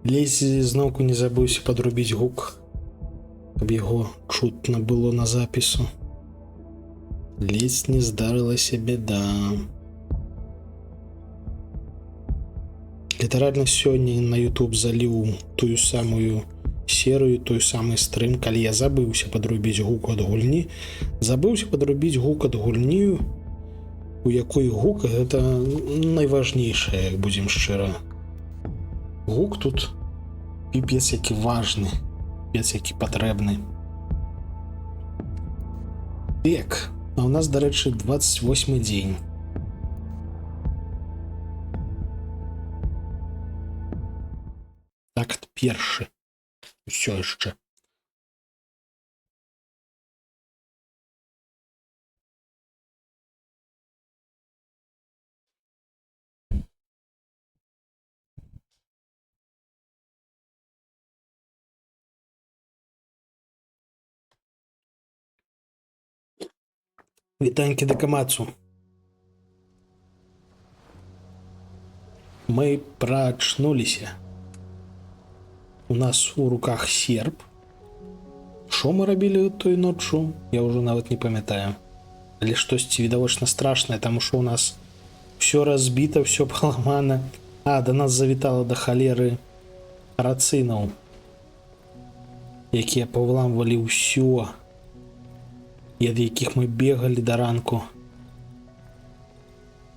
Ледзь зноўку не забыўся падрубіць гук, каб яго чутно было на запісу. Ледзь не здарылася беда. Літаральна сёння на YouTube заліў тую самую серыю, той самы стрым, калі я забыўся падрубіць гук ад гульні. Забыўся падрубіць гук ад гульні, у якой гук гэта найважнейшае, як будзем шчыра. Гук тут піпец які важны, піпец які патрэбны. Так, а у нас, дарэчы, 28 дзень. Акт першы. Усё яшчэ. Вітанькі Дакамацу. Мы прачнуліся. У нас у руках серп. Што мы рабілі той ноччу, я ўжо нават не памятаю. Але штосьці відавочна страшнае, таму што ў нас все разбіта, все паламана. А, да нас завітала да халеры рацынаў, якія павыламвалі ўсё, і ад якіх мы бегалі да ранку.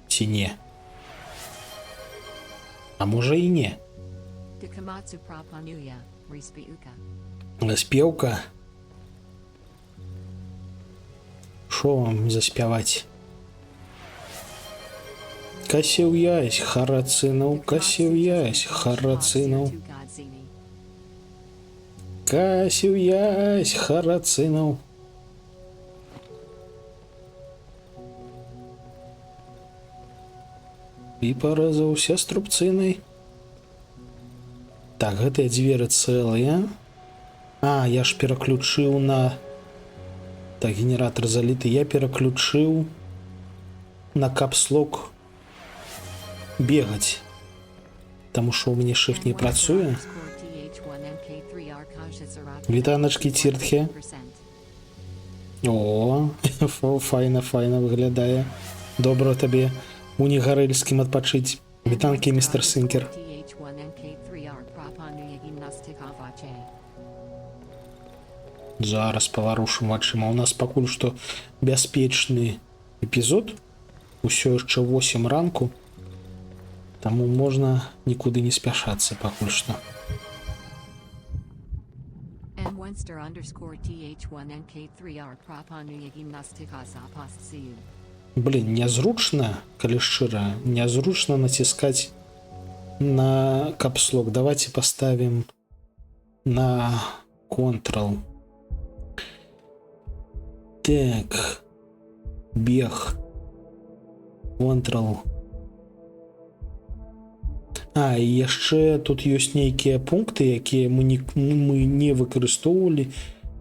Ці не? А можа і не. Спеўка? Шо вам заспяваць? Касіў ясь харацынаў, касіў ясь харацынаў. Касіў ясь харацынаў. І паразаўся струбцынай. Так, гэтыя дзверы цэлыя. А, я ж пераключыў на... Так, генератор заліты. Я пераключыў на капслок бегаць. Таму што ў мяне шыфт не працуе. Вітаначкі, Ціртхе. О, файна выглядае. Добра табе у негарэльскім адпачыць. Вітанкі, містер Сінкер. Зараз паварушым вачыма. У нас пакуль што бяспечны эпізод. Усё яшчэ 8 ранку. Таму можна нікуды не спяшацца пакуль што. Блин, нязручна, калі шчыра, нязручна націскаць на капслок. Давайте поставим на Ctrl. Так, бег, Ctrl. А, і яшчэ тут ёсць нейкія пункты, якія мы не выкарыстоўвалі.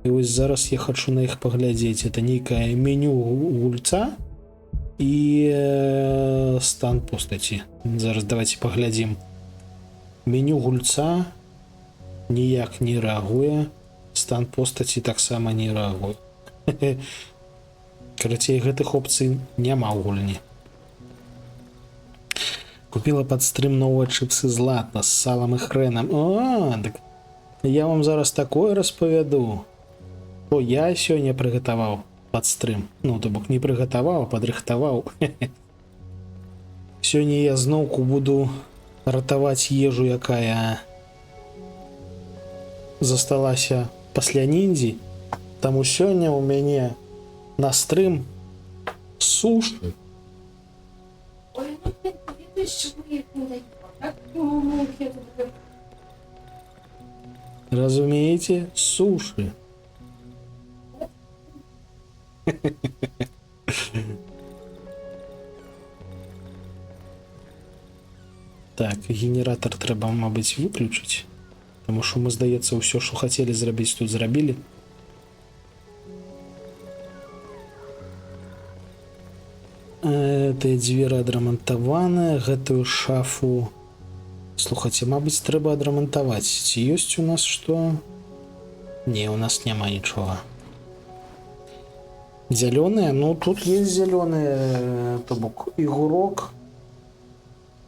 І вось зараз я хачу на іх паглядзець. Это нейкае меню гульца і стан постаці. Зараз давайте паглядзім. Меню гульца ніяк не рэагуе. Стан постаці таксама не рэагуе. Карацей, гэтых опцый няма ў гульні. Купила под стрим новые чипсы злата с салом и хреном. О, так я вам зараз такое распавяду. О, я сёння прыгатаваў под стрим. Ну, то бок не прыгатаваў, а падрыхтаваў. Сёння я зноўку буду ратаваць ежу, якая засталася пасля ніндзі. Таму сёння у мяне на стрим суши. Разумеете, суши. Так, генератор трэба, мабыць, выключыць, таму што мы, здаецца, ўсё, што хацелі зрабіць, тут зрабілі. Гэтыя дзверы адрамантаваныя, гэтую шафу Слухайте, мабыць, трэба адрамантаваць. Ці ёсць у нас што? Не, у нас няма нічога. Зялёныя? Ну, тут есть зялёныя, то бок, і гурок.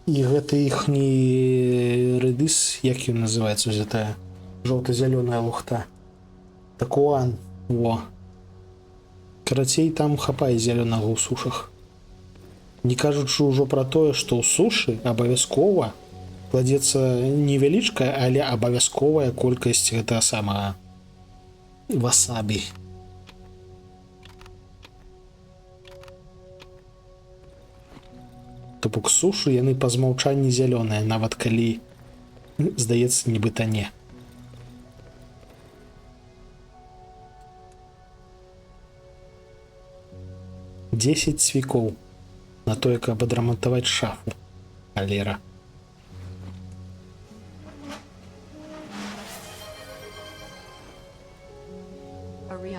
І гэта іхні рэдыс, як ён называецца, гэтая жоўта-зялёная лухта. Такуан. Во. Карацей, там хапае зялёнага ў сушах. Не кажучы ўжо пра тое, што ў сушы абавязкова кладзецца невялічкая, але абавязковая колькасць гэтага самага васабі. То бок сушы яны па змаўчанні зялёныя, нават калі здаецца нібыта не. Дзесяць цвікоў на тое, каб адрамантаваць шафу. Халера.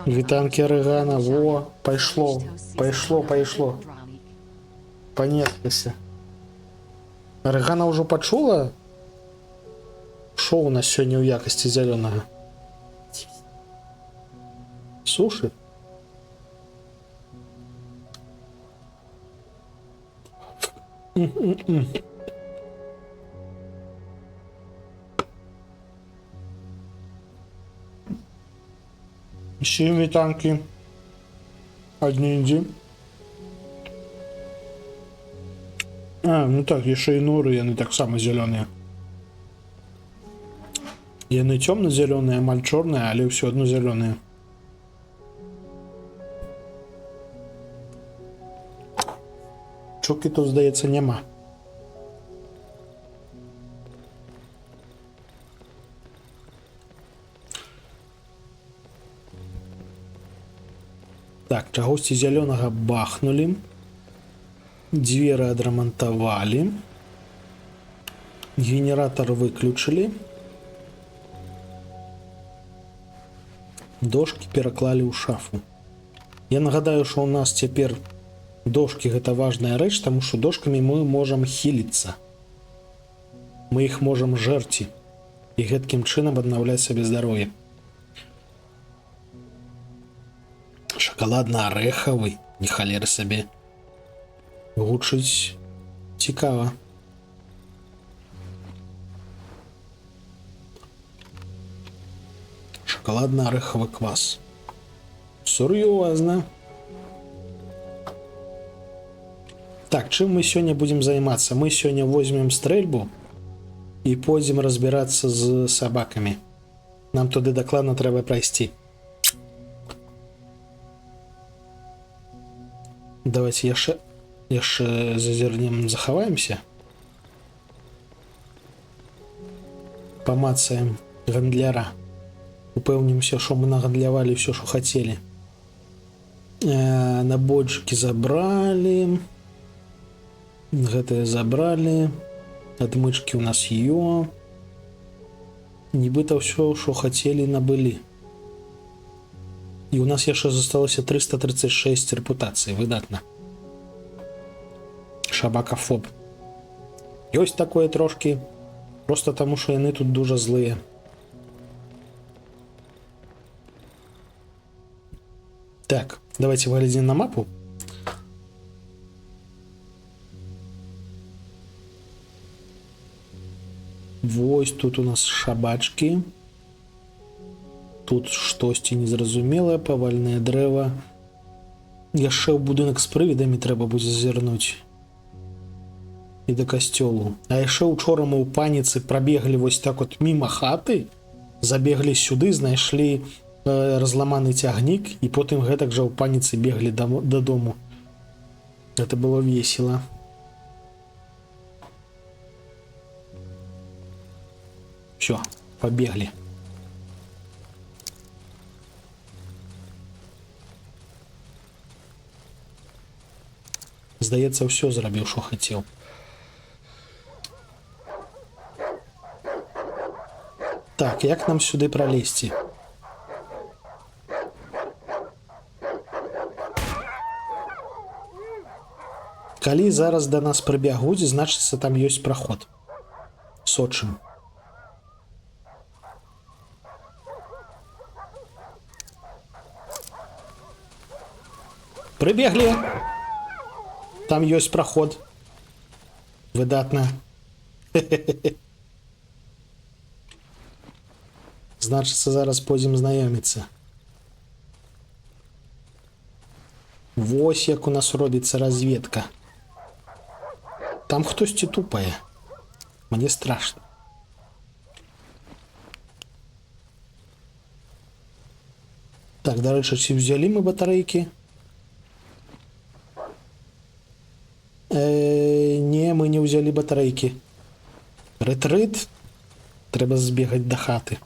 Вітанкі арэгана, во, пайшло, пайшло. Панеслася. Арэгана ўжо пачула, што ў нас сёння ў якасці зялёнага? Сушы? Всі вітанки. Одні індзі. А, ну так, яшчэ і норы, яны таксама зялёныя. Яны цёмна-зялёныя, амаль чорныя, але ўсё адно зялёныя. Чокі тут, здаецца, няма. Так, чагосьці зялёнага бахнулі. Дзверы адрамантавалі. Генератор выключылі. Дошкі пераклалі ў шафу. Я нагадаю, што ў нас цяпер дошкі гэта важная рэч, таму што дошкамі мы можам хіліцца. Мы іх можам жэрці і гэткім чынам аднаўляць сабе здароўе. Шакаладна-арэхавы, не халеры сабе. Гучыць цікава. Шакаладна-арэхавы квас. Сур'ёзна. Так, чым мы сёння будзем займацца? Мы сёння возьмем стрэльбу і пойдзем разбірацца з сабакамі. Нам туды дакладна трэба прайсці. Давайте яшчэ зазірнем, захаваемся. Памацаем гандляра. Упэўнімся, што мы нагандлявалі ўсё, што хацелі. Набойчыкі забралі. Гэтыя забралі. Адмычкі ў нас ё. Нібыта ўсё, што хацелі, набылі. І ў нас яшчэ засталося 336 рэпутацый. Выдатна. Шабакафоб. Ёсць такое трошки. Просто таму, што яны тут дужа злыя. Так, давайте выглядзім на мапу. Вось тут у нас шабачки. Тут штосьці незразумелае, павальнае дрэва. Яшчэ ў будынак з прывідамі трэба будзе зазірнуць. І да касцёлу. А яшчэ учора мы ў паніцы прабеглі вось так от міма хаты, забеглі сюды, знайшлі разламаны цягнік, і потым гэтак жа ў паніцы беглі дадому. Это было весело. Все, побегли. Здаецца, ўсё зрабіў, што хацеў. Так, як нам сюды пралезці? Калі зараз да нас прыбягуць, значыцца, там ёсць праход. сочым. Прыбеглі. Там ёсць праход. Выдатна. Значыцца, зараз пойдзем знаёміцца. Вось як у нас робіцца разведка. Там хтосьці тупае. Мне страшно. Так, дарэчы, ці ўзялі мы батарэйкі? Не, мы не ўзялі батарэйкі. Рэтрыт. Трэба збегаць да хаты.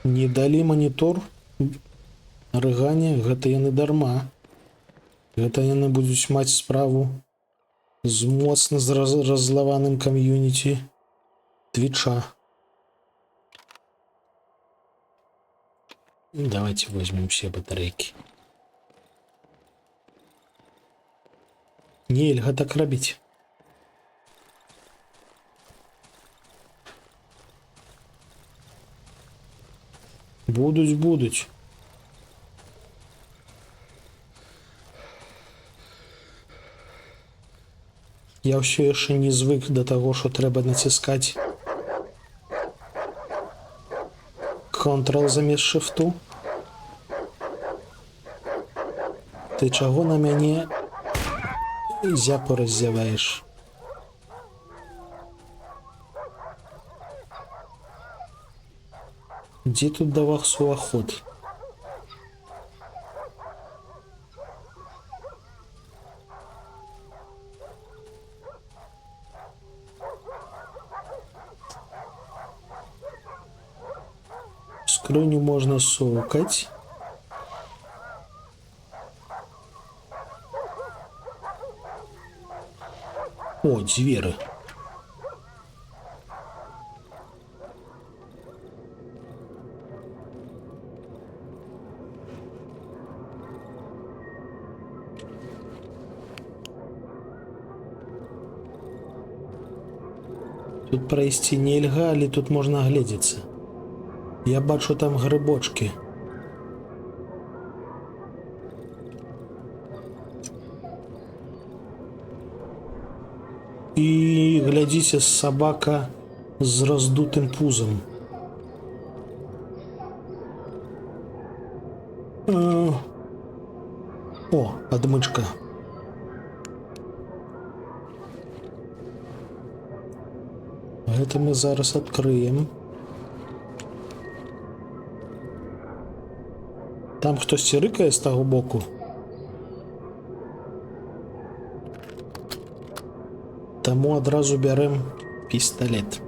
Не далі манітор. Рыгане, гэта яны дарма. Гэта яны будуць маць справу з моцна раззлаваным кам'юніці Твича. Давайте возьмем все батарейки. Нельга так рабіць. Будуць. Я ўсё яшчэ не звык да таго, што трэба націскаць Ctrl замест шифту. Ты чаго на мяне зяпу раззяваеш? Дзе тут да вас уваход? Скрыню можна сукаць. О, дзверы. Тут прайсці нельга, але тут можна агледзецца. Я бачу там грыбочки. І глядзіце, собака з раздутым пузом. О, адмычка. Гэта мы зараз адкрыем. Там хтосьці рыкае з таго боку. Таму адразу бярэм пісталет.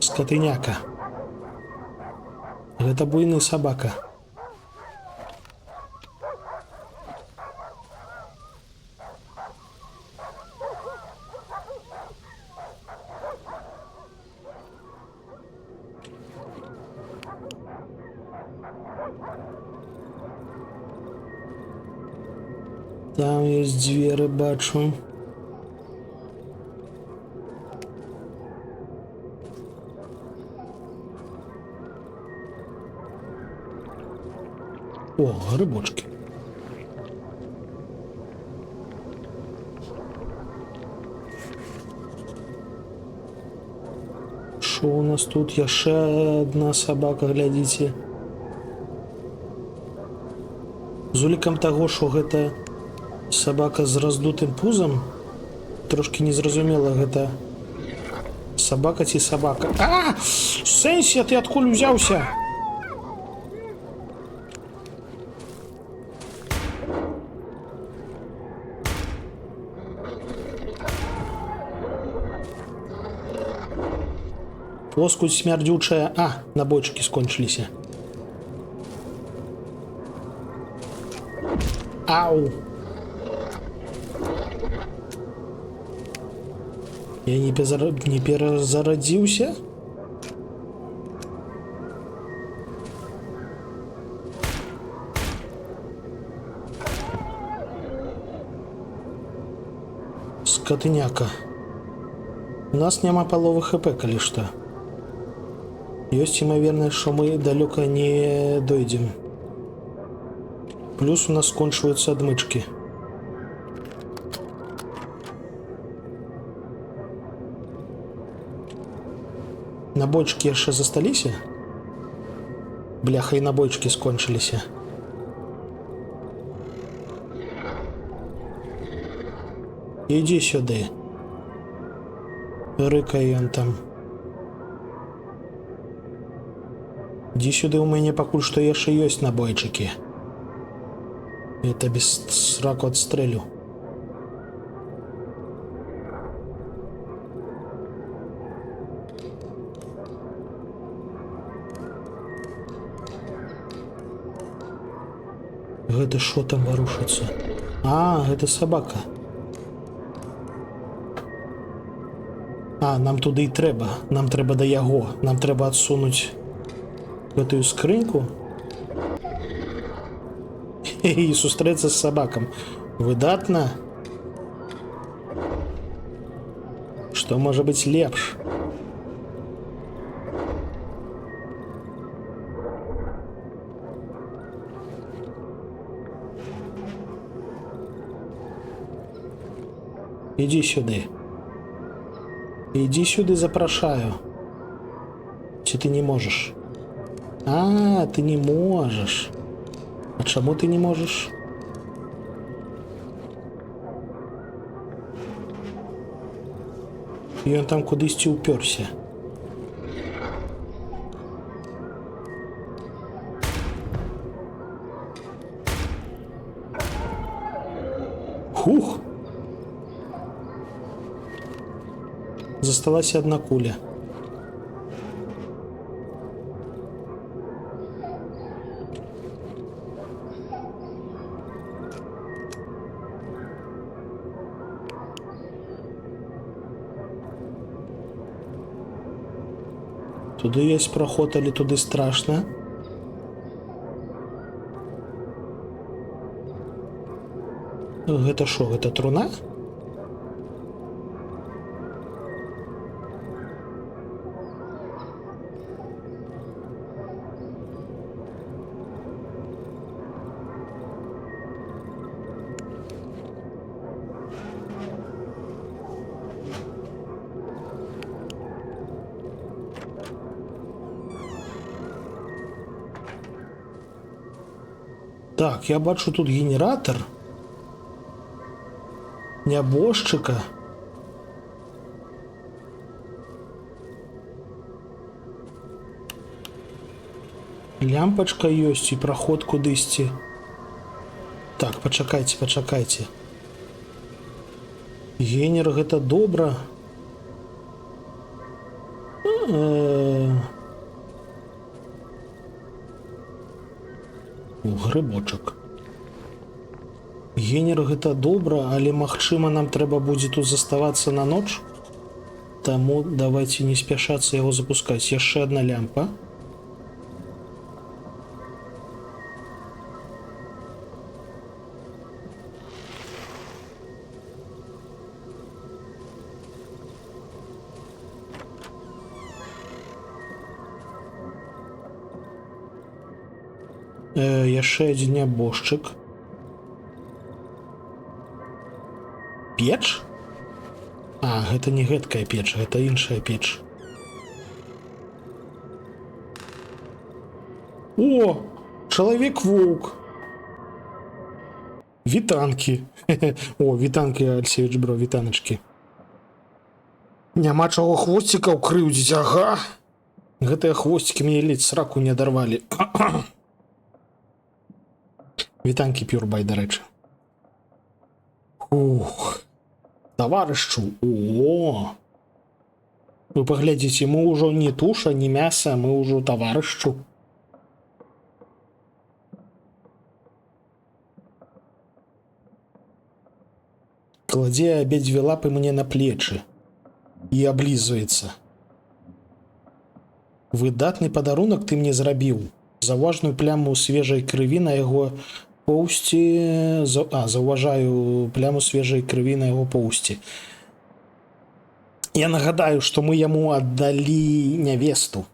Скатыняка. Гэта буйны сабака. Там ёсць дзверы, бачу. О, грибочки. Що у нас тут? Яшчэ одна собака, глядзіце. З улікам таго, що гэта собака з раздутым пузом, трошки незразумела, гэта собака ці собака. А! Сэнсі, ты адкуль узяўся? Плоскуць смярдзючая. А, набойчыкі скончыліся. Ау! Я не перезародзіўся? Скотыняка. У нас няма паловы хп, калі што. Ёсць імавернасць, што мы далёка не дойдзем. Плюс у нас скончваюцца адмычкі. Набойчыкі яшчэ засталіся? Бляха, і набойчыкі скончыліся. Ідзі сюды. Рыкай ён там. Ідзі сюды, у мяне пакуль што яшчэ ёсць набойчыкі. Я табе сраку адстрэлю. Гэта што там варушыцца? А, гэта сабака. А, нам туды і трэба. Нам трэба да яго. Нам трэба адсунуць гэтую скрыньку і сустрэцца з сабакам. Выдатна. Што можа быць лепш? Ідзі сюды. Ідзі сюды, запрашаю. Ці ты не можаш? А, ты не можаш. А чаму ты не можаш? Ён там кудысьці ўпёрся. Хух! Засталася одна куля. Туды есть проход, але туды страшно. Гэта шо, гэта труна? Так, я бачу тут генератор. Нябожчыка. Лямпачка ёсць і праход кудысьці. Так, пачакайце, пачакайце. Генер, гэта добра. Грыбочак. Генер, гэта добра, але магчыма нам трэба будзе тут заставацца на ноч. Таму давайте не спяшацца яго запускаць. Яшчэ одна лямпа. Яшчэ адзін нябожчык. Печ? А, гэта не гэткая печ, гэта іншая печ. О, чалавек-воўк. Вітанкі. О, вітанкі, Алексеевич Бро, вітаначкі. Няма чаго хвосцікаў крыўдзіць, ага. Гэтыя хвосцікі мне ледзь сраку не адарвалі. Вітанкі Пюрбай, дарэчы. Ух. Таварышчу. О! Вы паглядзіце, мы ўжо не туша, не мяса, мы ўжо таварышчу. Кладзе абедзве лапы мне на плечы. і аблізваецца. Выдатны падарунак ты мне зрабіў. Заўважную пляму свежай крыві на яго поўсці... Заўважаю пляму свежай крыві на яго поўсці. Я нагадаю, што мы яму аддалі нявесту.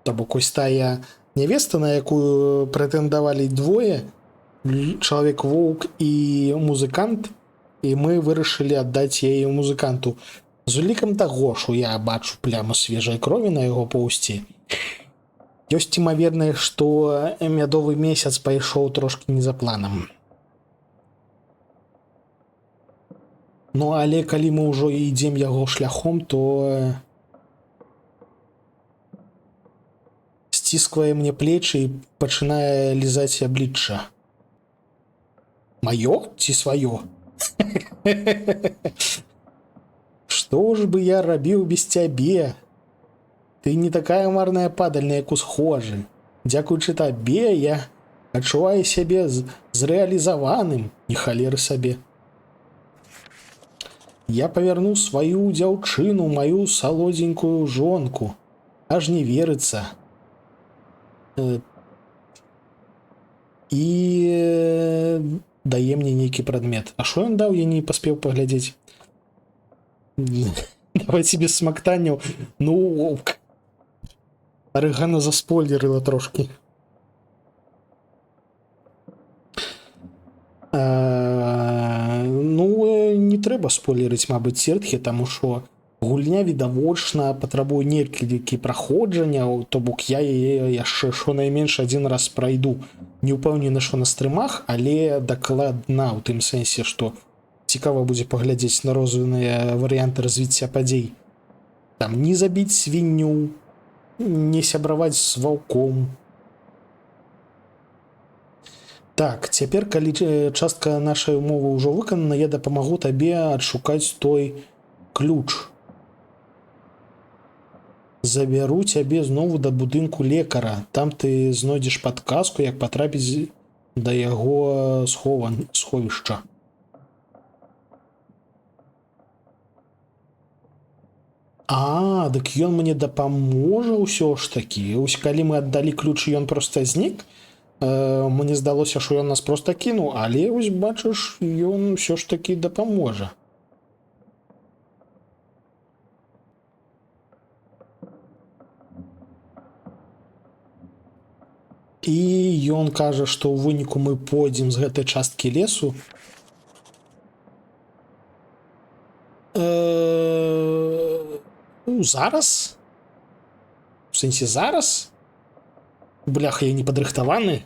То бок ось тая нявеста, на якую прэтэндавалі двое, чалавек-воўк і музыкант, і мы вырашылі аддаць яе музыканту. З улікам таго, што я бачу пляму свежай крові на яго поўсці, ёсць імавернасць, што мядовы месяц пайшоў трошкі не за планам. Ну, але калі мы ўжо ідзем яго шляхом, то сцісквае мне плечы і пачынае лізаць аблічча. Маё ці сваё? Што ж бы я рабіў без цябе? Ты не такая марная падаль, як усхожы. Дзякуючы табе я адчуваю сябе зрэалізаваным, не халеры сабе. Я павярну сваю дзяўчыну, маю салодзенькую жонку. Аж не верыцца. І дае мне нейкі прадмет. А што ён даў, я не паспеў паглядзець. Давайте без смактанняў. Ну, Арыгана заспойлерыла трошкі. Ну, не трэба спойлерыць, мабыць, сертхі, таму што гульня відавочна патрабуе некалькі праходжанняў, то бок я яе яшчэ шонайменш адзін раз прайду. Не ўпэўнены, што на стрымах, але дакладна ў тым сэнсе, што цікава будзе паглядзець на розныя варыянты развіцця падзей. Там не забіць свінню, не сябраваць з ваўком. Так, цяпер, калі частка нашай умовы ўжо выканана, я дапамагу табе адшукаць той ключ. Забяру цябе знову да будынку лекара. Там ты знойдзеш падказку, як патрапіць да яго сховішча. Дык ён мне дапаможа ўсё ж такі. Ось калі мы аддалі ключ, ён проста знік. Мне здалося, што ён нас проста кінуў, але вось бачыш, ён ўсё ж такі дапаможа. І ён кажа, што ў выніку мы пойдзем з гэтай часткі лесу. Зараз? У сэнсе зараз? Бляха, я не падрыхтаваны.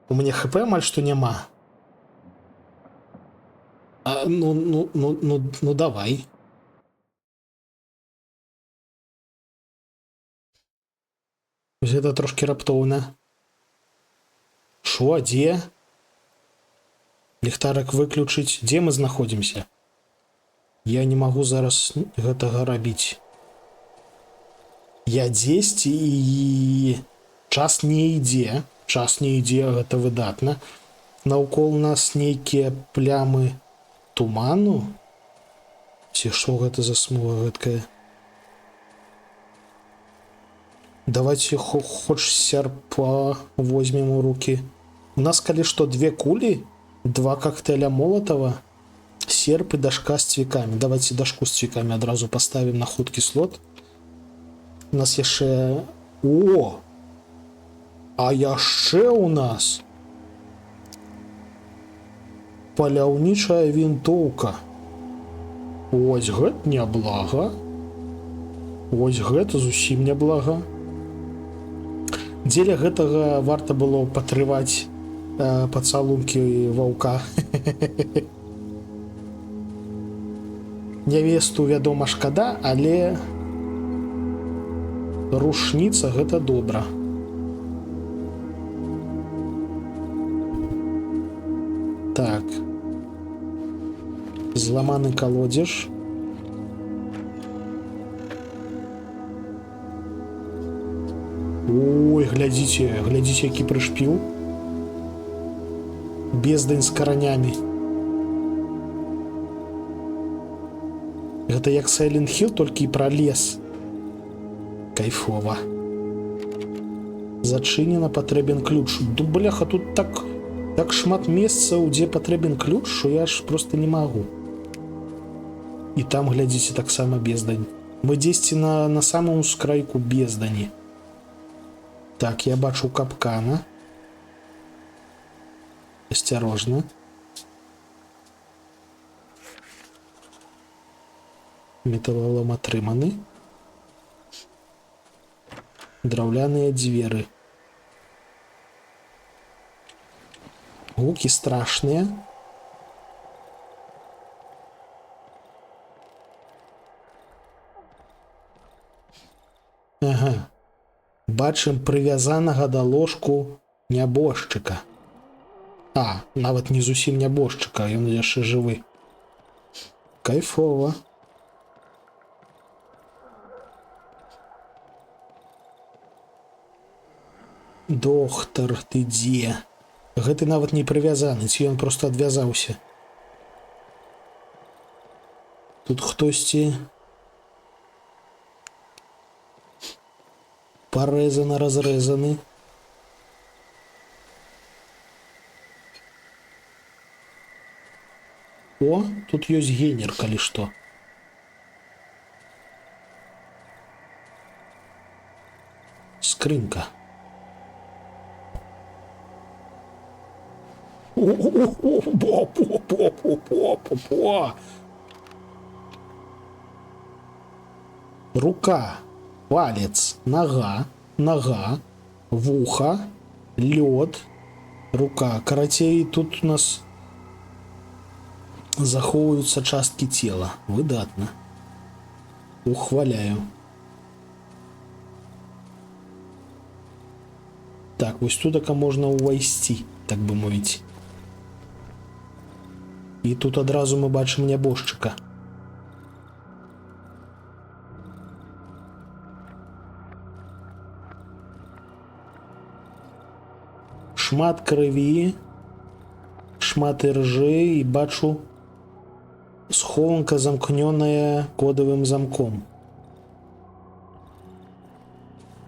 У мяне ХП амаль што няма. Ну давай. Гэта трошки раптоўна. Шо, дзе? Ліхтарык выключыць. Дзе мы знаходзімся? Я не магу зараз гэтага рабіць. Я дзесьці і час не ідзе. Час не ідзе, гэта выдатна. Наўкол нас нейкія плямы туману. Ці што гэта за смуга гэткая? Давайте хоч серпа возьмем у руки. У нас, калі што, 2 кулі, 2 коктейля Молотова, серп і дашка з цвікамі. Давайте дашку з цвікамі адразу поставім на хуткі слот. У нас яшчэ... О! А яшчэ у нас паляўнічая вінтоўка. Вось гэта няблага. Вось гэта зусім няблага. Дзеля гэтага варта было патрываць пацалункі ваўка. Нявесту, вядома, шкада, але рушніца гэта добра. Так. Зламаны калодзеж. Ой, глядзіце, які прышпіл. Бездань з каранямі. Гэта як Silent Hill, толькі і пра лес. Кайфова. Зачынена, патрэбен ключ. Бляха, тут так шмат месцаў, дзе патрэбен ключ, що я ж просто не магу. І там, глядзіце, таксама бездань. Мы дзесьці на самым ускрайку бездані. Так, я бачу капкана. Осторожно. Металлолом атрыманы. Драўляныя дзверы. Гукі страшныя. Ага. Бачым прывязанага да ложку нябожчыка. А, нават не зусім нябожчыка, ён яшчэ жывы. Кайфова. Доктар, ты дзе? Гэты нават не прывязаны, ці ён проста адвязаўся. Тут хтосьці парэзаны, разрэзаны. О, тут ёсць генер, калі што. Скрынка. Рука, палец, нога, вуха, лёд, рука. Карацей, тут у нас захоўваюцца часткі цела. Выдатна. Ухваляю. Так, вось тудака можна ўвайсці, так бы мовіць. І тут адразу мы бачым нябожчыка. Шмат крыві, шмат іржы і бачу схованка замкнёная кодавым замком.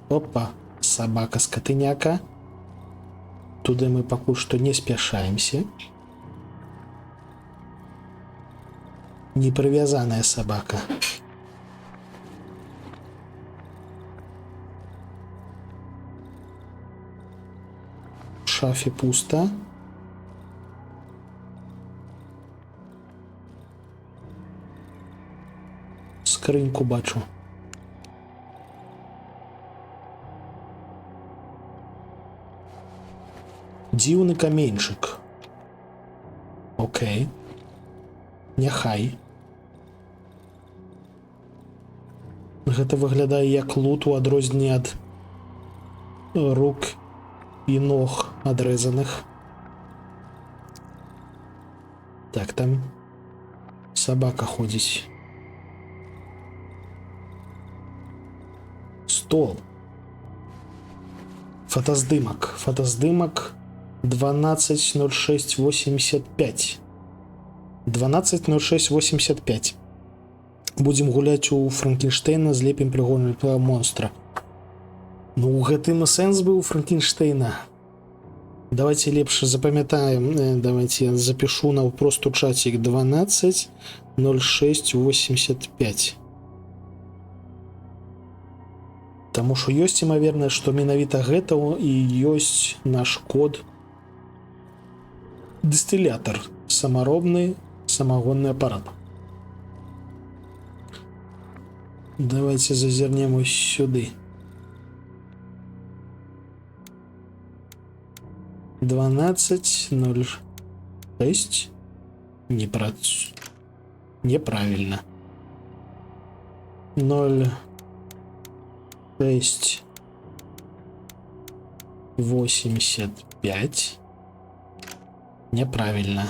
Опа, сабака-скатыняка. Туды мы пакуль што не спяшаемся. Непрывязаная собака. В шафе пусто. Скрыньку бачу. Дзіўны каменьчык. Окей. Няхай. Гэта выглядае як лут у адрозненне ад рук і ног адрэзаных. Так, там собака ходзіць. Стол. Фотаздымак. Фотаздымак 12.06.85. 12.06.85. Будем гуляць у Франкенштейна, злепім прыгоннага монстра. Ну, гэтым сэнс быў у Франкенштейна. Давайте лепш запамятаем. Давайте я запишу на просто чатик 12.06.85. Таму што ёсць імавернасць, што менавіта гэта і ёсць наш код. Дыстылятор. Самаробны самагонны апарат. Давайте зазірнем ось сюди. 12.06. Неправильно. 0.6.85. Неправильно.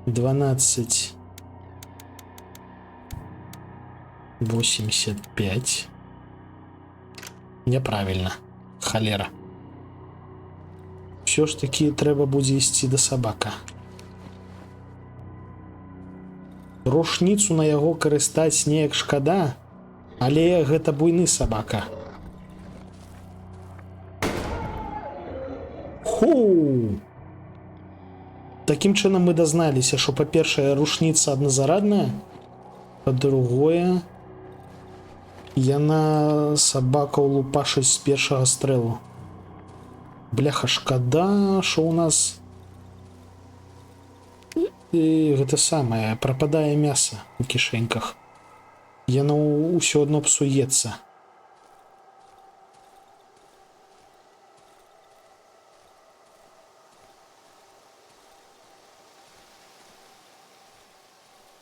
12.85. Неправильно. Холера. Все ж таки трэба будзе ісці да сабака. Рушніцу на яго карыстаць неяк шкада, але гэта буйны сабака. Ху! Такім чынам мы дазналіся, што па-першае, рушніца адназарадная, па-другое, яна сабакаў лупашыць з першага стрэлу. Бляха, шкада, што ў нас гэта самае, прападае мяса у кішэньках. Яно ўсё адно псуецца.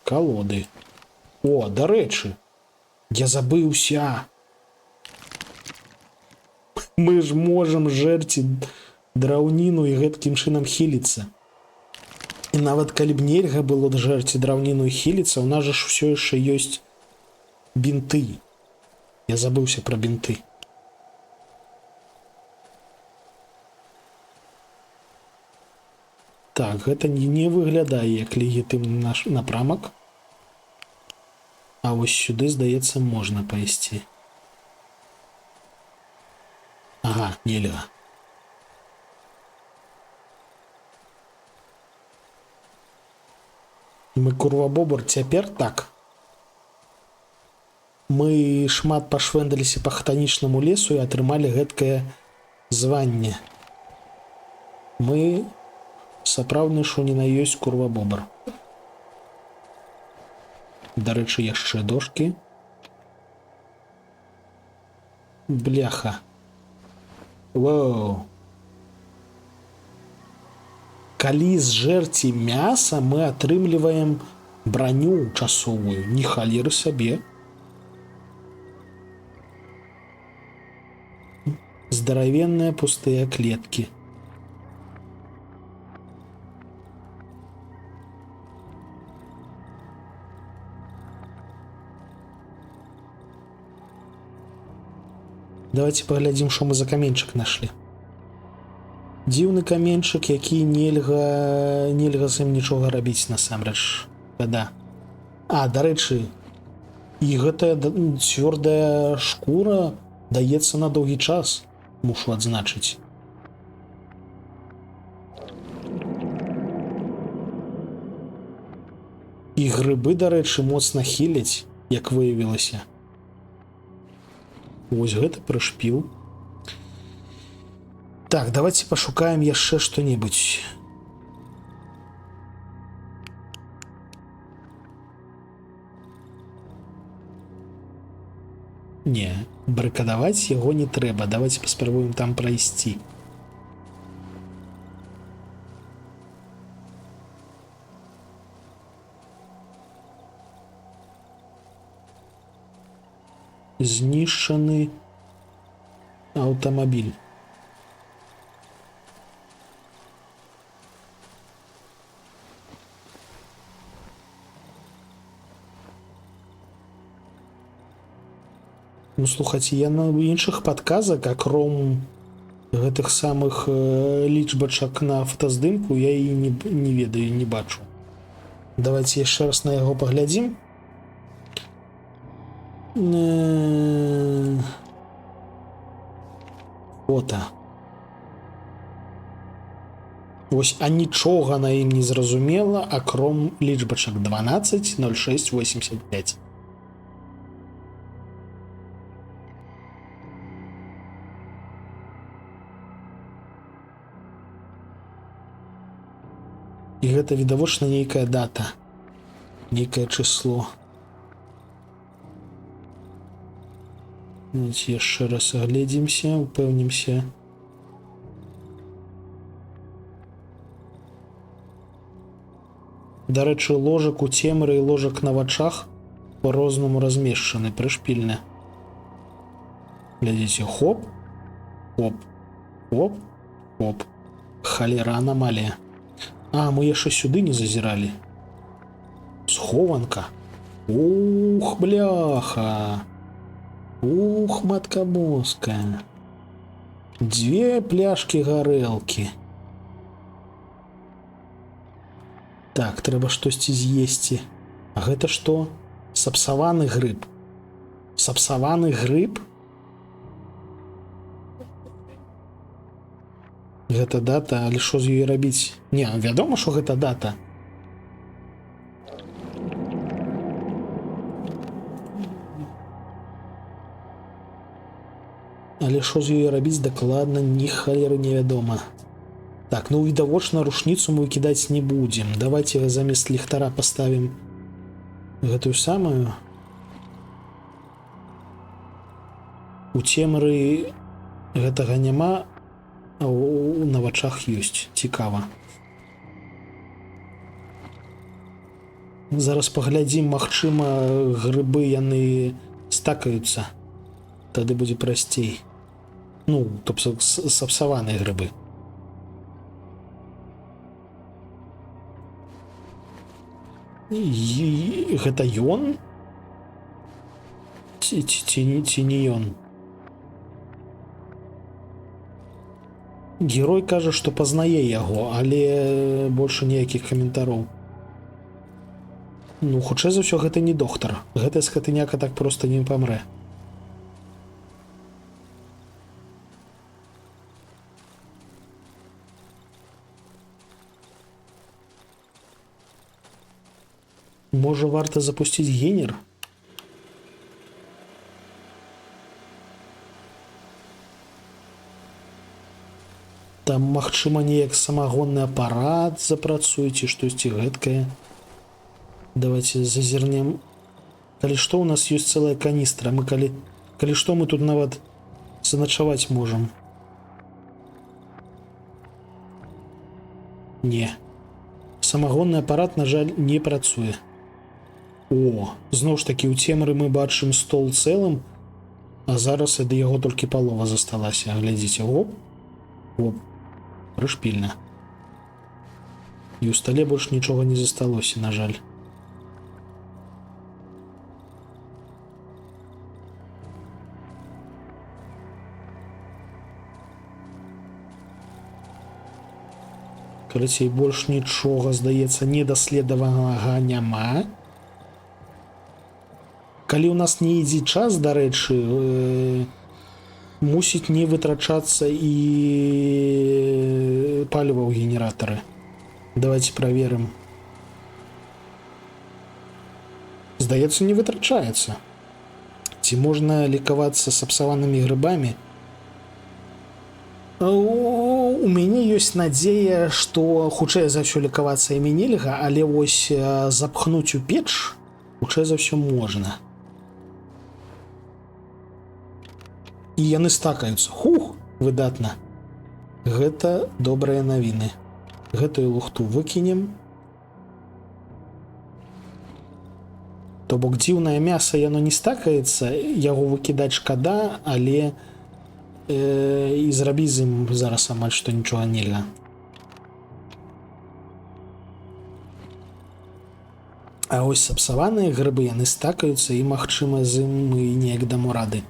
Колоды. О, дарэчы, я забыўся. Мы ж можам жэрці драўніну і гэткім чынам хіліцца. І нават калі б нельга было жэрці драўніну і хіліцца, у нас жа ж усё яшчэ ёсць бінты. Я забыўся пра бінты. Так, гэта не выглядае як легітымны наш напрамак. А вось сюды, здаецца, можна пайсці. Ага, нельга. Мы курва-бобр цяпер так. Мы шмат пашвэндаліся па хтанічнаму лесу і атрымалі гэткае званне. Мы сапраўдны, што не на ёсць курва-бобр. Дарэчы, яшчэ дошкі. Бляха. Воу. Калі з жэрці мяса мы атрымліваем броню часовую, не халеры сабе. Здаравенныя пустыя клеткі. Давайте паглядзім, што мы за каменьчык нашлі. Дзіўны каменьчык, які нельга з ім нічога рабіць насамрэч. Да. А, дарэчы, і гэтая цвёрдая шкура даецца на доўгі час, мушу адзначыць. І грыбы, дарэчы, моцна хіляць, як выявілася. Вось гэта прышпіл. Так, давайте пошукаем яшчэ што-небудзь. Не, барыкадаваць яго не трэба. Давайте паспрабуем там прайсці. Знішчаны аўтамабіль. Ну, слухайце, я на іншых падказак, акром гэтых самых лічбачак на фотаздымку, я і не ведаю, не бачу. Давайте яшчэ раз на яго паглядзім. Фото. Вось, а нічога на ім не зразумела, акром лічбачак 12 06 85. І гэта відавочна нейкая дата, нейкае число. Давайте яшчэ раз агледзімся, упэўнімся. Дарэчы, ложак у цемры і ложак на вачах по-рознаму размешчаны, прышпільна. Глядзіце, хоп, хоп, хоп, хоп. Халера анамалія. А, мы яшчэ сюды не зазіралі. Схованка. Ух, бляха. Ух, матка боская. 2 пляшкі гарэлкі. Так, трэба штосьці з'есці. А гэта што? Сапсаваны грыб. Сапсаваны грыб? Гэта дата, але што з ёй рабіць? Не, вядома, што гэта дата. Але што з ёй рабіць дакладна ні халеры невядома. Так, ну відавочна рушніцу мы кідаць не будзем. Давайте замест ліхтара паставім гэтую самую. У цемры гэтага няма, а на вачах ёсць. Цікава. Зараз паглядзім, магчыма, грыбы яны стакаюцца. Тады будзе прасцей. Ну, тобто сапсаваныя грыбы. І гэта ён? Ці не ён? Герой кажа, што пазнае яго, але больше ніякіх каментароў. Ну, хутчэй за ўсё, гэта не доктар. Гэта скатыняка так проста не памрэ. Можа, варта запусціць генер? Там, магчыма, неяк самагонны апарат запрацуе ці штосьці гэткае. Давайте зазірнем. Калі што, у нас ёсць цэлая каністра. Мы калі што, мы тут нават заначаваць можам. Не. Самагонны апарат, на жаль, не працуе. О, зноў ж такі, у цемры мы бачым стол цэлым, а зараз ад яго толькі палова засталася. Глядзіце, оп, оп, прышпільна. І ў стале больш нічога не засталося, на жаль. Карацей, больш нічога, здаецца, недаследаванага няма. Калі ў нас не ідзе час, дарэчы, мусіць не вытрачацца і паліва ў генератары. Давайте праверым. Здаецца, не вытрачаецца. Ці можна лікавацца сапсаванымі грыбамі? У мяне ёсць надзея, што хутчэй за ўсё лікавацца імі нельга, але вось запхнуць у печ хутчэй за ўсё можна. І яны стакаюцца. Хух, выдатна. Гэта добрыя навіны. Гэтую лухту выкінем. То бок дзіўнае мяса, яно не стакаецца, яго выкідаць шкада, але і зрабіць з ім зараз амаль што нічога нельга. А ось сапсаваныя грыбы, яны стакаюцца, і магчыма з ім мы неяк дамо рады.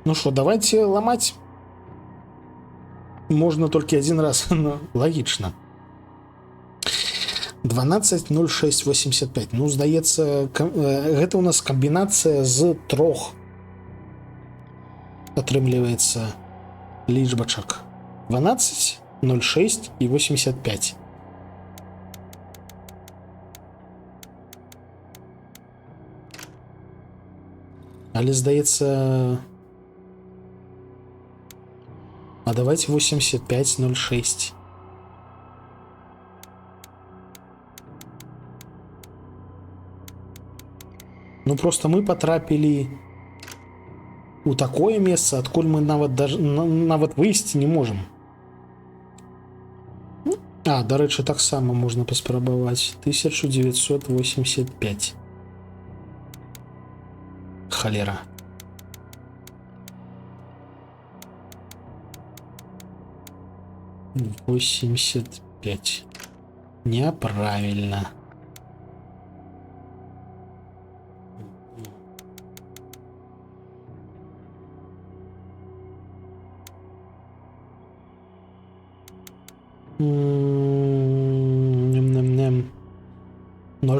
Ну што, давайте ламаць. Можна толькі адзін раз, но лагічна. 12.06.85. Ну, здаецца, гэта у нас камбінацыя з 3. Атрымліваецца лічбачак. 12, 06 і 85. Але, здаецца... А давайте 85.06. Ну, просто мы потрапілі у такое месца, адкуль мы нават выйсці не можам. А, дарэчы, таксама можна паспрабаваць. 1985. Халера. — 85. Неправильно.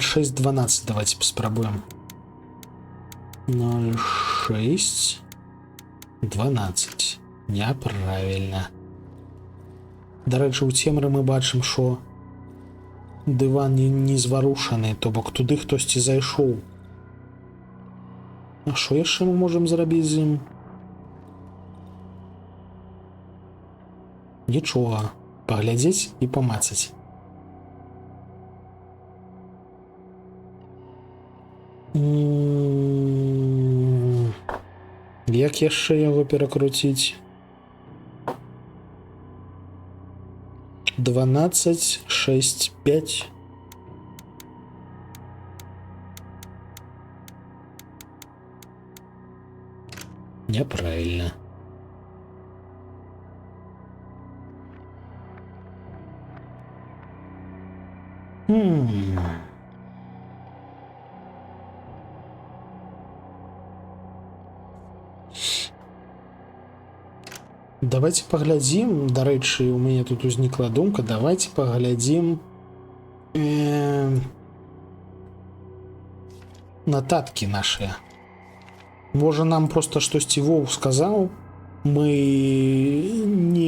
0,6, 12 давайте паспрабуем. 0,6, 12. Няправільна. Дарэчы, у цемры мы бачым, што дыван не зварушаны, то бок туды хтосьці зайшоў. А што яшчэ мы можам зрабіць з ім? Нічога. Паглядзець і памацаць. Як яшчэ яго перакруціць? 12, 6, 5. Няправільна. Давайте паглядзім. Дарэчы, у мяне тут узнікла думка. Давайте паглядзім нататкі нашыя. Можа, нам просто штосьці Воўк сказаў, мы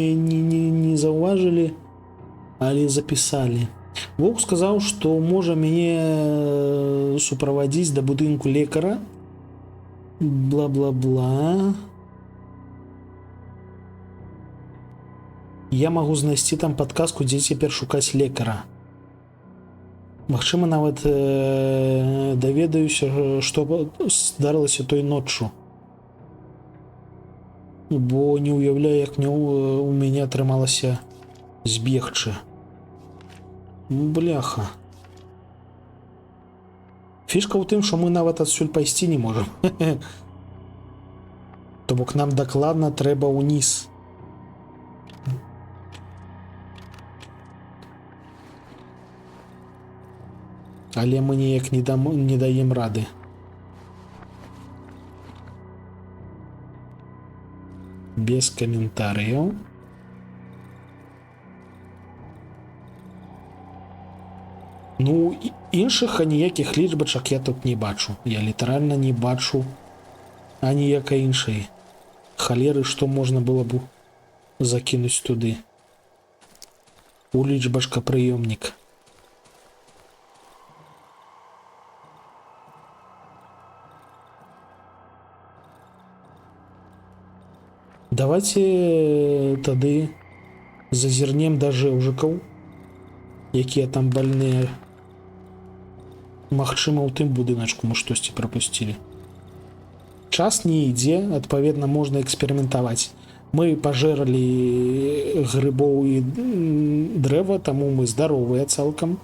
не заўважылі, але запісалі. Воўк сказаў, што можа мяне суправадзіць да будынку лекара. Бла-бла-бла. Я магу знайсці там падказку, дзе цяпер шукаць лекара. Магчыма, нават даведаюся, што здарылася той ноччу. Бо не ўяўляю, як у мяне атрымалася збегчы. Бляха. Фішка ў тым, што мы нават адсюль пайсці не можам. То бок нам дакладна трэба ўніз. Але мы неяк не даем рады. Без каментарыяў. Ну, іншых аніякіх лічбачак я тут не бачу. Я літаральна не бачу аніякай іншай халеры, што можна было б закінуць туды. У лічбачка прыёмнік. Давайте тады зазірнем да жэўжыкаў, якія там больныя. Магчыма, у тым будыначку мы штосьці прапусцілі. Час не ідзе, адпаведна, можна эксперыментаваць. Мы пажэралі грыбоў і дрэва, таму мы здаровыя цалкам.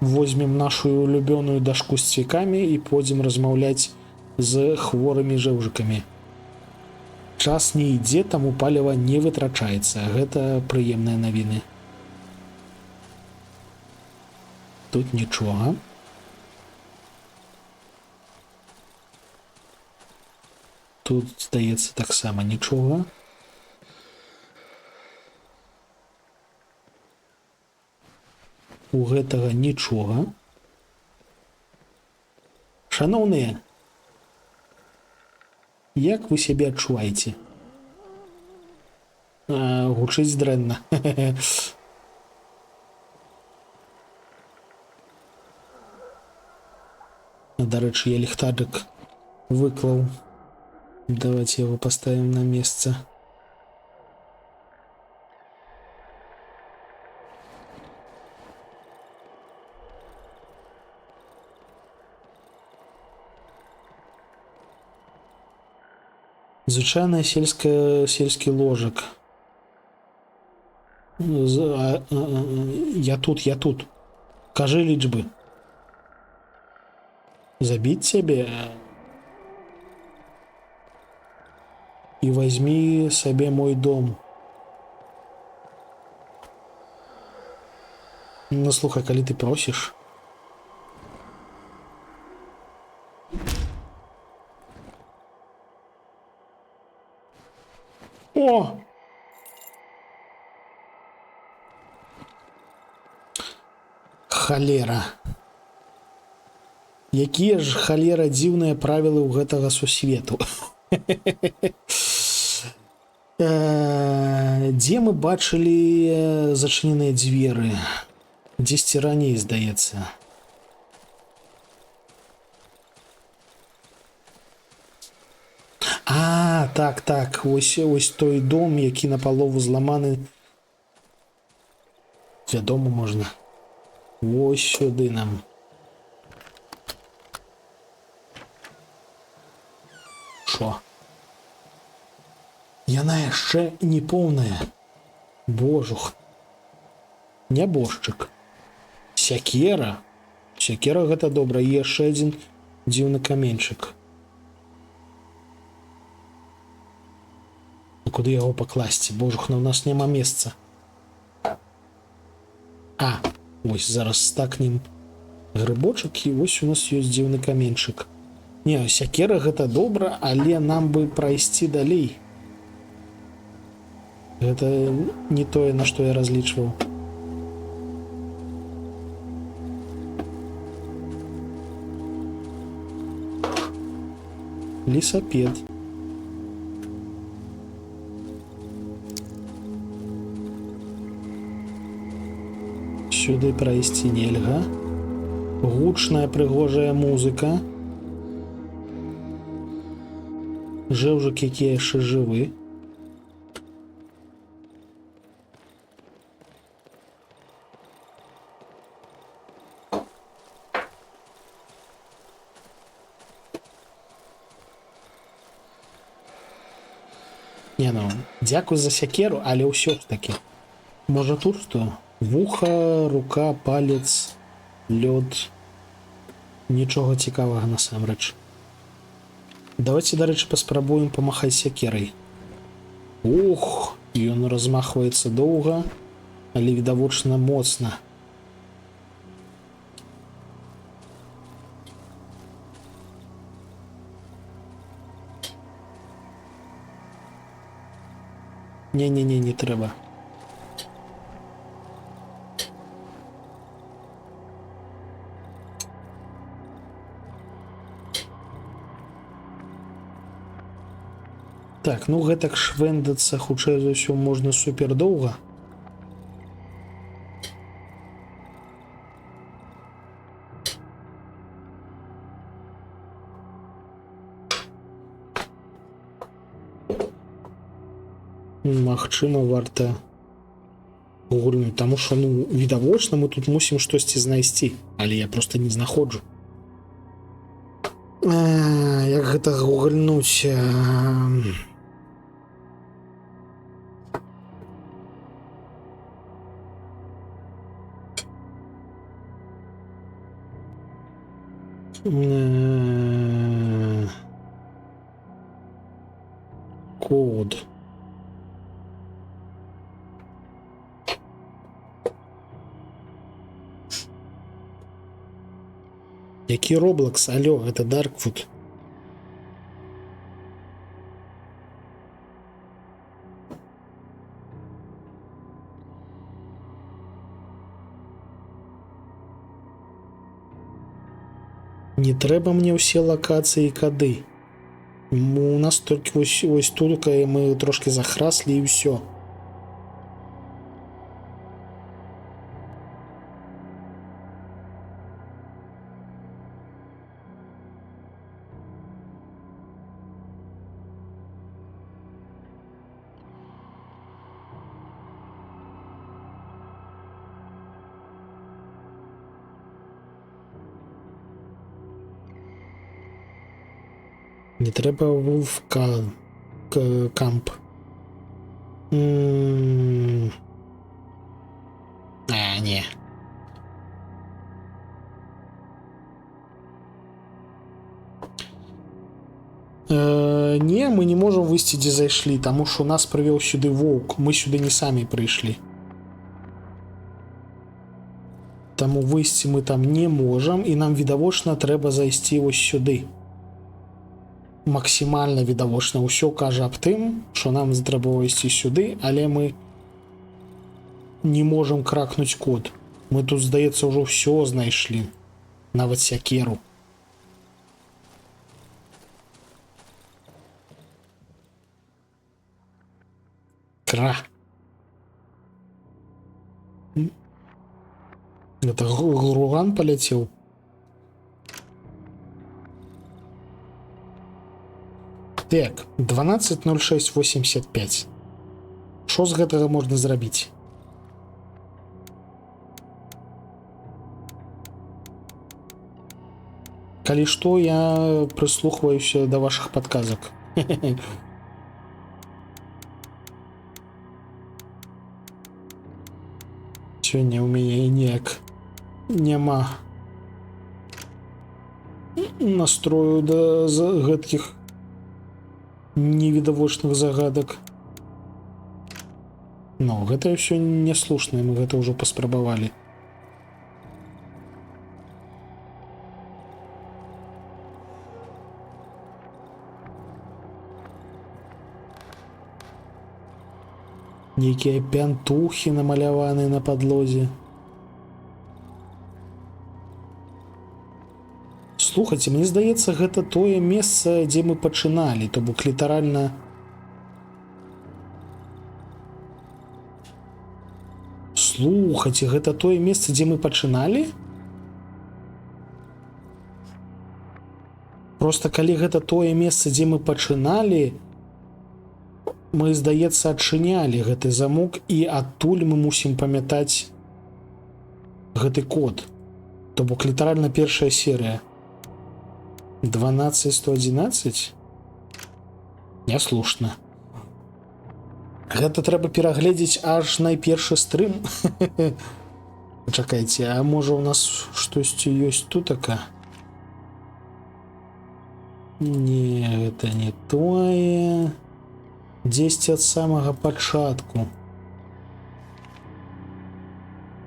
Возьмем нашу улюбёную дашку з цвікамі і пойдзем размаўляць з хворымі жэўжыкамі. Час не ідзе, таму паліва не вытрачаецца. Гэта прыемныя навіны. Тут нічога. Тут, здаецца, таксама нічога. У гэтага нічога. Шаноўныя, як вы сябе адчуваеце? Гучыць дрэнна. Дарэчы, я ліхтарык выклаў. Давайте его поставим на место. Звычайное сельский ложек. Я тут. Кажи лічбы. Забить себе и возьми себе мой дом. Ну, слухай, коли ты просишь. О! Холера. Якія ж халера дзіўныя правілы ў гэтага сусвету. Дзе мы бачылі зачыненыя дзверы? Дзесьці раней, здаецца. Так, ось той дом, які напалову зламаны. Вядома, можна. Ось сюды нам. Шо? Яна яшчэ не поўная. Божух. Нябожчык. Сякера. Сякера гэта добра. І яшчэ адзін дзіўны каменьчык. Куды яго пакласці? Божух, у нас няма месца. Ось зараз стакнем грыбочак, і ось у нас ёсць дзіўны каменьчык. Не, сякера гэта добра, але нам бы прайсці далей. Гэта не тое, на што я разлічваў. Лесапед. Сюды прайсці нельга. Гучная прыгожая музыка. Жэўжык, які яшчэ жывы. Не, ну, дзякуй за сякеру, але ўсё ж такі. Можа тут што? Вуха, рука, палец, лёд. Нічога цікавага насамрэч. Давайте, дарэчы, паспрабуем памахаць сякерай. Ух, ён размахваецца доўга, але відавочна моцна. Не-не-не, не трэба. Так, ну гэтак швэндацца, хутчэй за ўсё, можна супер доўга. Магчыма, варта гульнуць, таму што, ну, відавочна, мы тут мусім штосьці знайсці, але я проста не знаходжу. Як гэта гульнуць? Код. Які Роблокс? Алло, гэта Дарквуд. Не трэба мне ўсе лакацыі і кады. У нас толькі ось тут, мы трошки захраслі і ўсё. Не трэба в камп. Не. Не, мы не можем выйсці, дзе зайшлі, таму што нас прывёў сюды воўк. Мы сюды не самі прыйшлі. Таму выйсці мы там не можам, і нам відавочна трэба зайсці вось сюды. Максімальна відавочна ўсё кажа аб тым, што нам трэба ісці сюды, але мы не можам кракнуць код. Мы тут, здаецца, ўжо ўсё знайшлі. Нават сякеру. Искра. Это Груган полетел. Так, 12.06.85. Что с гэтага можно зрабіць? Калі што, я прыслухваюся да ваших подказок. Сёння у мяне неяк няма настрою да гэткіх невідавочных загадак. Но гэта ўсё няслушнае, мы гэта ўжо паспрабавалі. Нейкія пянтухі намаляваныя на падлозе. Слухайце, мне здаецца, гэта тое месца, дзе мы пачыналі, то бок літаральна. Слухайце, гэта тое месца, дзе мы пачыналі? Просто калі гэта тое месца, дзе мы пачыналі, мы, здаецца, адчынялі гэты замок, і адтуль мы мусім памятаць гэты код. То бок літаральна першая серыя. 12.111? Няслушна. Гэта трэба перагледзець аж найпершы стрым. Чакайце, а можа у нас штосьці ёсць тутака? Не, гэта не тое. Дзесьці ад самага пачатку.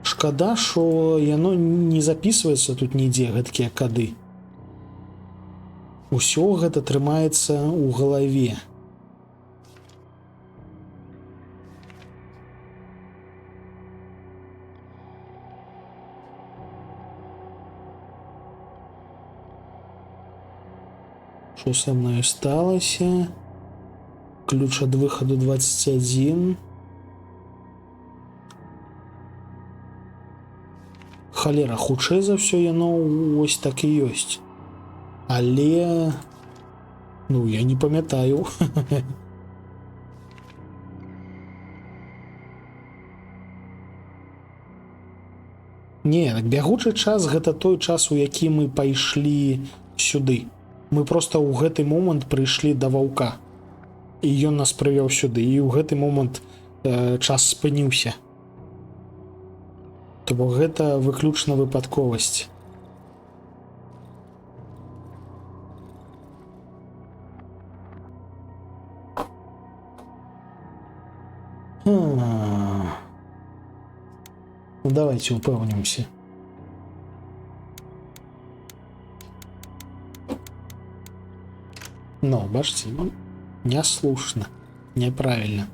Шкада, што яно не записываецца тут нідзе, гэткія кады. Усё гэта трымаецца ў галаве. Што са мною сталася? Ключ ад выхаду 21. Халера, хутчэй за ўсё яно ось так і ёсць. Але... ну, я не памятаю. Не, бягучы час гэта той час, у які мы пайшлі сюды. Мы проста ў гэты момант прыйшлі да ваўка. І ён нас прывёў сюды, і ў гэты момант час спыніўся. То бок гэта выключна выпадковасць. Ну, давайте упэўнимся. Но, бачите, няслушна, няправільна.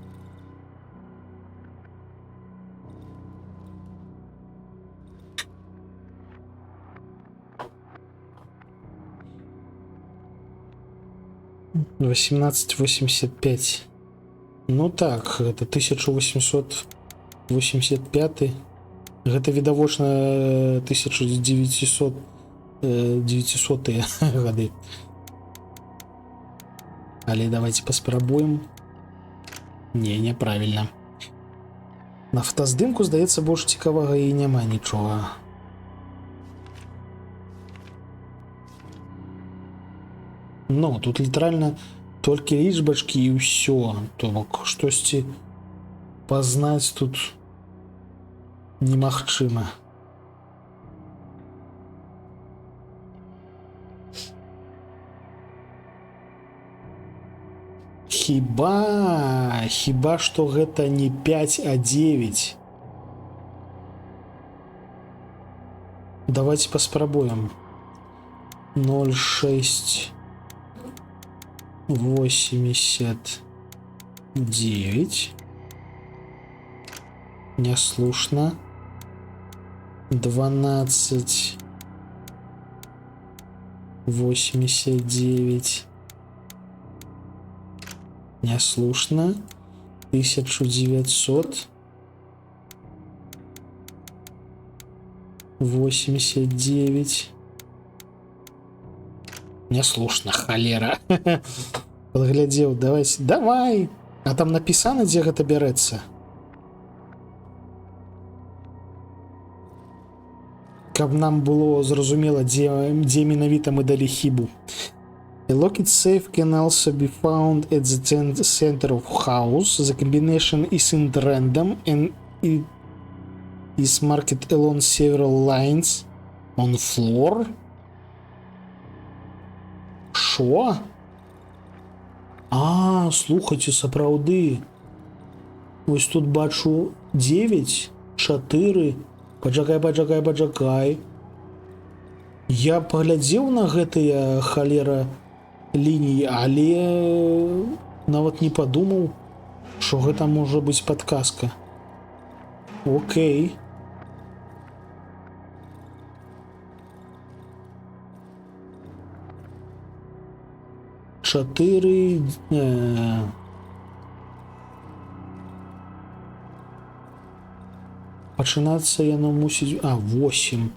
— 1885. Ну так, это 1885. Гэта відавочна 1900 гады. Але давайте паспрабуем. Не, няправільна. На фотаздымку, здаецца, больш цікавага і няма нічога. Ну, тут літаральна толькі лічбачкі і ўсё. То бок штосьці пазнаць тут немагчыма. Хіба што гэта не 5, а 9. Давайте паспрабуем. 0,689. Няслушна. 12,89. Няслушна. 1989. Няслушна, халера. Подглядзеў, давай. А там напісана, дзе гэта бярэцца? Каб нам было зразумела, дзе менавіта мы далі хібу. A locked safe can also be found at the center of house. The combination isn't random and it is marked along several lines on floor. Шо? А, слухайте, сапраўды. Ось тут бачу 9, 4. Пачакай. Я паглядзеў на гэтыя халера лініі, але нават не падумаў, што гэта можа быць падказка. Окей. Чатыры... Пачынацца яно мусіць... 8.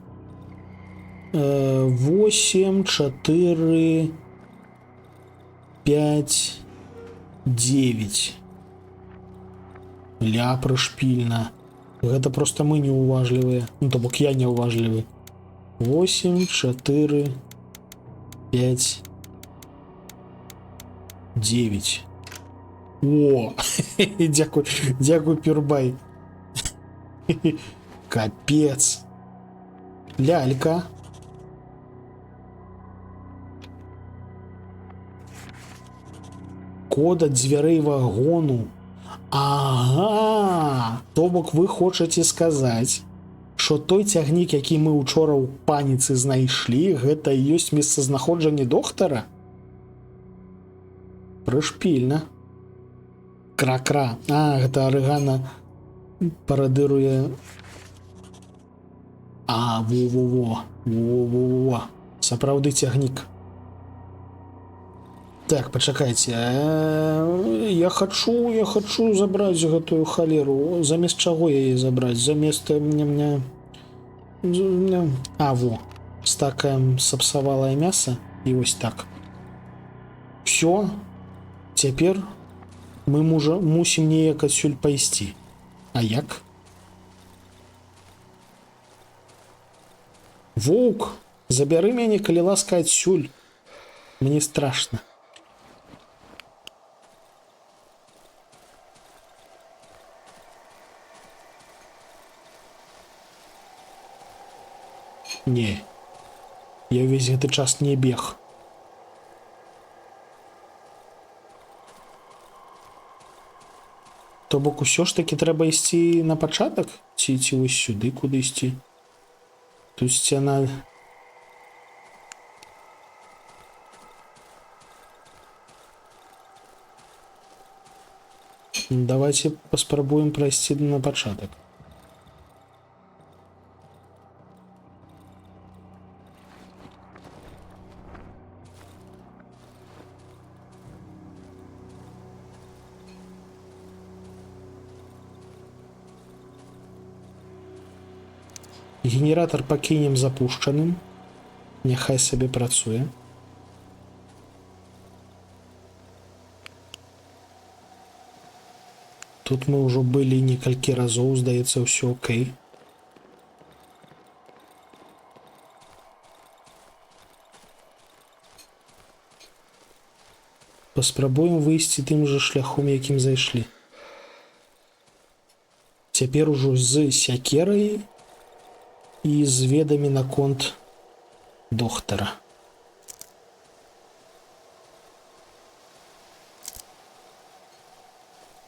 8, 4, 5, 9. Ля прышпільна. Гэта просто мы неуважлівыя. Ну, то бок я неуважлівы. 8, 4, 5, 9. О! Дякую, Пюрбай. Капец. Лялька. Код ад дзвярэй вагону. Ага, то бок вы хочаце сказаць, што той цягнік, які мы учора ў паніцы знайшлі, гэта і ёсць месцазнаходжанне доктара? Прышпільна. Кра-кра. А, гэта арыгана парадыруе... А, во-во-во. Сапраўды цягнік. Так, пачакайце. Я хачу забраць гэтую халеру. Замест чаго яе забраць? Замест... А, во. Стакаем сапсавалае мяса. І вось так. Всё. Цяпер мы мусім неяк адсюль пайсці. А як? Воўк, забяры мяне, калі ласка, адсюль. Мне страшна. Не. Я ўвесь гэты час не бег. То бок усё ж таки трэба ісці на пачатак? Ці вось сюды куды ісці? Тут сцяна... Давайте паспрабуем прайсці на пачатак. Генератор пакінем запушчаным. Няхай сабе працуе. Тут мы ўжо былі некалькі разоў, здаецца, ўсё окей. Паспрабуем выйсці тым жа шляхом, якім зайшлі. Цяпер ужо з сякерай і з ведамі наконт доктара.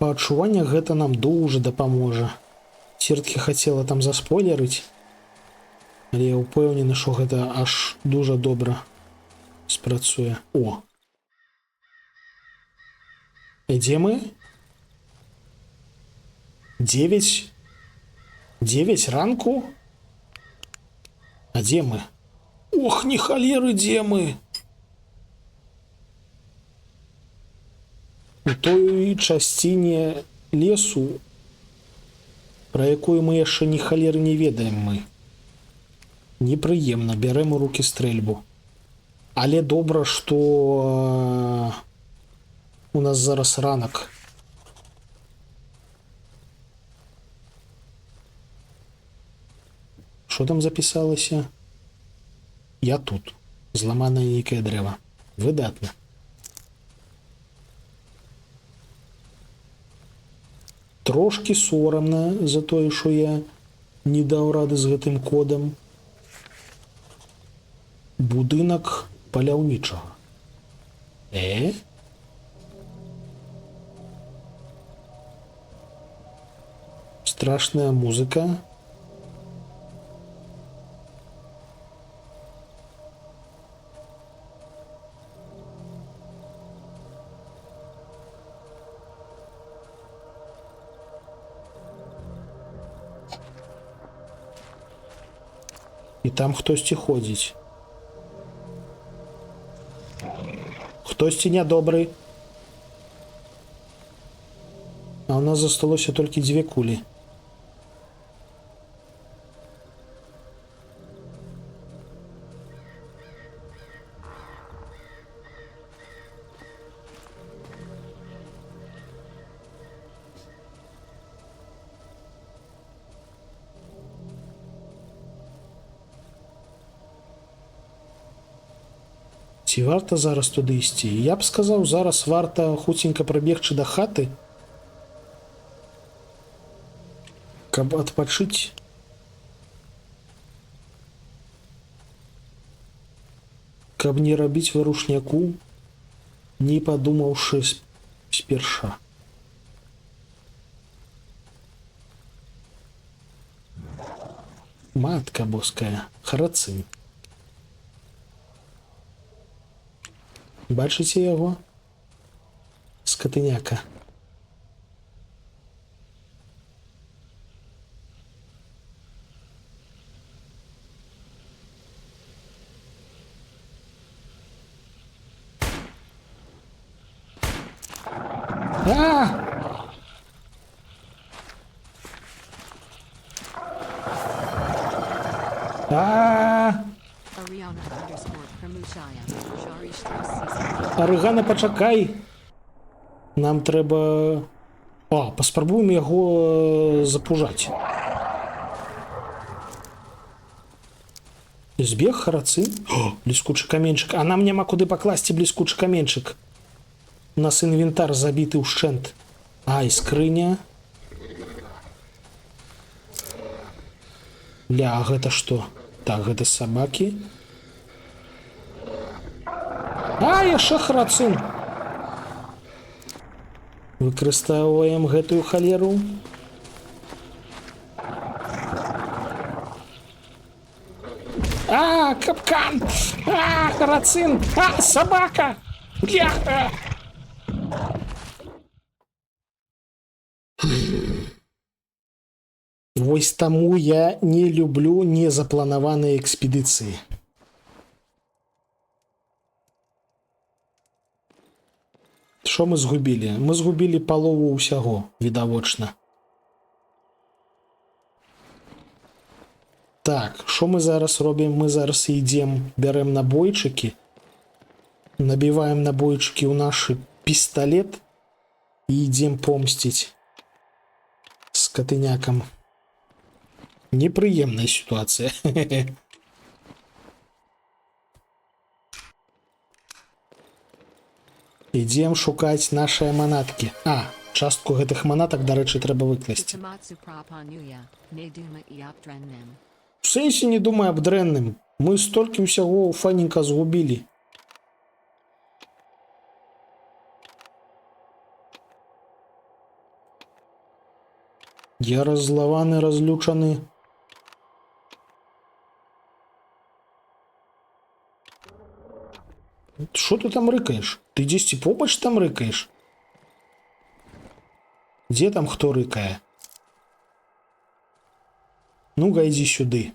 Па адчуваннях гэта нам дужа дапаможа. Церткі хацела там заспойлерыць, але я ўпэўнены, што гэта аж дужа добра спрацуе. О! Дзе мы? 9 ранку? А дзе мы? Ох, не халеры, дзе мы? У той часціне лесу, про якую мы яшчэ ні халеры не ведаем мы. Непрыемна, бярэм у рукі стрэльбу. Але добра, што у нас зараз ранак. Што там запісалася? Я тут. Зламанае нейкае дрэва. Выдатна. Трошки сорамна за тое, што я не даў рады з гэтым кодам. Будынак паляўнічага. Страшная музыка. І там хтосьці ходзіць. Хтосьці нядобры. А у нас засталося толькі 2 кулі. Ці варта зараз туды ісці? Я б сказаў, зараз варта хуценька прабегчы да хаты, каб адпачыць. Каб не рабіць варушняку, не падумаўшы спярша. Матка боская, харацын. Бачыце яго? Скатыняка. Арыгана, пачакай. Нам трэба... паспрабуем яго запужаць. Збег харацын? Бліскучы каменьчык. А нам няма куды пакласці бліскучы каменьчык. У нас інвентар забіты ўшчэнт. І скрыня. Ля, а гэта што? Так, гэта сабакі. Яшчэ харацын. Выкарыстоўваем гэтую халеру. Капкан! Харацын! Сабака! Бляха! Вось таму я не люблю незапланаваныя экспедыцыі. Што мы згубілі? Мы згубілі палову ўсяго, відавочна. Так, што мы зараз робім? Мы зараз ідзем, бярэм набойчыкі, набіваем набойчыкі ў наш пісталет і ідзем помсціць скатынякам. Непрыемная сітуацыя. Ідзем шукаць нашыя манаткі. Частку гэтых манатак, дарэчы, трэба выкласці. У сэнсе не думай аб дрэнным. Мы столькі ўсяго файненька згубілі. Я раззлаваны, разлючаны. Што ты там рыкаеш? Ты дзесьці побач там рыкаеш? Дзе там хто рыкае? Ну-ка, ідзі сюды.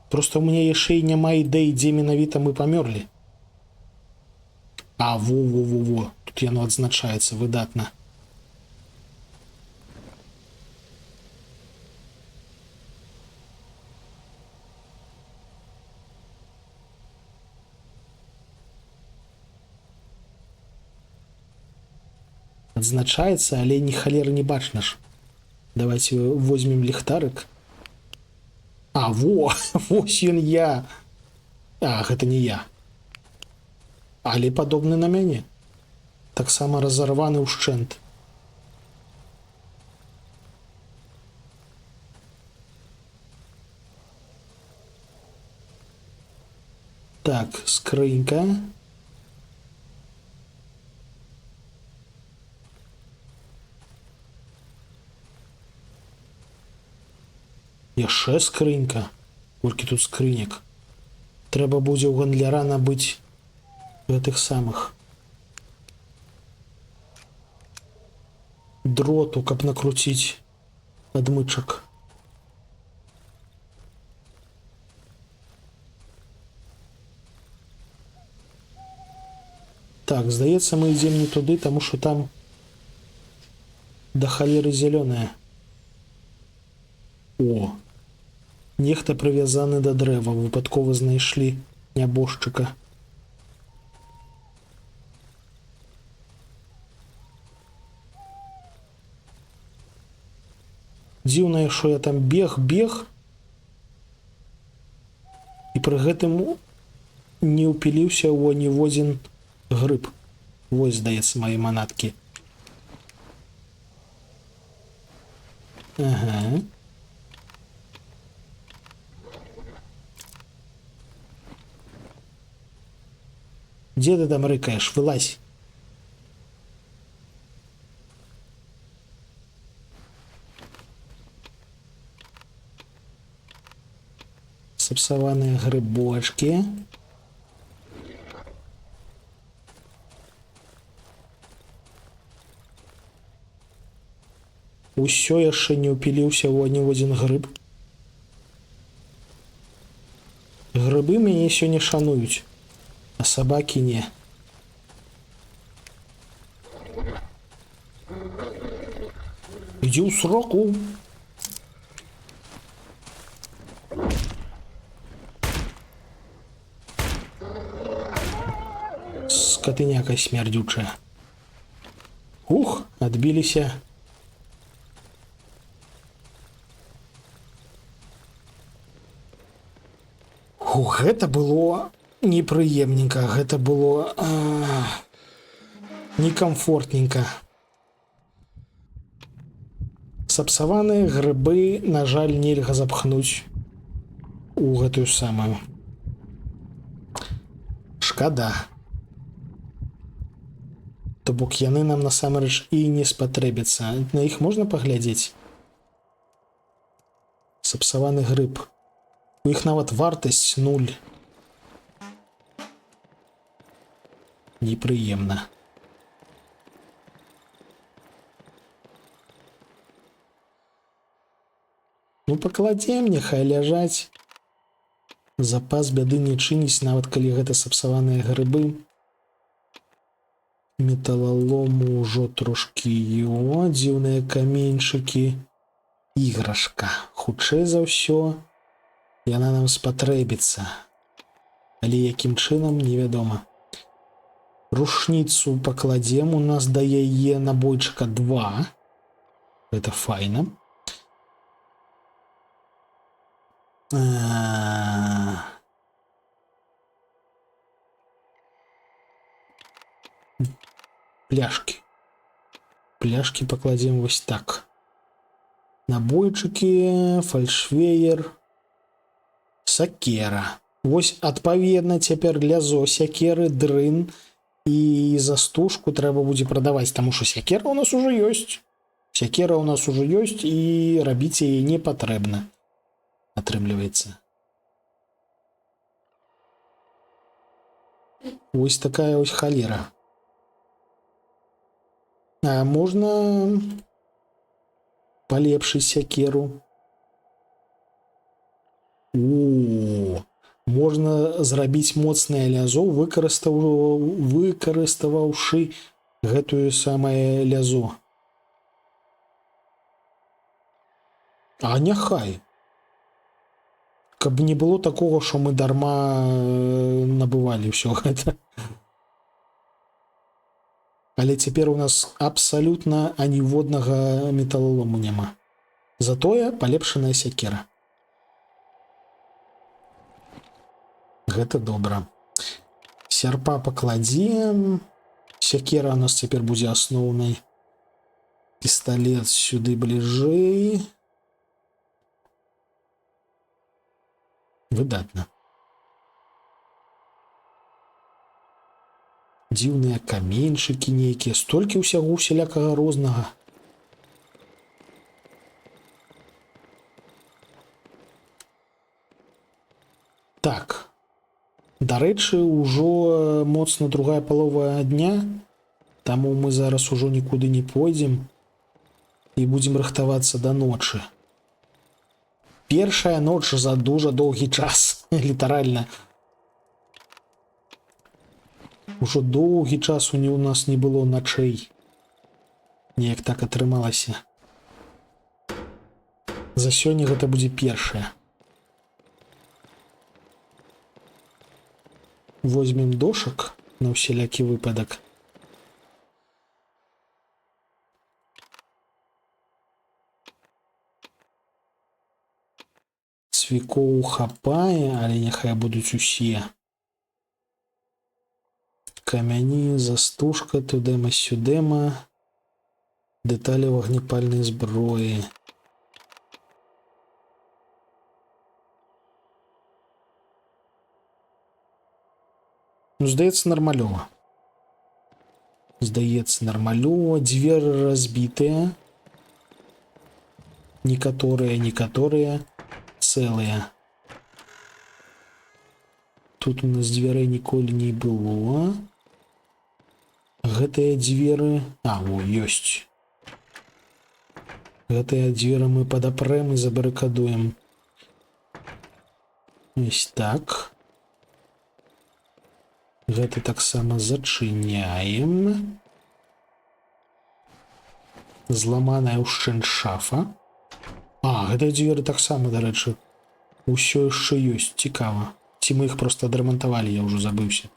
Просто у меня яшчэ і няма ідэй, дзе менавіта мы памёрлі. А, во. Тут яно адзначаецца выдатна. Адзначаецца, але ні халеры не бачна ж. Давайте возьмем ліхтарык. А, во, вось ён я. А, гэта не я. Але падобны на мяне. Таксама разарваны ўшчэнт. Так, скрынька. Яшчэ скрынька. Колькі тут скрынек. Трэба будзе ў гандляра набыць гэтых самых дроту, каб накруціць адмычак. Так, здаецца, мы ідзем не туды, таму што там да халеры зялёная. О! Нехта прывязаны да дрэва, выпадкова знайшлі нябожчыка. Дзіўна, што я там бег, і пры гэтым не ўпіліўся ў аніводзін грыб. Вось, здаецца, мае манаткі. Ага. Дзе ты там рыкаеш? Вылазь. Сапсаваныя грыбочки. Усё яшчэ не ўпіліўся ў аніводзін грыб. Грыбы мяне сёння шануюць, а сабакі не. Ідзі ў сроку. Скатыняка смярдючая. Ух, адбіліся. Ух, гэта было непрыемненька, гэта было некамфортненька. Сапсаваныя грыбы, на жаль, нельга запхнуць у гэтую самую. Шкада. То бок яны нам насамрэч і не спатрэбяцца. На іх можна паглядзець? Сапсаваны грыб. У іх нават вартасць 0. Непрыемна. Ну, пакладзем, няхай ляжаць. Запас бяды не чыніць, нават калі гэта сапсаваныя грыбы. Металалому ўжо трошкі дзіўныя каменьчыкі. Іграшка. Хутчэй за ўсё, яна нам спатрэбіцца. Але якім чынам, невядома. Рушніцу пакладзем, у нас да яе набойчыка 2. Гэта файна. Пляшки. Пляшки пакладзем вось так. Набойчыкі, фальшвеер, сакера. Вось адпаведна цяпер лязо сякеры, дрын і застужку трэба будзе прадаваць, таму што сякера ў нас ужо ёсць. Сякера ў нас ужо ёсць і рабіць яе не патрэбна. Атрымліваецца. Вось такая ось халера. А можна палепшыць сякеру. О, можна зрабіць моцнае лязо, выкарыставаўшы гэтую самае лязо. А няхай. Каб не было такого, што мы дарма набывалі ўсё гэта. Але цяпер у нас абсалютна аніводнага металолому няма. Затое палепшаная сякера. Гэта добра. Сярпа пакладзем. Сякера у нас цяпер будзе асноўнай. Пісталет сюды бліжэй. Выдатна. Дзіўныя каменьчыкі нейкія, столькі ўсяго усялякага рознага. Так. Дарэчы, ўжо моцна другая палова дня, таму мы зараз ужо нікуды не пойдзем і будзем рыхтавацца да ночы. Першая ноч за дужа доўгі час, літаральна. Ужо доўгі час у нас не было начэй. Неяк так атрымалася. За сёння гэта будзе першая. Возьмем дошак на ўсялякі выпадак. Цвікоў хапае, але няхай будуць усе. Камяні, застужка, тудема-сюдема, дэталі вагнепальнай зброі. Ну, здаецца, нармалёва. Здаецца, нармалёва. Дзверы разбітыя. Некаторыя цэлыя. Тут у нас дзвярэй ніколі не было. Гэтыя дзверы... А, о, ёсць. Гэтыя дзверы мы падапрэм і забарыкадуем. Ось так. Гэты таксама зачыняем. Зламаная ўшчэнт шафа. А, гэтыя дзверы таксама, дарэчы, усё яшчэ ёсць. Цікава. Ці мы іх проста адрамантавалі, я ўжо забыўся.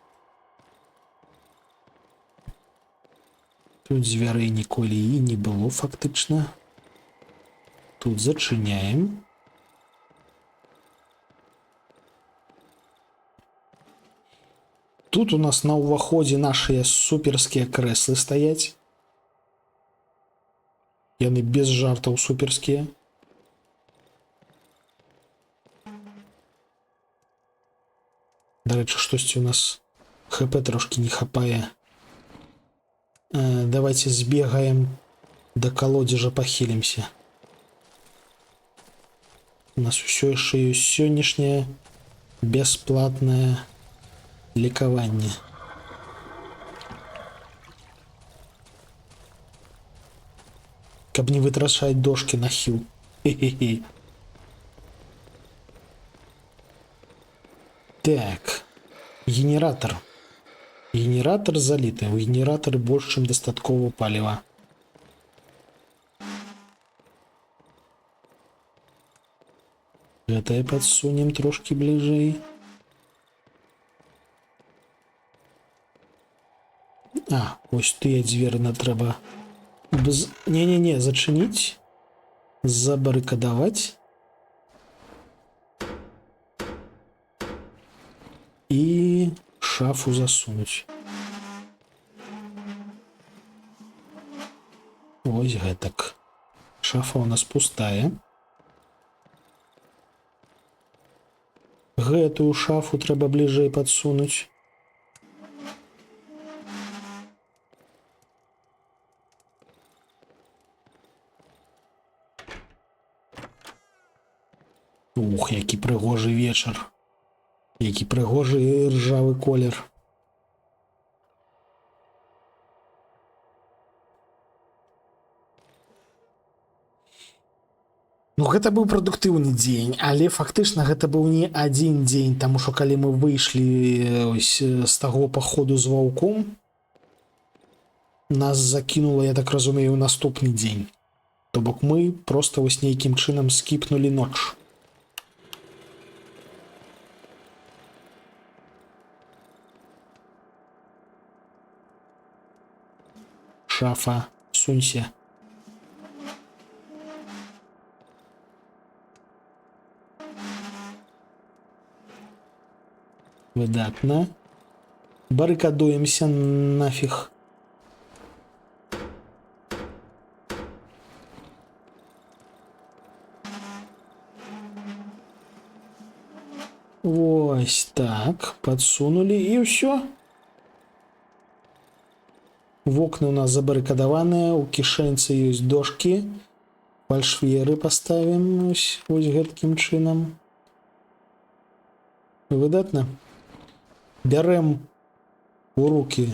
Тут дзвярэй ніколі і не было, фактычна. Тут зачыняем. Тут у нас на ўваходзе нашыя суперскія крэслы стаяць. Яны без жартаў суперскія. Дарэчы, штосьці у нас ХП трошки не хапае. Давайте збегаем да калодзежа, пахілімся. У нас усё яшчэ ёсць сённяшняе бясплатнае лекаванне. Каб не вытрачаць дошки на хіл. Хе-хе-хе. Так. Генератор. Генератор заліты. У генератары больш, чым дастаткова паліва. Гэтае падсунем трошки бліжэй. А, ось тыя дзверы нам трэба... Не-не-не, зачыніць. Забарыкадаваць. І шафу засунуць. Ось гэтак. Шафа у нас пустая. Гэтую шафу трэба бліжэй падсунуць. Ух, які прыгожы вечар. Які прыгожы ржавы колер. Ну гэта быў прадуктыўны дзень, але фактычна гэта быў не адзін дзень, таму што калі мы выйшлі з таго паходу з ваўком, нас закінула, я так разумею, наступны дзень. То бок мы проста вось нейкім чынам скіпнулі ноч. Шафа, сунься. Выдатна. Барыкадуемся нафіг. Вось так, подсунули і ўсё. Вокны у нас забарыкадаваныя, у кішэнцы ёсць дошкі. Фальшверы паставім вось гэткім чынам. Выдатна. Бярэм у руки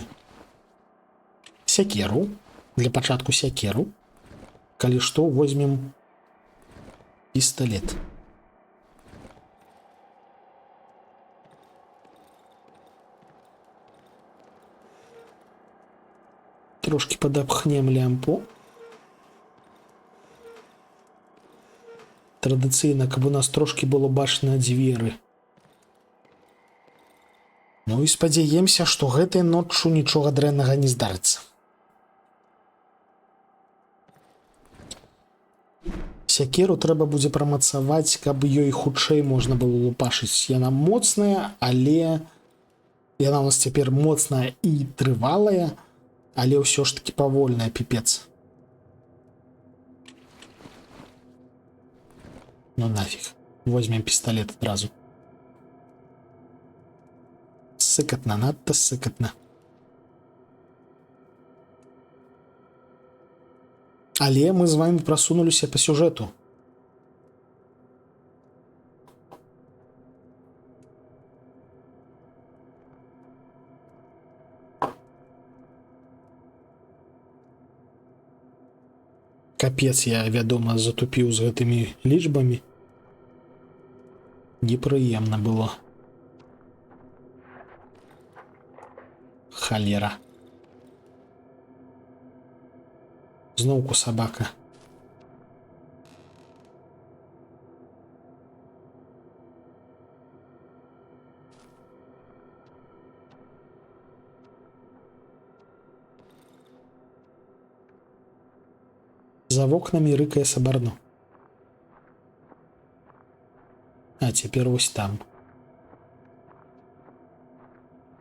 сякеру. Для пачатку сякеру. Калі што, возьмем пісталет. Трошки падапхнем лямпу. Традыцыйна, каб у нас трошки было бачна дзверы. Ну і спадзяемся, што гэтай ноччу нічога дрэннага не здарыцца. Сякеру трэба будзе прамацаваць, каб ёй хутчэй можна было лупашыць. Яна моцная, але яна у нас цяпер моцная і трывалая, але ўсё ж таки павольная, піпец. Ну нафиг. Возьмем пісталет адразу. Сыкатна, надта сыкатна. Але мы з вами просунуліся по сюжету. Капец, я, вядома, затупіў з гэтымі лічбамі. Непрыемна было. Халера. Зноўку сабака. За вокнамі рыкае сабарно. А цяпер вось там.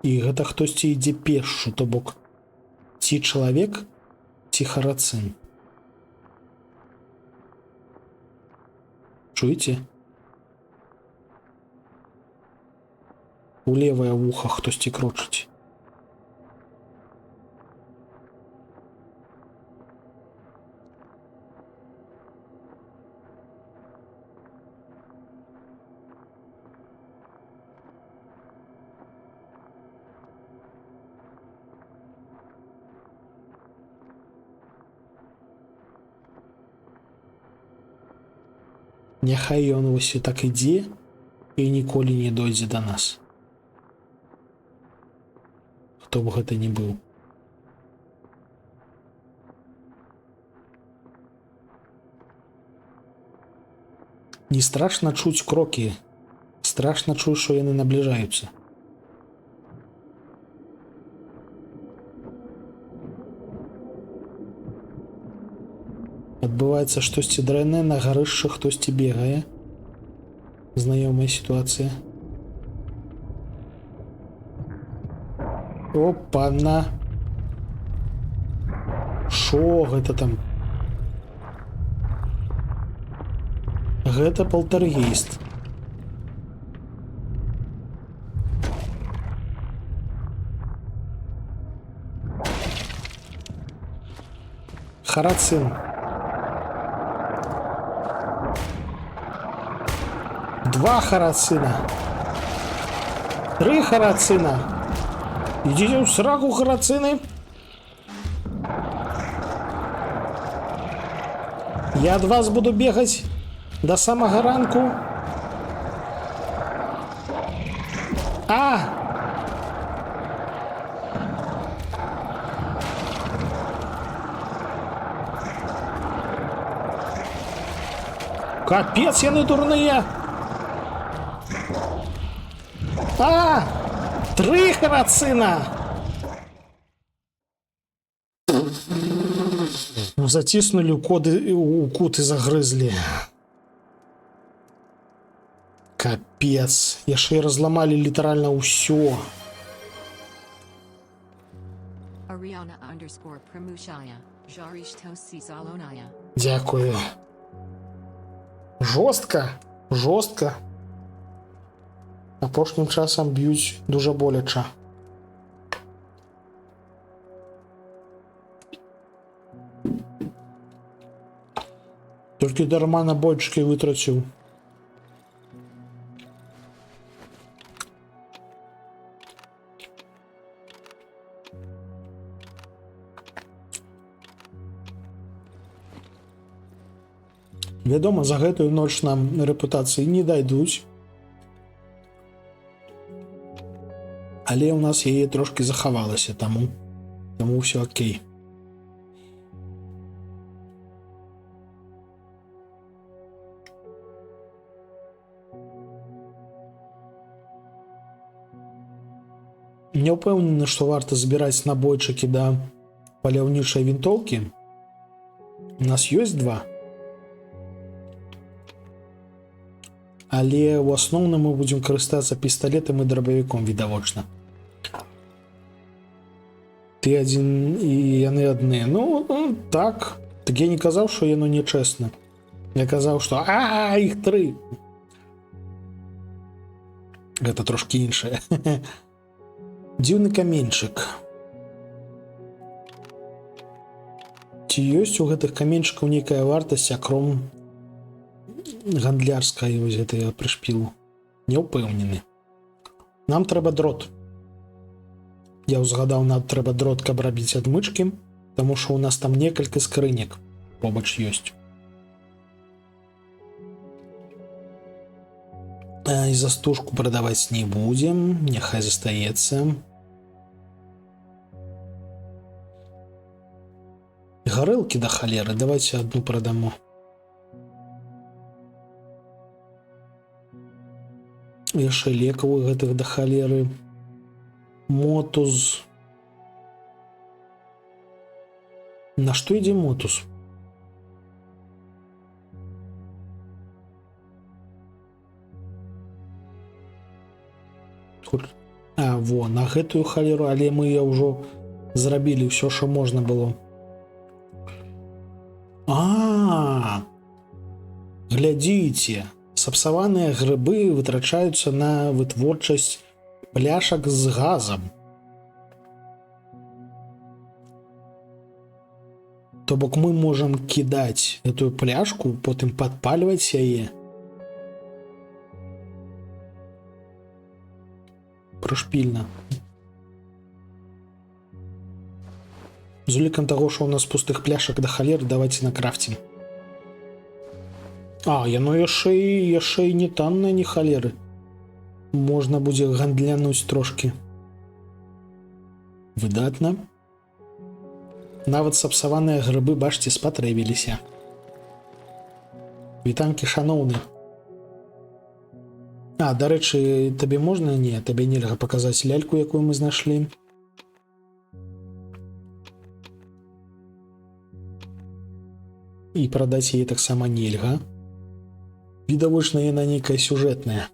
І гэта хтосьці ідзе пешшу, то бок ці чалавек, ці харацын. Чуеце? У левае вуха хтосьці крочыць. Няхай ён вось так ідзе і ніколі не дойдзе да нас. Хто б гэта не быў. Не страшна чуць крокі. Страшна чуць, што яны набліжаюцца. Адбываецца штосьці дрэннае, на гарышча хтосьці бегае. Знаёмая сітуацыя. Опа-на! Шо гэта там? Гэта палтаргейст. Харацин. Два харацина. 3 харацина. Идите в сраку, харацины. Я от вас буду бегать. Да самага ранку. А! Капец, яны дурныя! А! 3 харацына! Заціснулі у кут і загрызлі. Капец, яшчэ і разламалі літаральна ўсё. Дякую. Жорстка, жорстка. Апошнім часам б'юць дуже боляча. Толькі дарма набойчыкі вытраціў. Вядома, за гэтую ноч нам рэпутацыі не дайдуць. Але ў нас яе трошкі захавалася, таму ўсё окей. Не ўпэўнены, што варта збіраць набойчыкі да паляўнічай вінтоўкі. У нас ёсць 2. Але ў асноўным мы будзем карыстацца пісталетам і драбавіком, відавочна. Ты адзін і яны адны. Ну, так. Так я не казаў, што яно нечэсна. Я казаў, што іх 3. Гэта трошкі іншае. Дзіўны каменьчык. Ці ёсць у гэтых каменьчыкаў нейкая вартасць, акром гандлярская, вось гэта я прышпілу. Не ўпэўнены. Нам трэба дрот. Я ўзгадаў, нам трэба дрот, каб рабіць адмычкі, таму што ў нас там некалькі скрынек побач ёсць. І за стужку прадаваць не будзем, няхай застаецца. Гарэлкі да халеры, давайте одну прадамо. Яшчэ лекавых гэтых да халеры. Мотуз. На што ідзе мотуз? Во, на гэтую халеру, але мы я ўжо зрабілі ўсё, што можна было. Глядзіце, сапсаваныя грыбы вытрачаюцца на вытворчасць пляшак з газам. То бок мы можам кідаць эту пляшку, потым падпальваць яе. Прышпільна. З улікам таго, што ў нас пустых пляшак да халеры, давайте накрафцім. Яно яшчэ і не таннае, не халеры. Можна будзе гандлянуць трошкі. Выдатна. Нават сапсаваныя грыбы, бачце, спатрэбіліся. Вітанкі, шаноўны. Дарэчы, табе можна? Не, табе нельга паказаць ляльку, якую мы знайшлі. І прадаць яе таксама нельга. Відавочна, яна нейкая сюжэтная.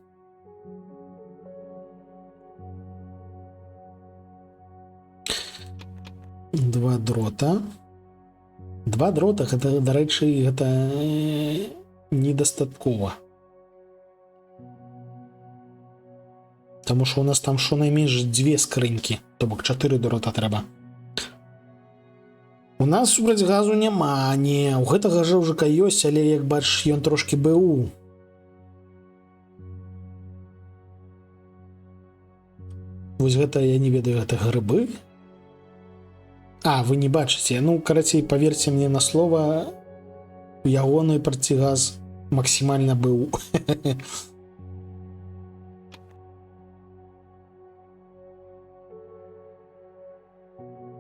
Два дрота, гэта, дарэчы, гэта недастаткова. Таму што у нас там шонайменш 2 скрынькі, то бок 4 дрота трэба. У нас супраць газу няма, не, у гэтага жаўжыка ёсць, але, як бачыш, ён трошкі БУ. Вось гэта, я не ведаю, гэта грыбы. Вы не бачыце, ну, карацей, паверце мне на слова, ягоны процігаз максімальна быў.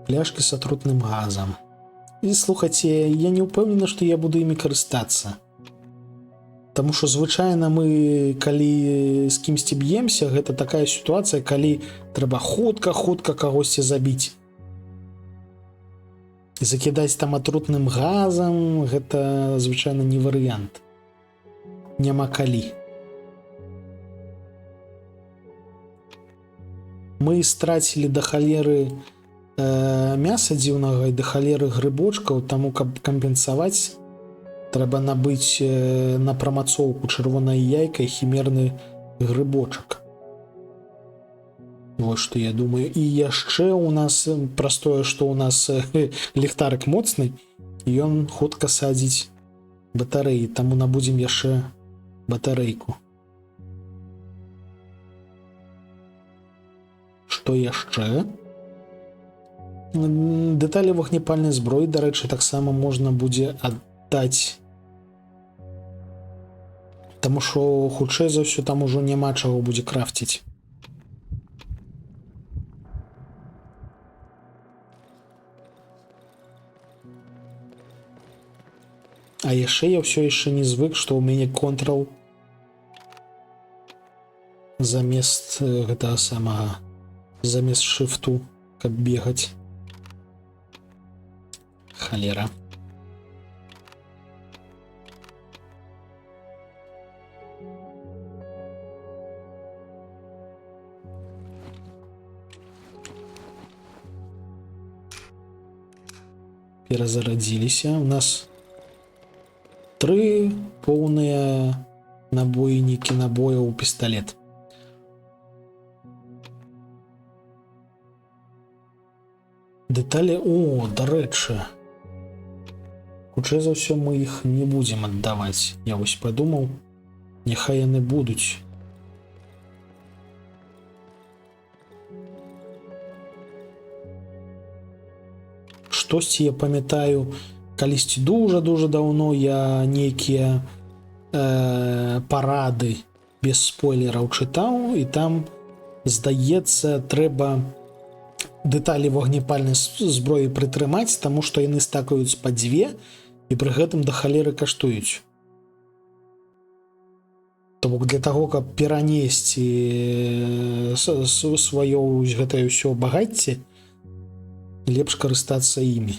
Пляшки с атрутным газом. І слухайце, я не ўпэўнены, што я буду імі карыстацца. Таму што звычайна мы, калі з кімсьці б'емся, гэта такая сітуацыя, калі трэба хутка кагосьці забіць. І закідаць там атрутным газам, гэта звычайна не варыянт. Няма калі. Мы страцілі да халеры мяса дзіўнага і да халеры грыбочкаў, таму каб кампенсаваць, трэба набыць на прамацоўку чырвонае яйка і хімерны грыбочак. Вось што я думаю. І яшчэ у нас праз тое, што у нас ліхтарык моцны, ён хутка садзіць батарэі, таму набудзем яшчэ батарэйку. Што яшчэ? Дэталі вогнепальнай зброі, дарэчы, таксама можна будзе аддаць. Таму што, хутчэй за ўсё, там ужо няма чаго будзе крафціць. А яшчэ я ўсё яшчэ не звык, што ў мяне контрол замест гэтага самага, замест шыфту, каб бегаць. Халера. Перазарадзіліся. У нас 3 поўныя набойнікі набояў у пісталет. Дэталі, дарэчы, хутчэй за ўсё мы іх не будзем аддаваць. Я вось падумаў, няхай яны будуць. Штосьці я памятаю, калісьці дужа даўно я нейкія парады без спойлераў чытаў, і там, здаецца, трэба дэталі вогнепальнай зброі прытрымаць, таму што яны стакаюць па 2 і пры гэтым да халеры каштуюць. То бок для таго, каб перанесці сваё гэтае ўсё багацце, лепш карыстацца імі.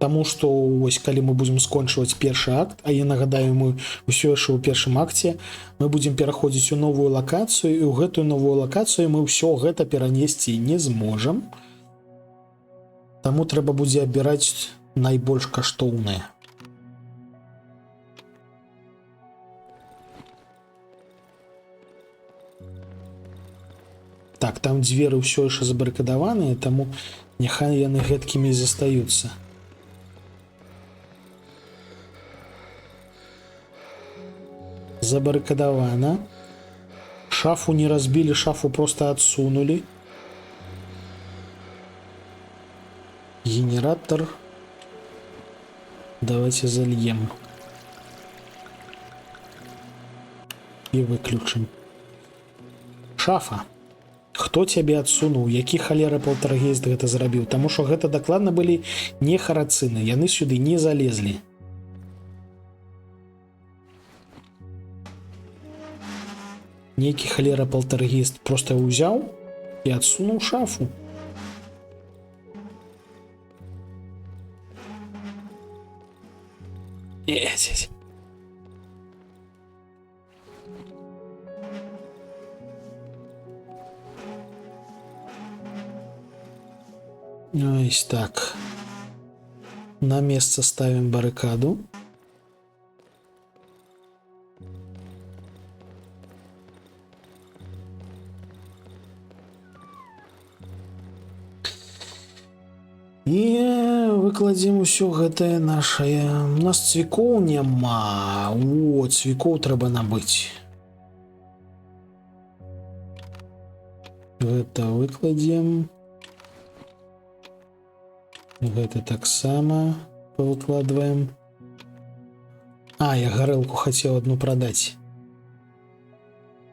Таму што вось калі мы будзем скончваць першы акт, а я нагадаю, мы ўсё яшчэ ў першым акце, мы будзем пераходзіць у новую лакацыю, і ў гэтую новую лакацыю мы ўсё гэта перанесці не зможам. Таму трэба будзе абіраць найбольш каштоўнае. Так, там дзверы ўсё яшчэ забарыкадаваныя, таму няхай яны гэткімі і застаюцца. Забарыкадавана. Шафу не разбілі, шафу просто адсунулі. Генератор. Давайте зальем. І выключым. Шафа. Хто цябе адсунуў? Які халера палтаргейст гэта зрабіў? Таму што гэта дакладна былі не харацыны. Яны сюды не залезлі. Нейкі халера палтаргейст проста ўзяў і адсунуў шафу. Ездзіць. Ось так. На место ставим баррикаду. І выкладзем усё гэтае нашае. У нас цвікоў няма. О, цвікоў трэба набыць. Гэта выкладзем. Гэта таксама павыкладваем. А, я гарэлку хацеў одну прадаць.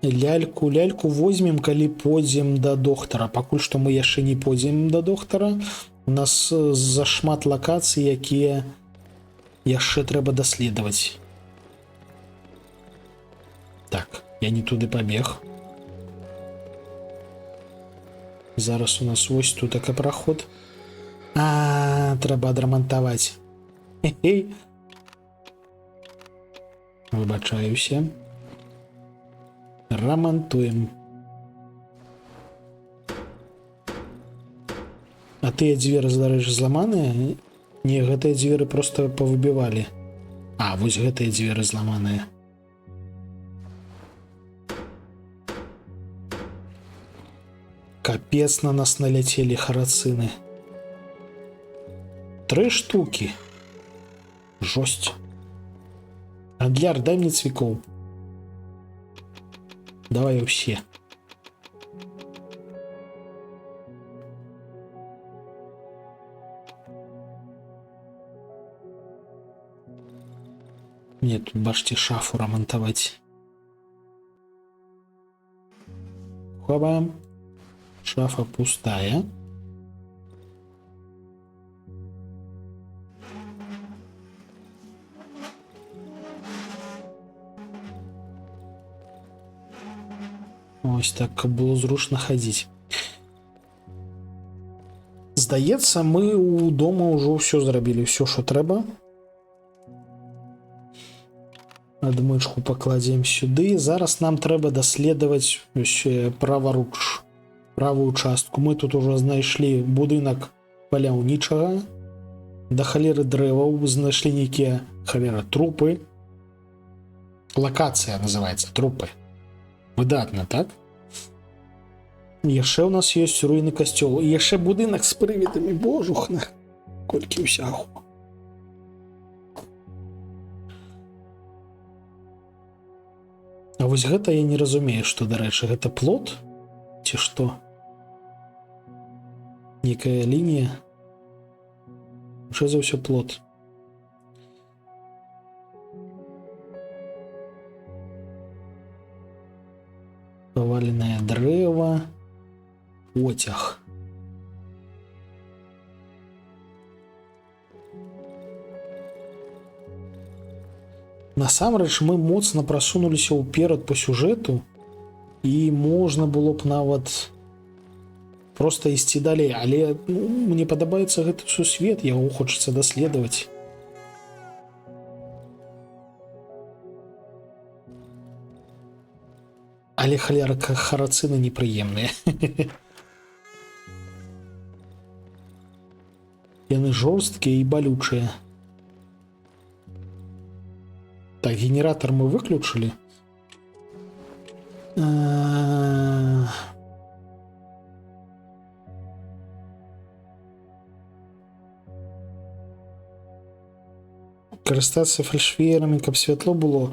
Ляльку возьмем, калі пойдзем да доктара. Пакуль што мы яшчэ не пойдзем да доктара. У нас зашмат лакацый, якія яшчэ трэба даследаваць. Так, я не туды пабег. Зараз у нас вось тут такі праход. Трэба адрамантаваць. Хе-хей. Выбачаюся. Рамантуем. А тыя дзверы, дарэчы, зламаныя? Не, гэтыя дзверы просто павыбівалі. А, вось гэтыя дзверы зламаныя. Капец, на нас наляцелі харацыны. 3 штукі. Жосць. Гандляр, дай мне цвікоў. Давай усе. Мне тут, бачите, шафу рамантаваць. Хоба. Шафа пустая. Ось так, каб было зручна хадзіць. Здаецца, мы у дома ўжо ўсё зрабілі, ўсё, што трэба. Адмычку пакладзем сюды. Зараз нам трэба даследаваць праваруч, правую частку. Мы тут ужо знайшлі будынак паляўнічага. Да халеры дрэваў знайшлі нейкія, халера, трупы. Лакацыя называецца, трупы. Выдатна, так? Яшчэ ў нас ёсць руіны касцёла. І яшчэ будынак з прывідамі, божухна. Колькі ўсяго. А вось гэта я не разумею, што, дарэчы, гэта плот? Ці што? Некая лінія? Що за ўсё плот? Паваленае дрэва. Потяг. Насамрэч, мы моцна прасунуліся ўперад па сюжэту, і можна было б нават проста ісці далей, але мне падабаецца гэты сусвет, яго хочацца даследаваць. Але халера, харацыны непрыемныя. Яны жорсткія і балючыя. Так, генератор мы выключили. Карыстацца фальшвеерамі, каб святло было.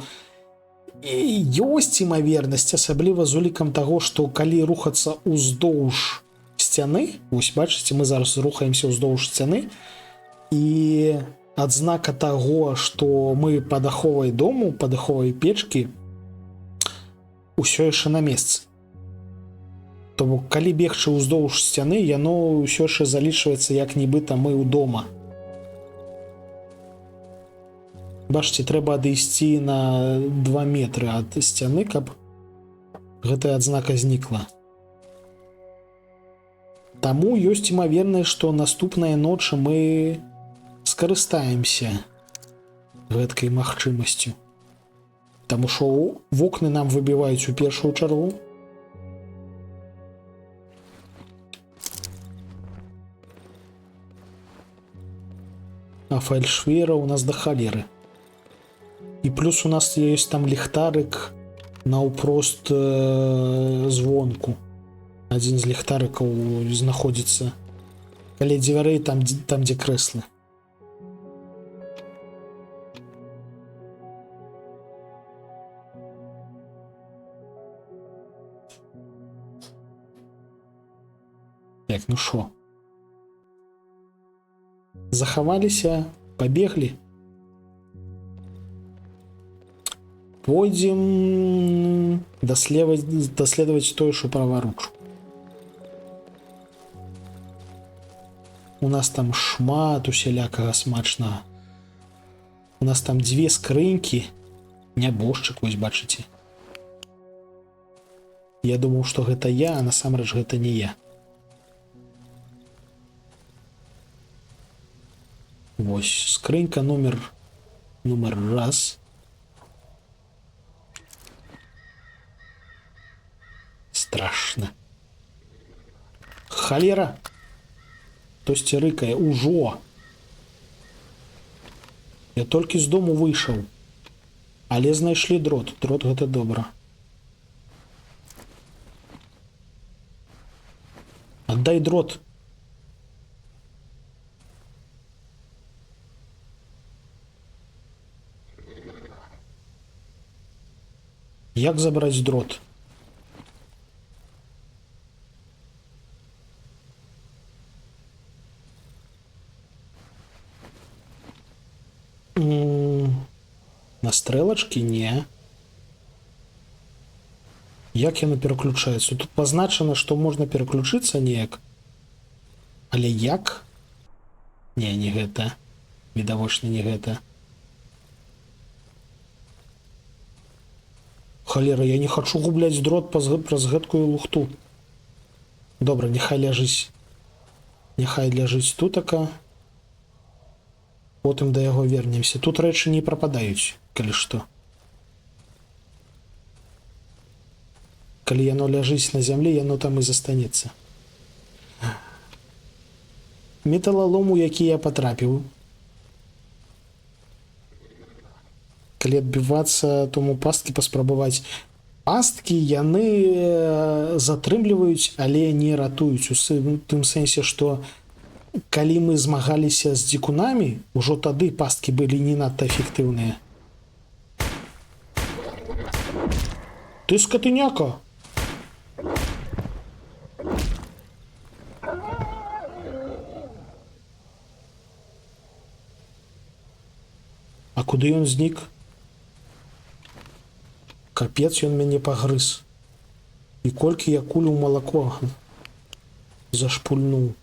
Ёсць імавернасць, асабліва з улікам таго, што калі рухацца ўздоўж сцяны, вось бачыце, мы зараз рухаемся ўздоўж сцяны, і адзнака таго, што мы пад аховай дому, пад аховай печкі, усё яшчэ на месцы. То бок, калі бегчы ўздоўж сцяны, яно ўсё яшчэ залічваецца, як нібыта мы ў дома. Бачыце, трэба адысці на 2 метры ад сцяны, каб гэтая адзнака знікла. Таму ёсць імавернасць, што наступныя ночы мы скарыстаемся гэткай магчымасцю. Таму што вокны нам выбіваюць у першую чаргу. А фальшвера у нас да халеры. І плюс у нас ёсць там ліхтарык наўпрост звонку. Адзін з ліхтарыкаў знаходзіцца каля дзвярэй, там, дзе крэслы. Так, ну шо? захаваліся, пабеглі. Пойдзем даследаваць тое, што праваруч. У нас там шмат усялякага смачнага. У нас там 2 скрынькі. Нябожчык, вось бачыце. Я думаў, што гэта я, а насамрэч гэта не я. Вось, скрынька нумер 1. Страшно. Халера. Хтосьці рыкае. Ужо. Я толькі з дому выйшаў. Але знайшлі дрот. Дрот гэта добра. Аддай дрот. Як забраць дрот? На стрэлачкі? Не. Як яно пераключаецца? Тут пазначана, што можна пераключыцца неяк. Але як? Не гэта. Відавочна, не гэта. Халера, я не хачу губляць дрот праз гэткую лухту. Добра, няхай ляжыць. Няхай ляжыць тутака. Потым да яго вернемся. Тут рэчы не прападаюць, калі што. Калі яно ляжыць на зямлі, яно там і застанецца. Металалом, у які я патрапіў. Калі адбівацца, тому пасткі паспрабаваць. Пасткі яны затрымліваюць, але не ратуюць. У тым сэнсе, што калі мы змагаліся з дзікунамі, ужо тады пасткі былі не надта эфектыўныя. Ты скатыняка! А куды ён знік? Капец, ён мяне пагрыз. І колькі я кулю ў малако зашпульнуў.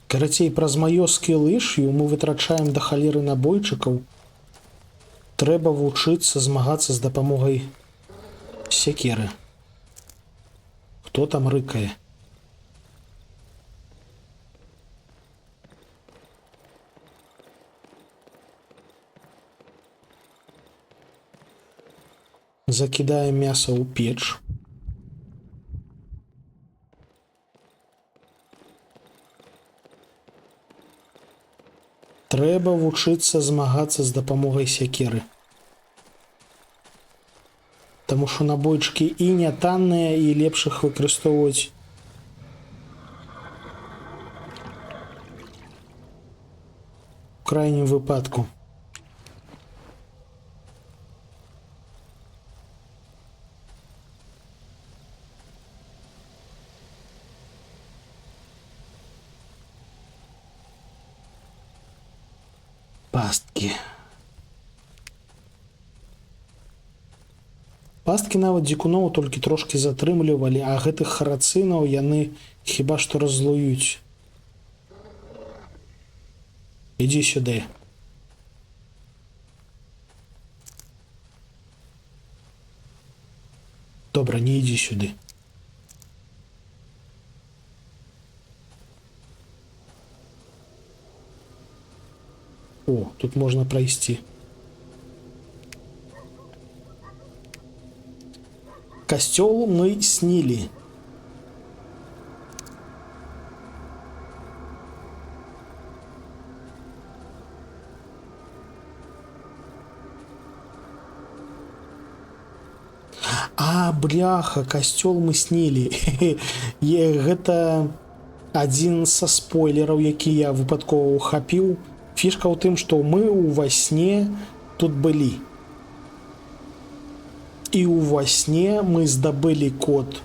Карацей, праз маё скілл-іш'ю мы вытрачаем да халеры набойчыкаў. Трэба вучыцца змагацца з дапамогай сякеры. Хто там рыкае? Закідаем мяса ў печ. Трэба вучыцца змагацца з дапамогай сякеры. Таму што набойчыкі і не танныя, і лепш іх выкарыстоўваць. У крайнім выпадку. Пасткі. Пасткі нават дзікуноў толькі трошкі затрымлівалі, а гэтых харацынаў яны хіба што раззлуюць. Ідзі сюды. Добра, не ідзі сюды. О, тут можна прайсці. Касцёл мы снілі. А, бляха, касцёл мы снілі. Гэта адзін са спойлераў, які я выпадкова ухапіў. Фішка ў тым, што мы ўва сне тут былі. І ўва сне мы здабылі код.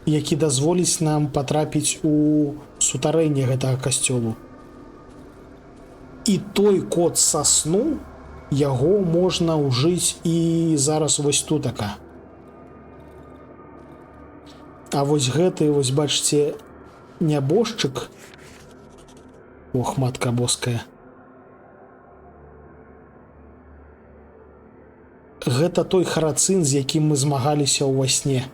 які дазволіць нам патрапіць у сутарэнне гэтага касцёлу. І той код са сну, яго можна ўжыць і зараз вось тутака. А вось гэты, вось бачыце, нябожчык, ох, матка боская, гэта той харацын, з якім мы змагаліся ўва сне.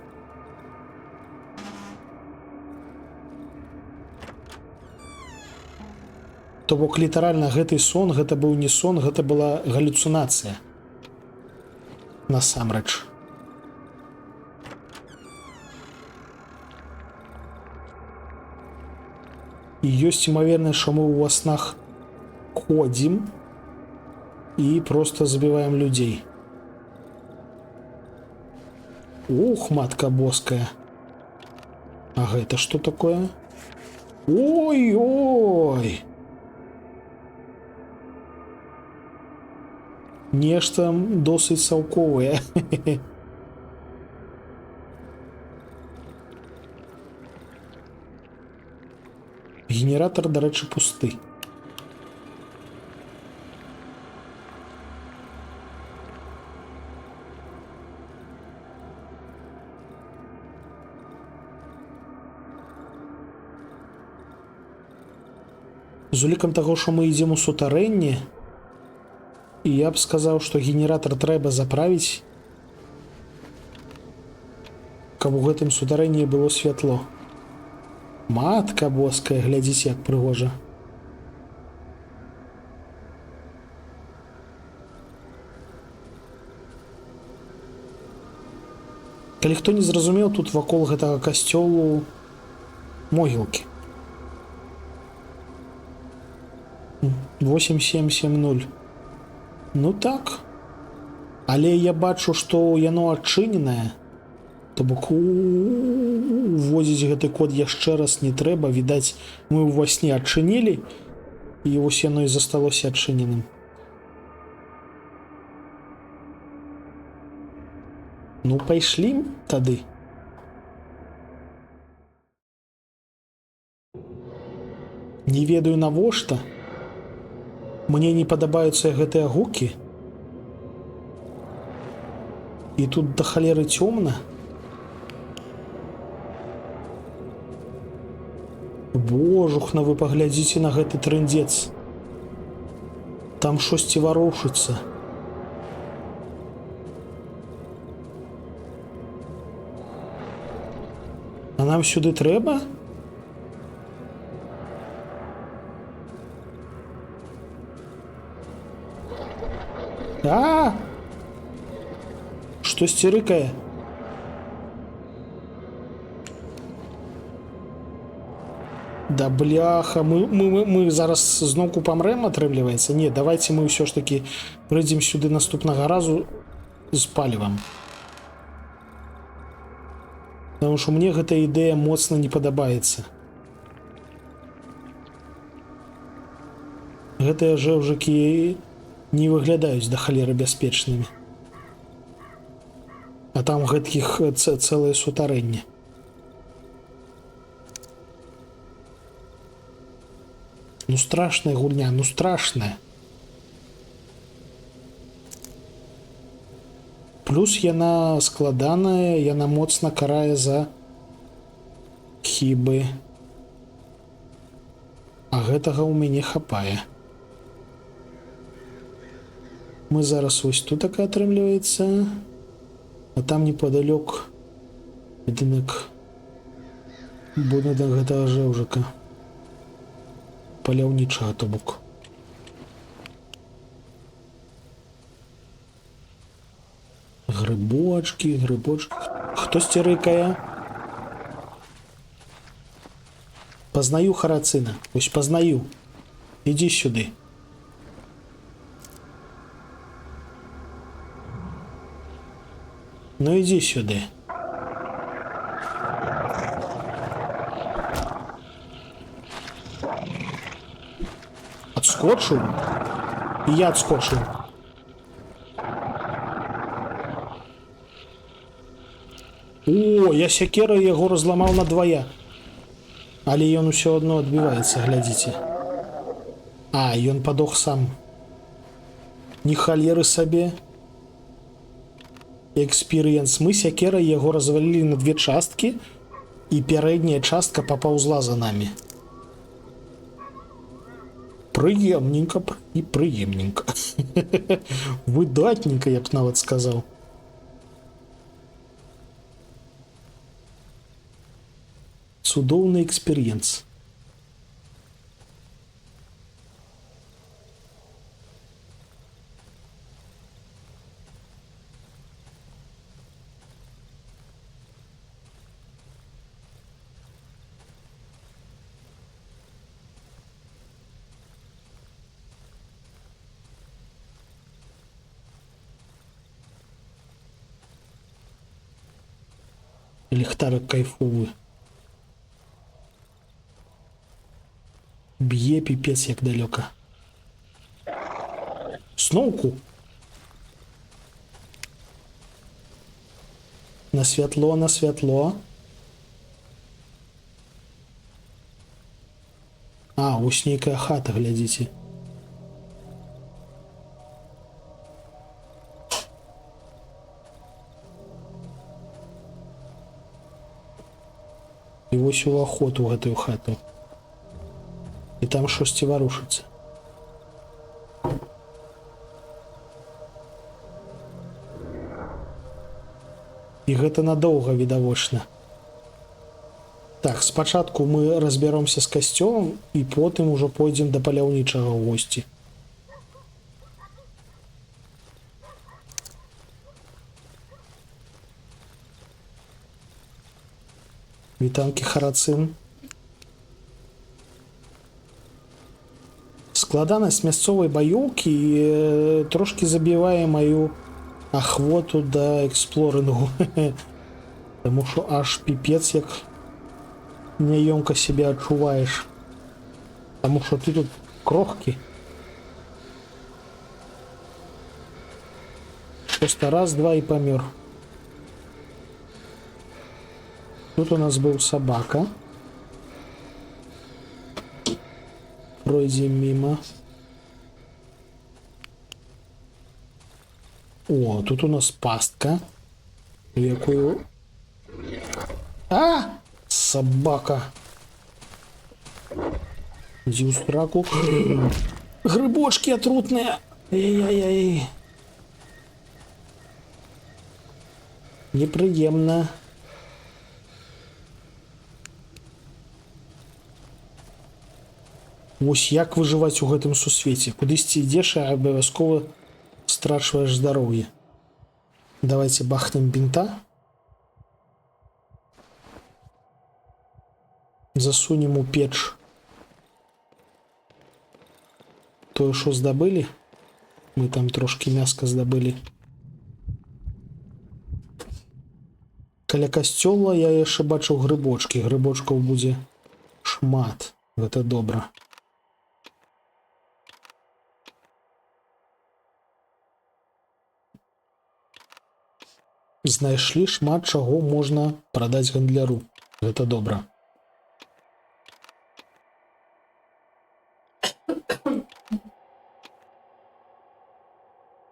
То бок літаральна гэты сон, гэта быў не сон, гэта была галюцынацыя. Насамрэч. І ёсць імавернасць, што мы ў снах ходзім і проста забіваем людзей. Ух, матка боская. А гэта што такое? Ой-ой! Нешта досыць саўковае. Генератор, дарэчы, пусты. З улікам таго, што мы ідзем у сутарэнне, і я б сказаў, што генератор трэба заправіць, каб у гэтым сутарэнні было святло. Матка боская, глядзіце, як прыгожа. Калі хто не зразумеў, тут вакол гэтага касцёлу могілкі. 8770. Ну так. Але я бачу, што яно адчыненае. То бок уводзіць гэты код яшчэ раз не трэба. Відаць, мы ўва сне адчынілі, і вось яно і засталося адчыненым. Ну, пайшлі тады. Не ведаю навошта. Мне не падабаюцца гэтыя гукі. І тут да халеры цёмна. Божухна, вы паглядзіце на гэты трындзец. Там шосьці варушыцца. А нам сюды трэба? А! Штосьці рыкае. Да бляха, мы зараз зноўку памрэм, атрымліваецца? Не, давайте мы ўсё ж такі прыйдзем сюды наступнага разу з палівам. Потому што мне гэта ідэя моцна не падабаецца. Гэтыя жэўжыкі не выглядаюць да халеры бяспечнымі. А там гэткіх цэлае сутарэнне. Ну страшная гульня, ну страшная. Плюс яна складаная, яна моцна карае за хібы. А гэтага ў мяне хапае. Мы зараз вось тут так атрымліваецца, а там непадалёк будынак гэтага жэўжыка. Паляўнічага, то бок. Грыбочки, грыбочки. Хтосьці рыкае. Пазнаю харацына. Вось пазнаю. Ідзі сюды. Ну ідзі сюды. Адскочыў? І я адскочыў. О, я сякерай яго разламаў надвая. Але ён усё адно адбіваецца, глядзіце. А, ён падох сам. Ні халеры сабе. Экспірыенс. Мы сякерай яго развалілі на две часткі, і пярэдняя частка папаўзла за намі. Прыемненька і прыемненька. Выдатненька, я б нават сказаў. Цудоўны экспірыенс. Ліхтарик кайфовы. Б'е піпец як далёка. Сноўку. На святло, на святло. А, вось нейкая хата, глядзіце. І вось уваход у гэтую хату. І там штосьці варушыцца. І гэта надоўга відавочна. Так, спачатку мы разбяромся з касцёлам і потым ужо пойдзем да паляўнічага ў госці. Вітанкі, Харацын. Складанасць мясцовай баёўкі трошки забівае маю ахвоту да эксплорынгу. Таму што аж піпец як няёмка себе адчуваеш. Таму што ты тут крохкі. Просто раз, два і памёр. Тут у нас быў сабака. Пройдзем міма. О, тут у нас пастка. Якую... А! Собака. Ідзі ў страку. Грибочки отрутные. Ай-яй-яй. Неприемно. Вось як выжываць у гэтым сусвеце. Кудысьці ідзеш, а абавязкова страчваеш здароўе. Давайте бахнем бінта. Засунем у печ тое, што здабылі. Мы там трошки мяска здабылі. Каля касцёла я яшчэ бачыў грыбочки. Грыбочкаў будзе шмат. Гэта добра. Знайшлі шмат чаго можна прадаць гандляру. Гэта добра.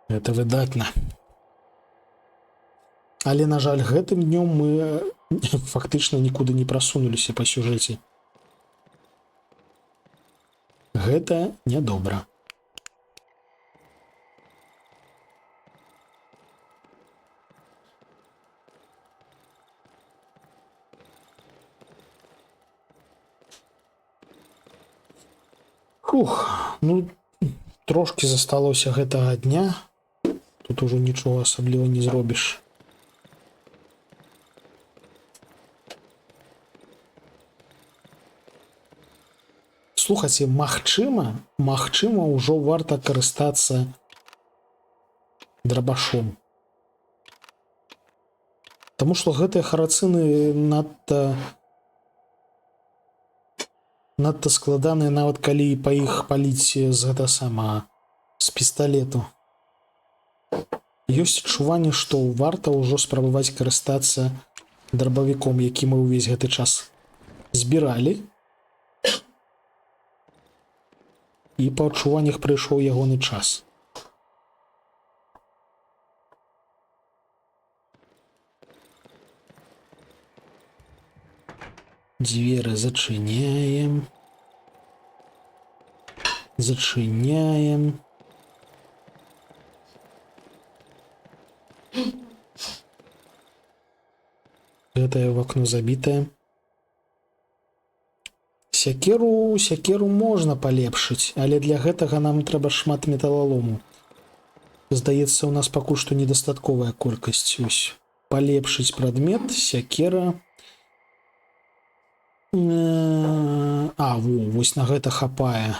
Это выдатна. Але, на жаль, гэтым днём мы фактычна нікуды не прасунуліся па сюжэце. Гэта нядобра. Фух, ну, трошки засталося гэтага дня. Тут ужо нічога асабліва не зробіш. Слухайце, магчыма, ўжо варта карыстацца драбашом. Таму што гэтыя харацыны надта складаныя, нават калі па іх паліць з пісталету. Ёсць адчуванне, што варта ўжо спрабаваць карыстацца дробавіком, які мы ўвесь гэты час збіралі. І па адчуваннях прыйшоў ягоны час. Дзверы зачыняем. Зачыняем. Гэтае вакно забітае. Сякеру можна палепшыць, але для гэтага нам трэба шмат металалому. Здаецца, у нас пакуль што недастатковая колькасць. Ось. Палепшыць прадмет, сякера. Вось на гэта хапае.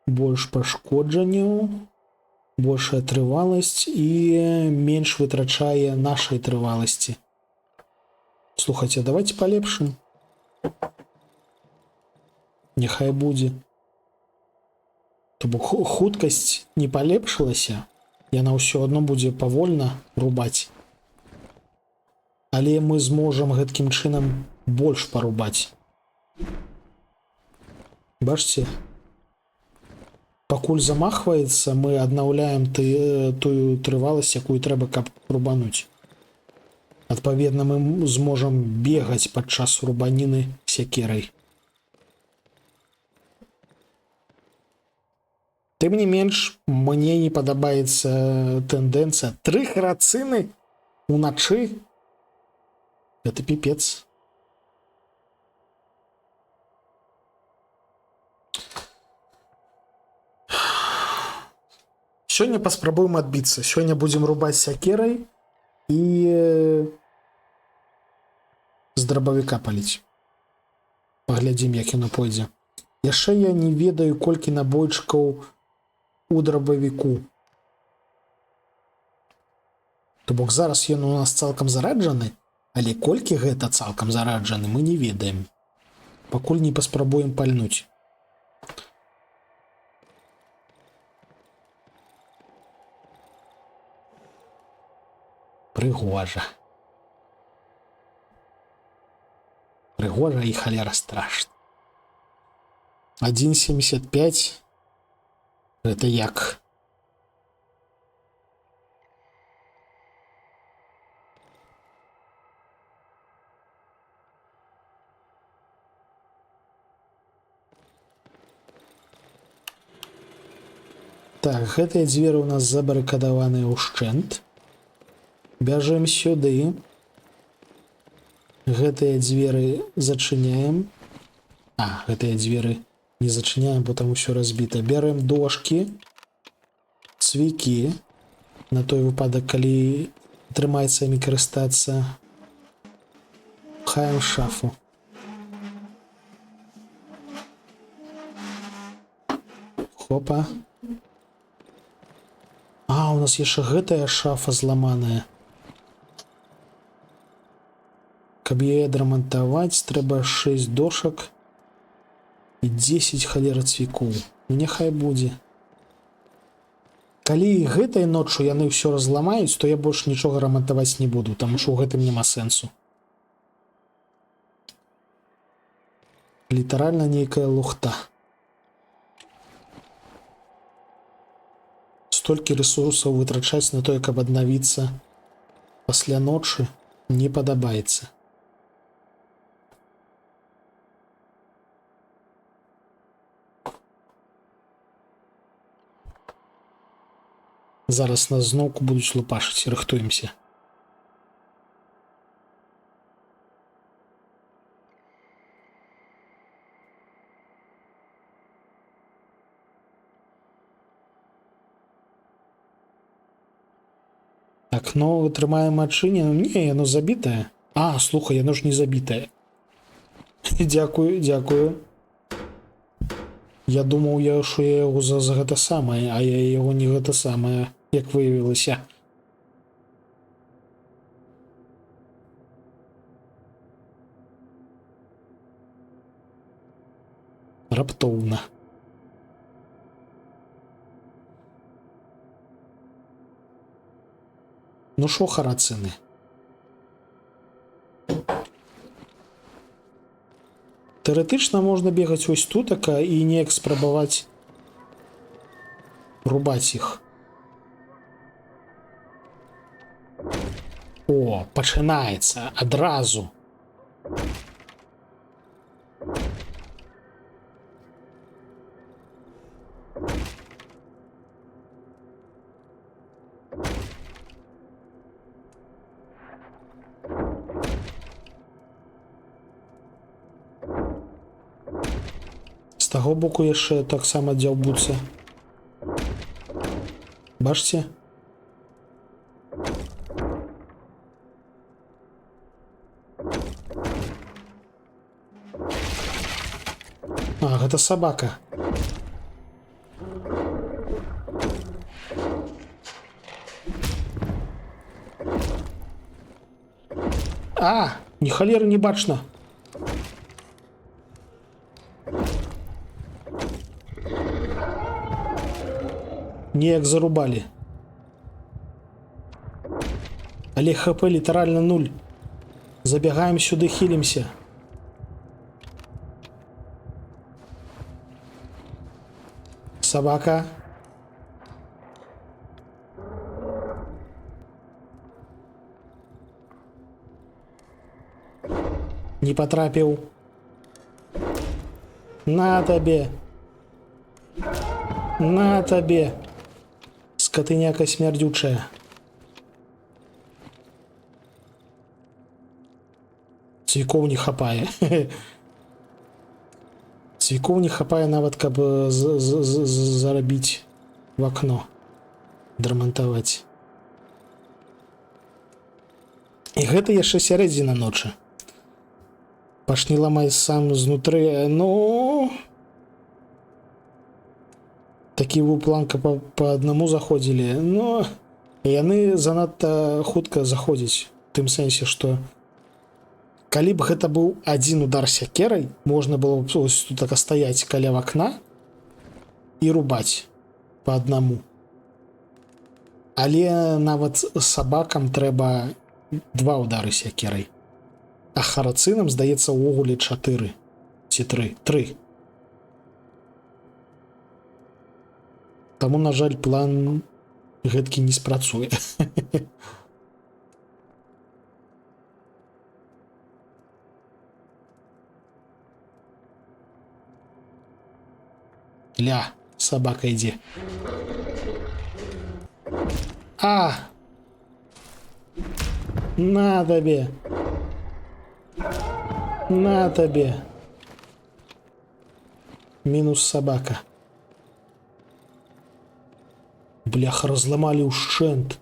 Больш пашкоджанняў, большая трываласць і менш вытрачае нашай трываласці. Слухайте, давайте полепшим. Нехай будзе. То бок хуткасць не палепшылася, яна ўсё адно будзе павольна рубаць. Але мы зможам гэткім чынам больш парубаць. Бачце? Пакуль замахваецца, мы аднаўляем тую трываласць, якую трэба, каб рубануць. Адпаведна, мы зможам бегаць падчас рубаніны сякерай. Тым не менш, мне не падабаецца тэндэнцыя. 3 харацыны уначы? Гэта піпец. Сёння паспрабуем адбіцца. Сёння будзем рубаць сякерай і з драбавіка паліць. Паглядзім, як яно пойдзе. Яшчэ я не ведаю, колькі набойчыкаў у драбавіку. То бок зараз ён у нас цалкам зараджаны, але колькі гэта цалкам зараджаны, мы не ведаем. Пакуль не паспрабуем пальнуць. Прыгожа. Прыгожа і халера страшна. 1,75. Гэта як? Так, гэтыя дзверы у нас забарыкадаваныя ўшчэнт. Бяжым сюды. Гэтыя дзверы зачыняем. Гэтыя дзверы не зачыняем, бо там усё разбіта. Бярем дошкі, цвікі, на той выпадак, калі атрымаецца імі карыстацца. Пхаем шафу. Хопа. У нас яшчэ гэтая шафа зламаная. Каб яе адрамантаваць, трэба 6 дошак і 10 халера цвікоў. Няхай будзе. Калі гэтай ноччу яны ўсё разламаюць, то я больш нічога рамантаваць не буду, таму што ў гэтым няма сэнсу. Літаральна нейкая лухта. Столькі рэсурсаў вытрачаць на тое, каб аднавіцца пасля ночы, не падабаецца. Зараз нас зноўку будуць лупашыць, рыхтуемся. Акно вытрымаем адчыненым? Не, яно забітае. Слухай, яно ж не забітае. Дзякую, дзякую. Я думаў, што я яго за гэта самае, а я яго не гэта самае, як выявілася. Раптоўна. Ну шо, харацыны? Тэарэтычна можна бегаць вось тутака і неяк спрабаваць рубаць іх. О, пачынаецца адразу. З таго боку яшчэ таксама дзяўбуцца. Бачце? А, гэта сабака. А, ні халеры не бачна. Неяк зарубалі. Але ХП літаральна 0. Забягаем сюды, хілімся. Собака. Не потрапіў. На табе. На табе. Скотыняка смердючая. Цвікоў не хапае. Цвікоў не хапае нават, каб зарабіць в акно. Драмантаваць. І гэта яшчэ сярэдзіна ночы. Пашні ламай сам знутры, ну... Такі вупланка па аднаму заходзілі, но яны занадта хутка заходзяць. В тым сэнсе, што калі б гэта быў адзін удар сякерай, можна было б ось тут так стаяць каля вакна і рубаць па аднаму. Але нават сабакам трэба 2 удары сякерай. А харацынам, здаецца, увогуле 4 ці 3. 3. Таму, на жаль, план гэткі не спрацуе. Ля, собака ідзе. А! На табе. На табе. Мінус собака. Бляха, разламалі ўшчэнт.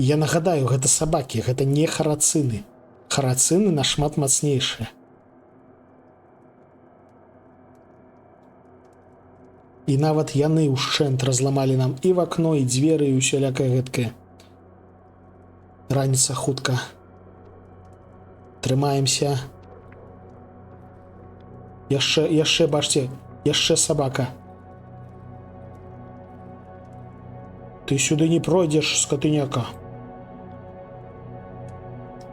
Я нагадаю, гэта сабакі, гэта не харацыны. Харацыны нашмат мацнейшыя. І нават яны ўшчэнт разламалі нам і вакно, і дзверы, і усялякае гэткае. Раніца хутка. Трымаемся. Яшчэ, бачце, яшчэ сабака. Ты сюды не пройдзеш, скотыняка.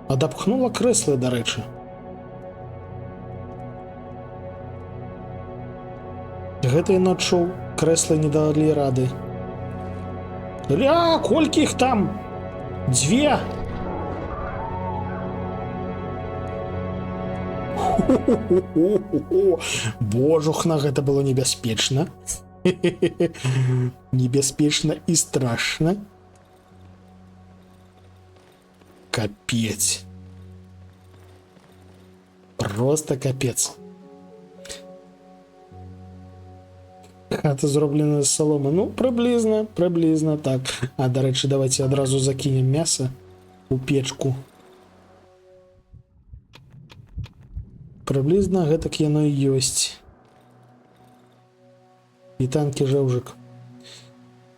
Адапхнула крэслы, дарэчы. Гэтай ноччу крэслы не далі рады. Ля, колькі іх там? 2. Божухна, гэта было небяспечна. Небяспечна і страшна. Капец. Просто капец. Хата зроблена з соломи. Ну, приблизно так. А, до речі, давайте одразу закинем мясо у печку. Приблизно гэтак яно і ёсць. І танки жэўжык.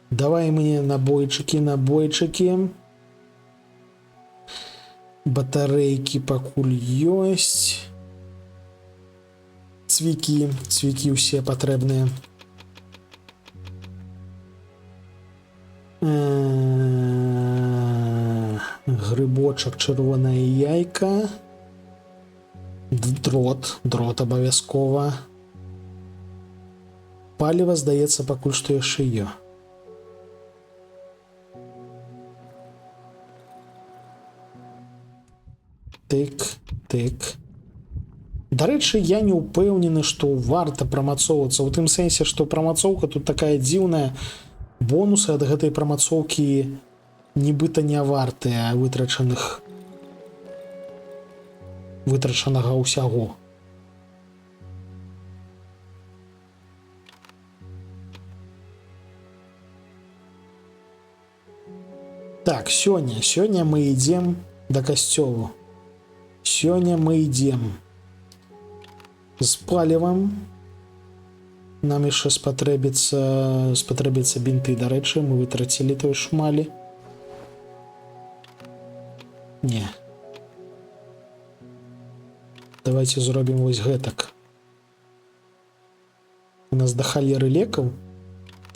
Давай мне набойчыкі. Батарэйкі пакуль ёсць. Цвікі ўсе патрэбныя. Грибочок, червоне яйка. Дрот абавязкова. Паліва, здаецца, пакуль што яшчэ є. Тык. Дарэчы, я не ўпэўнены, што варта прамацоўвацца. У тым сэнсе, што прамацоўка тут такая дзіўная. Бонусы ад гэтай прамацоўкі нібыта не вартыя вытрачанага ўсяго. Так, сёння мы ідзем да касцёлу. Сёння мы ідзем з палівам. Нам яшчэ спатрэбіцца бінты, дарэчы, мы вытрацілі той шмалі. Не. Давайте зробім вось гэтак. У нас да халеры лекаў,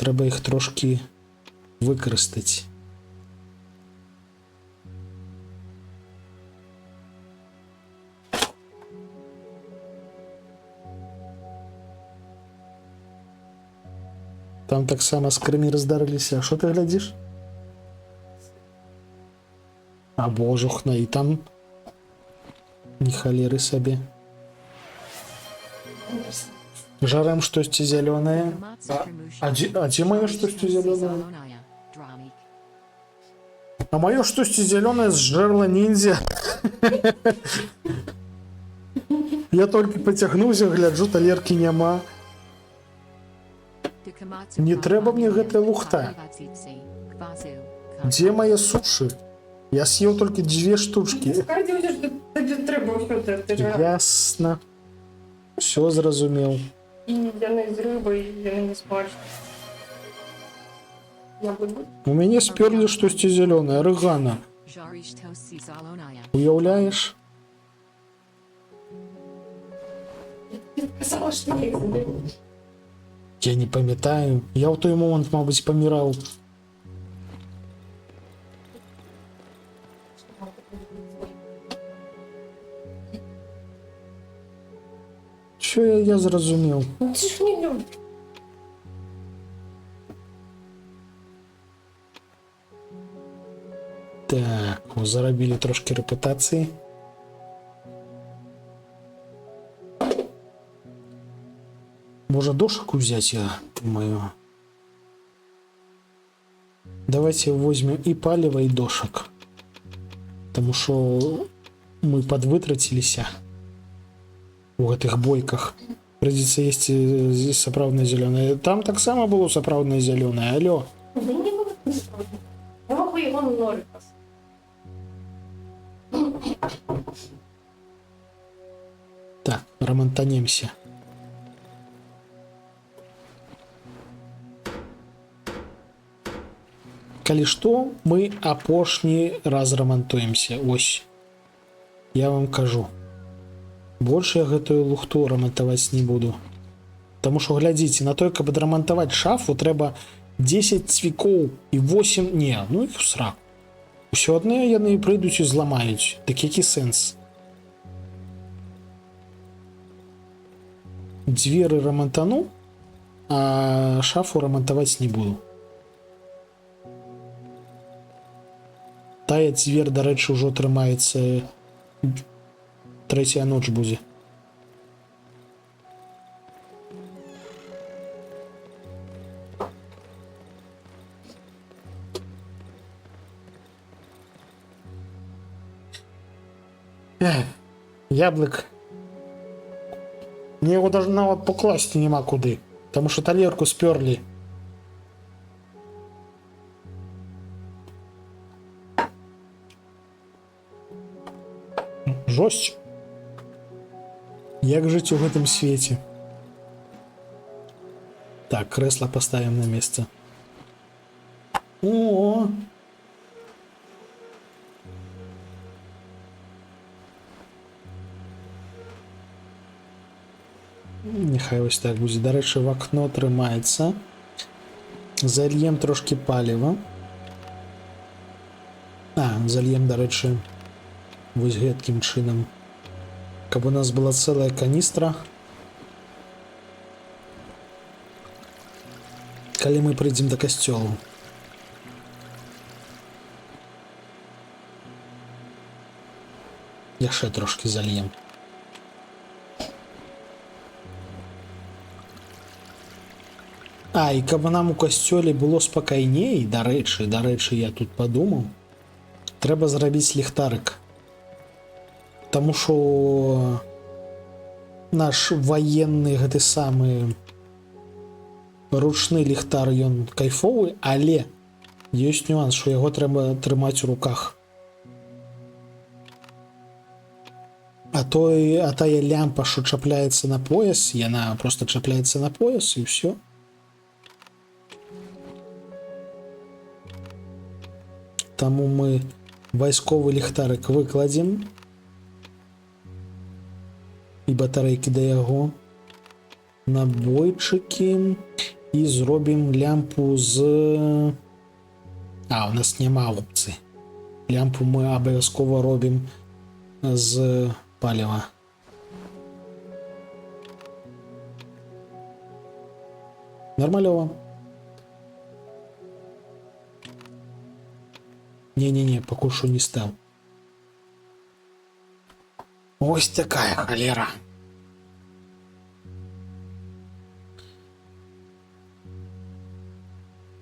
трэба іх трошкі выкарыстаць. Там таксама скрымі раздарыліся. Што ты глядзіш? А божухна, і там не халеры сабе. Жарэм штосьці зялёнае. А дзе маё штосьці зялёнае? А маё штосьці зялёнае зжэрла ніндзя. Я толькі пацягнуўся, гляджу, талеркі няма. Не трэба мне гэтая лухта. Дзе мае сушы? Я съеў толькі 2 штучкі. Ясна. Все зразумеў. І яны з рыбай, яны не смачны. У мяне спёрлі штосьці зялёнае, арыгана. Уяўляеш? Казала, што не заберу. Я не памятаю. Я ў той момант, мабыць, паміраў. Що я зразумеў? Ты ж не любиш. Так, зарабілі трошки рэпутацыі. Можа, дошак узяць, я думаю. Давайте возьмем і паліва, і дошак. Таму што мы падвытраціліся у гэтых бойках. Прыйдзецца есці сапраўднае зялёнае. Там таксама было сапраўднае зялёнае, алё. Не было сапраўднае. Я могу його норикас. Так, рамантанемся. Калі што, мы апошні раз рамантуемся. Ось. Я вам кажу. Больше я гэтую лухту рамантаваць не буду. Таму што, глядзіце, на той, каб адрамантаваць шафу, трэба 10 цвікоў і 8... Не, ну іх у срак. Усё адно яны прыйдуць і зламаюць. Так які сэнс? Дзверы рамантану, а шафу рамантаваць не буду. Тая дзвер, дарэчы, ўжо трымаецца. 3-я ноч будзе. Яблык. Мне его даже нават покласти нема куды, потому что талерку сперли. Жесть. Як жить в этом свете? Так, кресло поставим на место. О! Нехай ось так будзе. Дарэчы, в окно трымаецца. Зальем трошки паліва. Зальем, дарэчы, вось гэткім чынам. Каб у нас была цэлая каністра. Калі мы прыйдзем да касцёлу. Яшчэ трошки зальем. І каб нам у касцёле было спакайней, дарэчы, я тут падумаў, трэба зрабіць ліхтарык. Таму што наш ваенны гэты самы ручны ліхтар, ён кайфовы, але ёсць нюанс, што яго трэба трымаць у руках. А тая лямпа, што чапляецца на пояс, яна просто чапляецца на пояс і ўсё. Таму мы вайсковы ліхтарык выкладзем і батарэйкі да яго, набойчыкі, і зробім лямпу з... у нас няма опцыі. Лямпу мы абавязкова робім з паліва. Нормалёва. Не-не-не, пакуль што не стаў. Ось такая халера.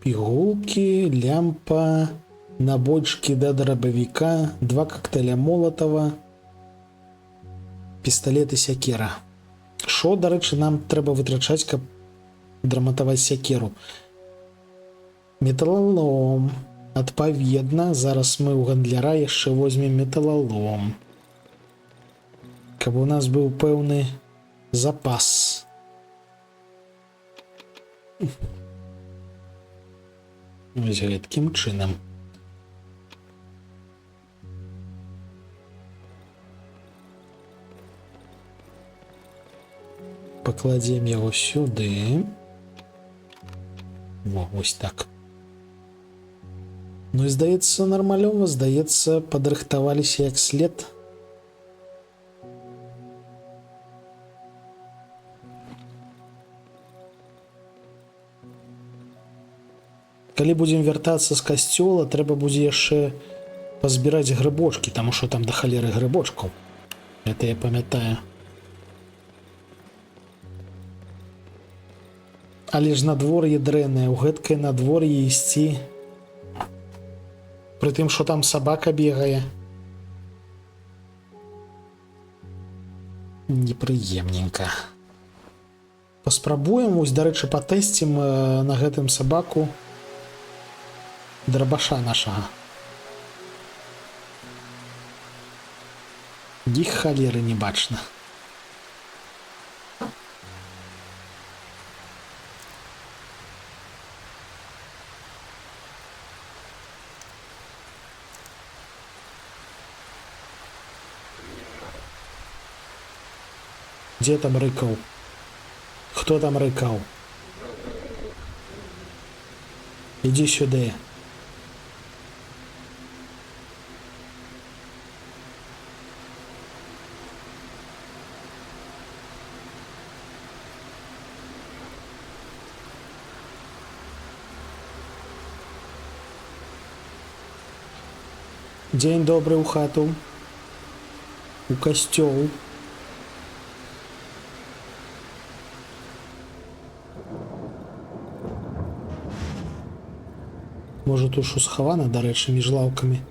Пігулкі, лямпа, набойчыкі да дробавіка, 2 коктейля Молотова, пісталет і сякера. Што, дарэчы, нам трэба вытрачаць, каб драматаваць сякеру? Металалом. Адпаведна, зараз мы ў гандляра яшчэ возьмем металалом. Каб у нас быў пэўны запас. Вось гэткім чынам. Пакладзем яго сюды. Вось так. Ну і здаецца нармалёва, здаецца, падрыхтаваліся як след. Калі будзем вяртацца з касцёла, трэба будзе яшчэ пазбіраць грыбочкі, таму што там да халеры грыбочкаў. Гэта я памятаю. Але ж надвор'е дрэннае, у гэткае надвор'е ісці. Пры тым, што там сабака бегае. Непрыемненька. Паспрабуем, ось, дарэчы, патэсцім на гэтым сабаку драбаша нашага. Ні халеры не бачна. Дзе там рыкаў? Хто там рыкаў? Ідзі сюды. Дзень добры ў хату. У касцёл. Можа, тут што схавана, дарэчы, між лаўкамі.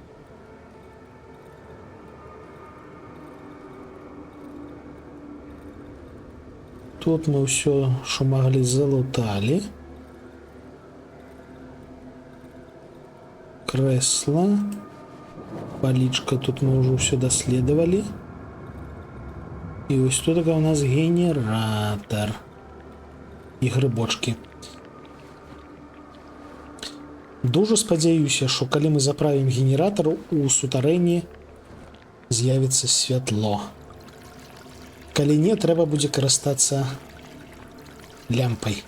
Тут мы ўсё, што маглі, залуталі. Крэсла. Палічка, тут мы ўжо ўсё даследавалі. І вось тут у нас генератор. І грыбочкі. Дуже спадзяюся, што калі мы заправім генератор, у сутарэнні з'явіцца святло. Калі не, трэба будзе карыстацца лямпай.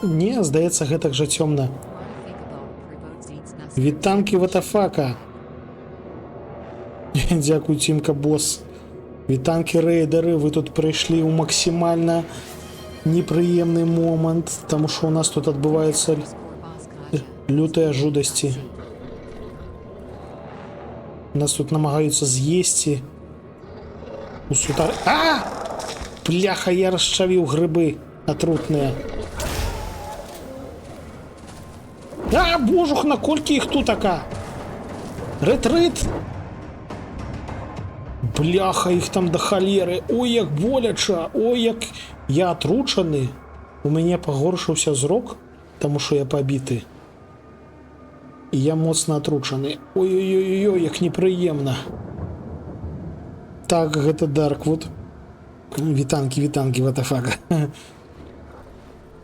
Не, здаецца, гэтак жа цёмна. Вітанкі ватафака. Дзякуй, Цімка босс. Вітанкі рэйдары, вы тут прыйшлі ў максімальна непрыемны момант, таму што у нас тут адбываюцца лютыя жудасці. Нас тут намагаюцца з'есці. У сутар... А! Бляха, я расчавіў грыбы атрутныя. А, божух, наколькі іх тут така? Рэт-рэт! Бляха, іх там да халеры. Ой, як боляча. Ой, як я атручаны. У мяне пагоршыўся зрок, таму што я пабіты. І я моцна атручаны. Ой-ой-ой, як непрыемна. Так, гэта Дарквуд. Вітанкі, ватафака.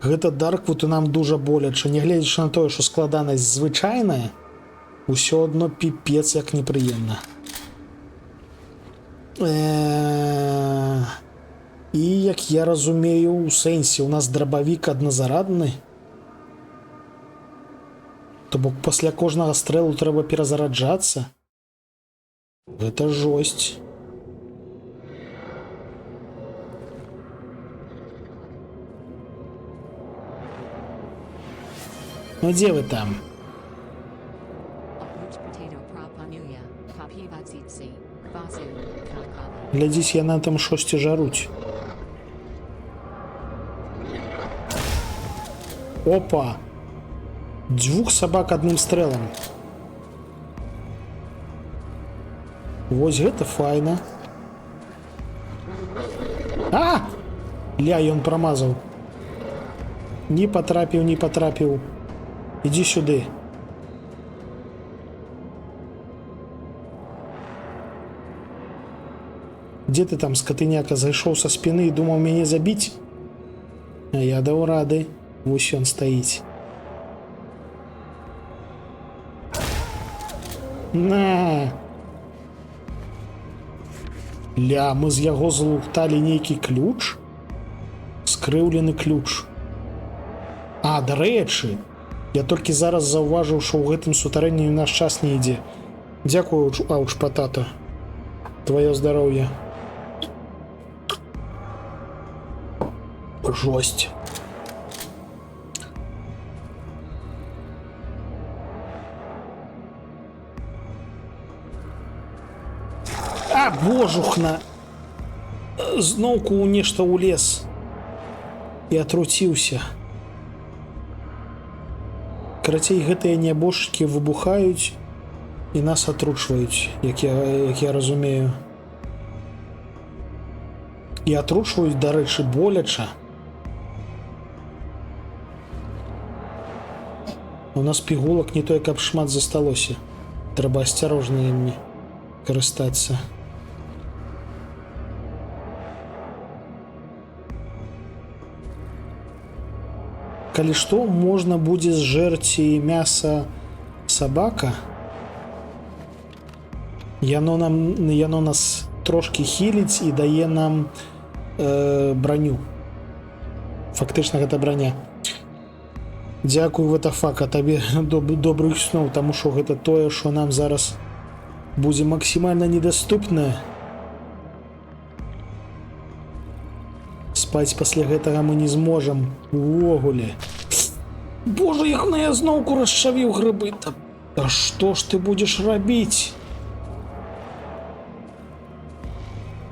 Гэта Дарквуд і нам дужа боляча. Нягледзячы на тое, што складанасць звычайная, усё адно піпец як непрыемна. І, як я разумею, у сэнсе, у нас драбавік адназарадны. То бок пасля кожнага стрэлу трэба перазараджацца. Гэта жосць. Ну дзе вы там? Глядзіць, яна там шосьці жаруць. Опа! Дзвюх сабак адным стрэлам. Вось гэта файна. А! Ля, ён прамазаў. Не патрапіў, не патрапіў. Ідзі сюды. Дзе ты там, скатыняка, зайшоў са спіны і думаў мяне забіць? А я даў рады. Вось ён стаіць. На! Ля, мы з яго злуталі нейкі ключ? Скрыўлены ключ. А, дарэчы, я толькі зараз заўважыў, што ў гэтым сутарэнні наш час не ідзе. Дзякую, ауч патата. Твоё здароўе. Жосць. А, божухна! Зноўку ў нешта ўлез і атруціўся. Карацей, гэтыя нябожчыкі выбухаюць і нас атручваюць, як я разумею. І атручваюць, дарэчы, боляча. У нас пігулак не тое, каб шмат засталося. Трэба асцярожна імі карыстацца. Калі што, можна будзе зжэрці мяса сабака. Яно нас трошкі хіліць і дае нам броню. Фактычна гэта броня. Дзякуй, ватафака, табе добрых сноў, таму што гэта тое, што нам зараз будзе максімальна недаступнае. Спаць пасля гэтага мы не зможам увогуле. Божа, як на я зноўку расчавіў грыбы. А што ж ты будзеш рабіць?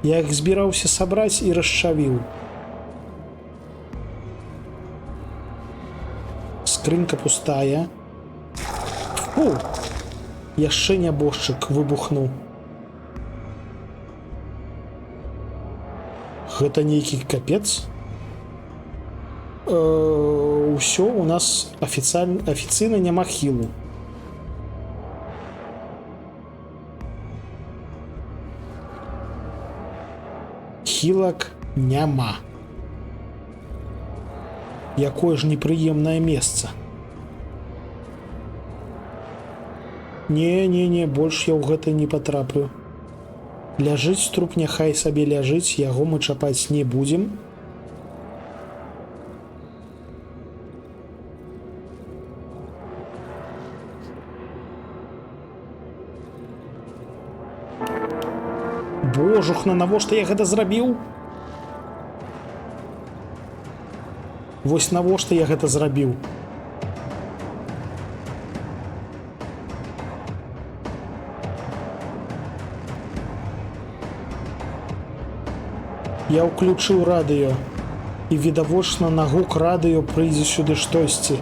Я іх збіраўся сабраць і расчавіў. Скрынка пустая. Фу! Яшчэ нябожчык выбухнуў. Гэта нейкі капец. Усё, у нас афіцыйна няма хілу. Хілак няма. Якое ж непрыемнае месца. Не, больш я ў гэта не патраплю. Ляжыць труп, няхай сабе ляжыць, яго мы чапаць не будзем. Божухна, навошта я гэта зрабіў? Вось навошта я гэта зрабіў? Я ўключыў радыё, і відавочна на гук радыё прыйдзе сюды штосьці.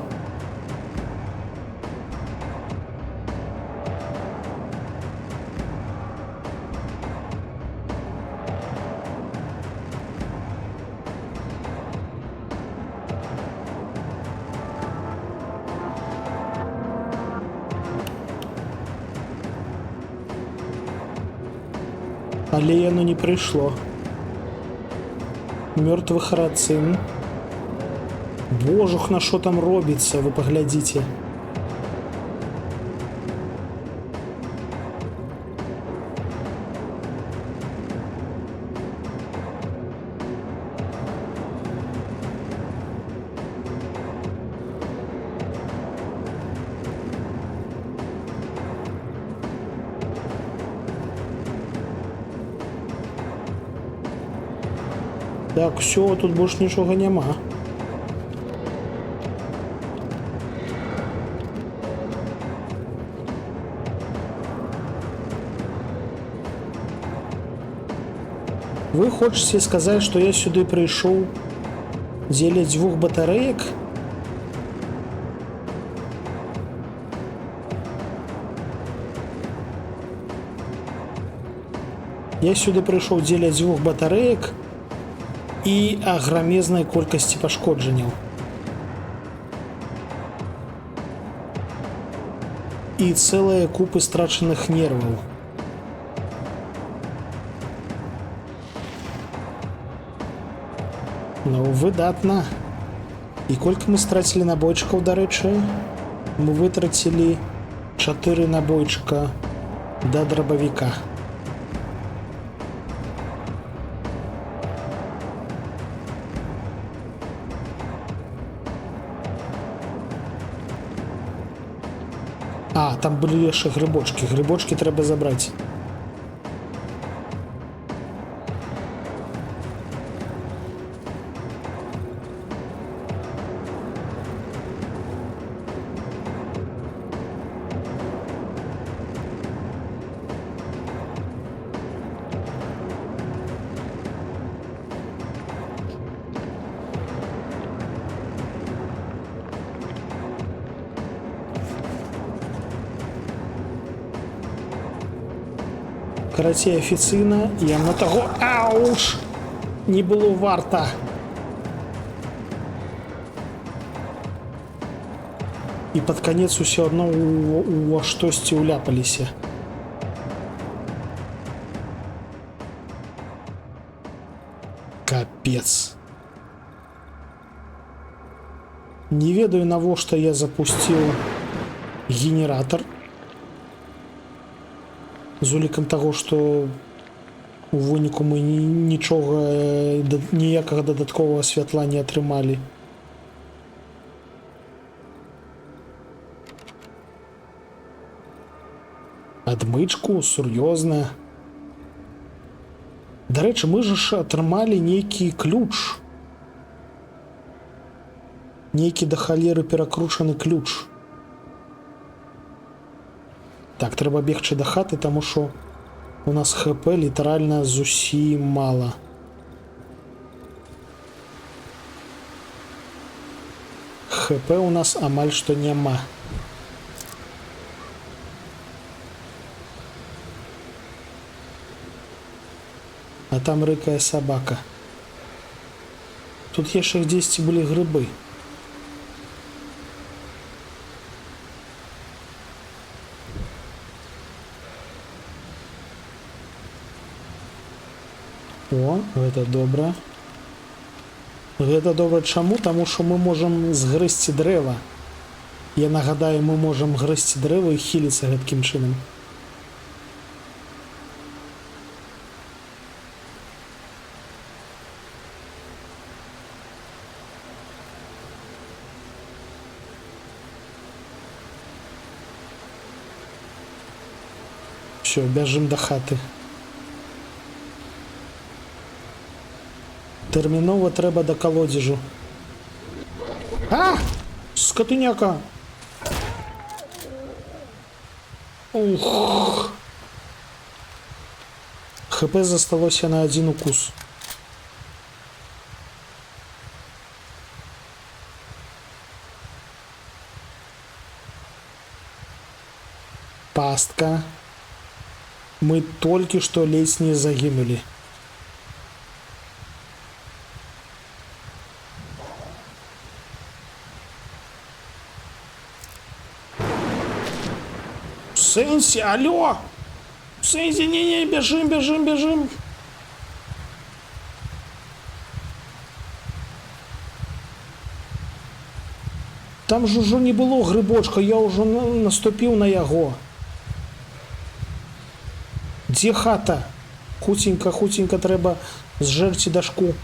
Але яно не прыйшло. Мёртвы харацин. Божухна, що там робіцца, вы паглядзіце. Так, все, тут больше нічого нема. Вы хочете сказать, что я сюда пришел дзеля 2 батареек? Я сюда пришел дзеля 2 батареек і аграмезнай колькасці пашкоджанняў. І цэлыя купы страчаных нерваў. Ну, выдатна. І колькі мы страцілі набойчыкаў, дарэчы? Мы вытрацілі 4 набойчыка да драбавіка. А, там былі яшчэ грыбочкі. Грыбочкі трэба забраць. Карацей, афіцыйна, яно таго, ауш, не было варта. І пад канец усё адно у штосьці уляпаліся. Капец. Не ведаю, навошта я запусціў генератор. З улікам таго, што у выніку мы нічога, ніякага дадатковага святла не атрымалі. Адмычку? Сур'ёзна. Дарэчы, мы ж атрымалі нейкі ключ. Нейкі да халеры перакручаны ключ. Так, трэба бегчы да хаты, таму што у нас ХП літаральна зусім мала. ХП у нас амаль што няма. А там рыкае сабака. Тут яшчэ дзесьці былі грыбы. О, гэта добра. Гэта добра чаму? Таму што мы можам згрызці дрэва. Я нагадаю, мы можам грызці дрэва і хіліцца гэткім чынам. Всё, бяжым да хаты. Тэрмінова трэба да калодзежу. А! Скотыняка! Ух! ХП засталося на один укус. Пастка. Мы только что ледь не загинули. Сенси, алло! Сенси, не, бежим, бежим, бежим. Там же уже не было грибочка, я уже наступил на яго. Где хата? Хутенько, хутенько треба зжерці дашку.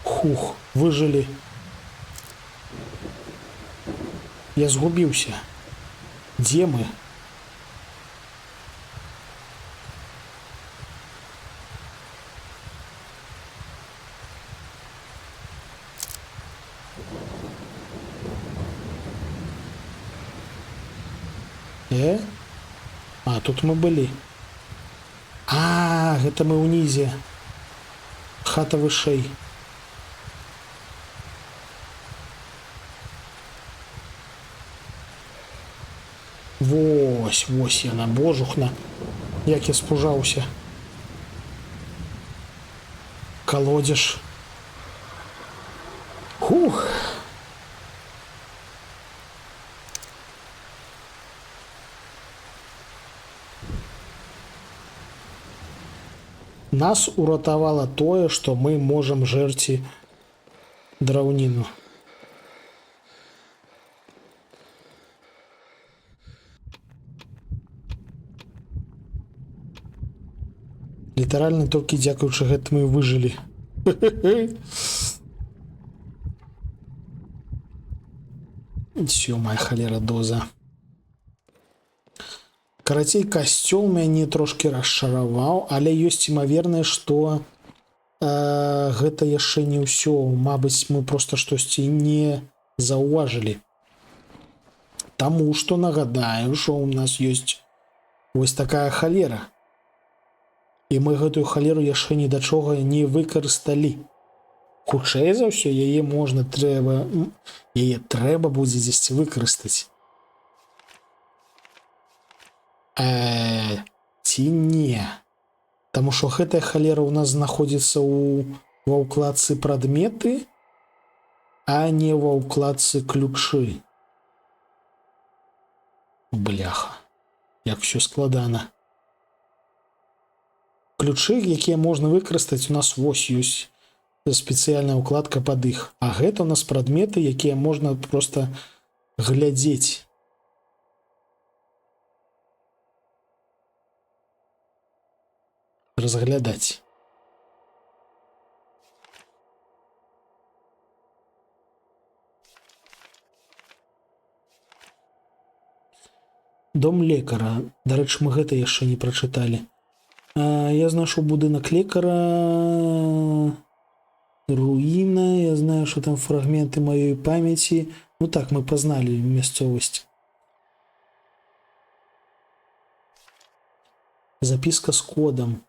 Хух, выжили. Я сгубился. Где мы? А, тут мы были. А, это мы унизе. Хата вышей. Вось, вось яна, божухна. Як я спужаўся. Колодеж. Хух. Нас уратавала тое, што мы можам жэрці драўніну. Літаральна толькі дзякуючы гэтаму і выжылі. Всё, моя халера доза. Карацей, касцёл мяне трошки расчараваў, але ёсць імавернае, што гэта яшчэ не ўсё. Мабыць, мы проста штосьці не заўважылі. Таму што нагадаю, што ў нас ёсць вось такая халера. І мы гэтую халеру яшчэ ні да чога не выкарысталі. Хутчэй за ўсё, яе трэба будзе дзесьці выкарыстаць. Ці не. Таму што гэтая халера ў нас знаходзіцца ва ўкладцы прадметы, а не ва ўкладцы ключы. Бляха. Як усё складана. Ключы, якія можна выкарыстаць, у нас вось ёсць спецыяльная ўкладка пад іх. А гэта у нас прадметы, якія можна проста глядзець. Разглядаць. Дом лекара. Дарэчы, мы гэта яшчэ не прачыталі. Я знайшоў будынак лекара. Руіна. Я знаю, што там фрагменты маёй памяці. Ну так, мы пазналі мясцовасць. Запіска з кодам.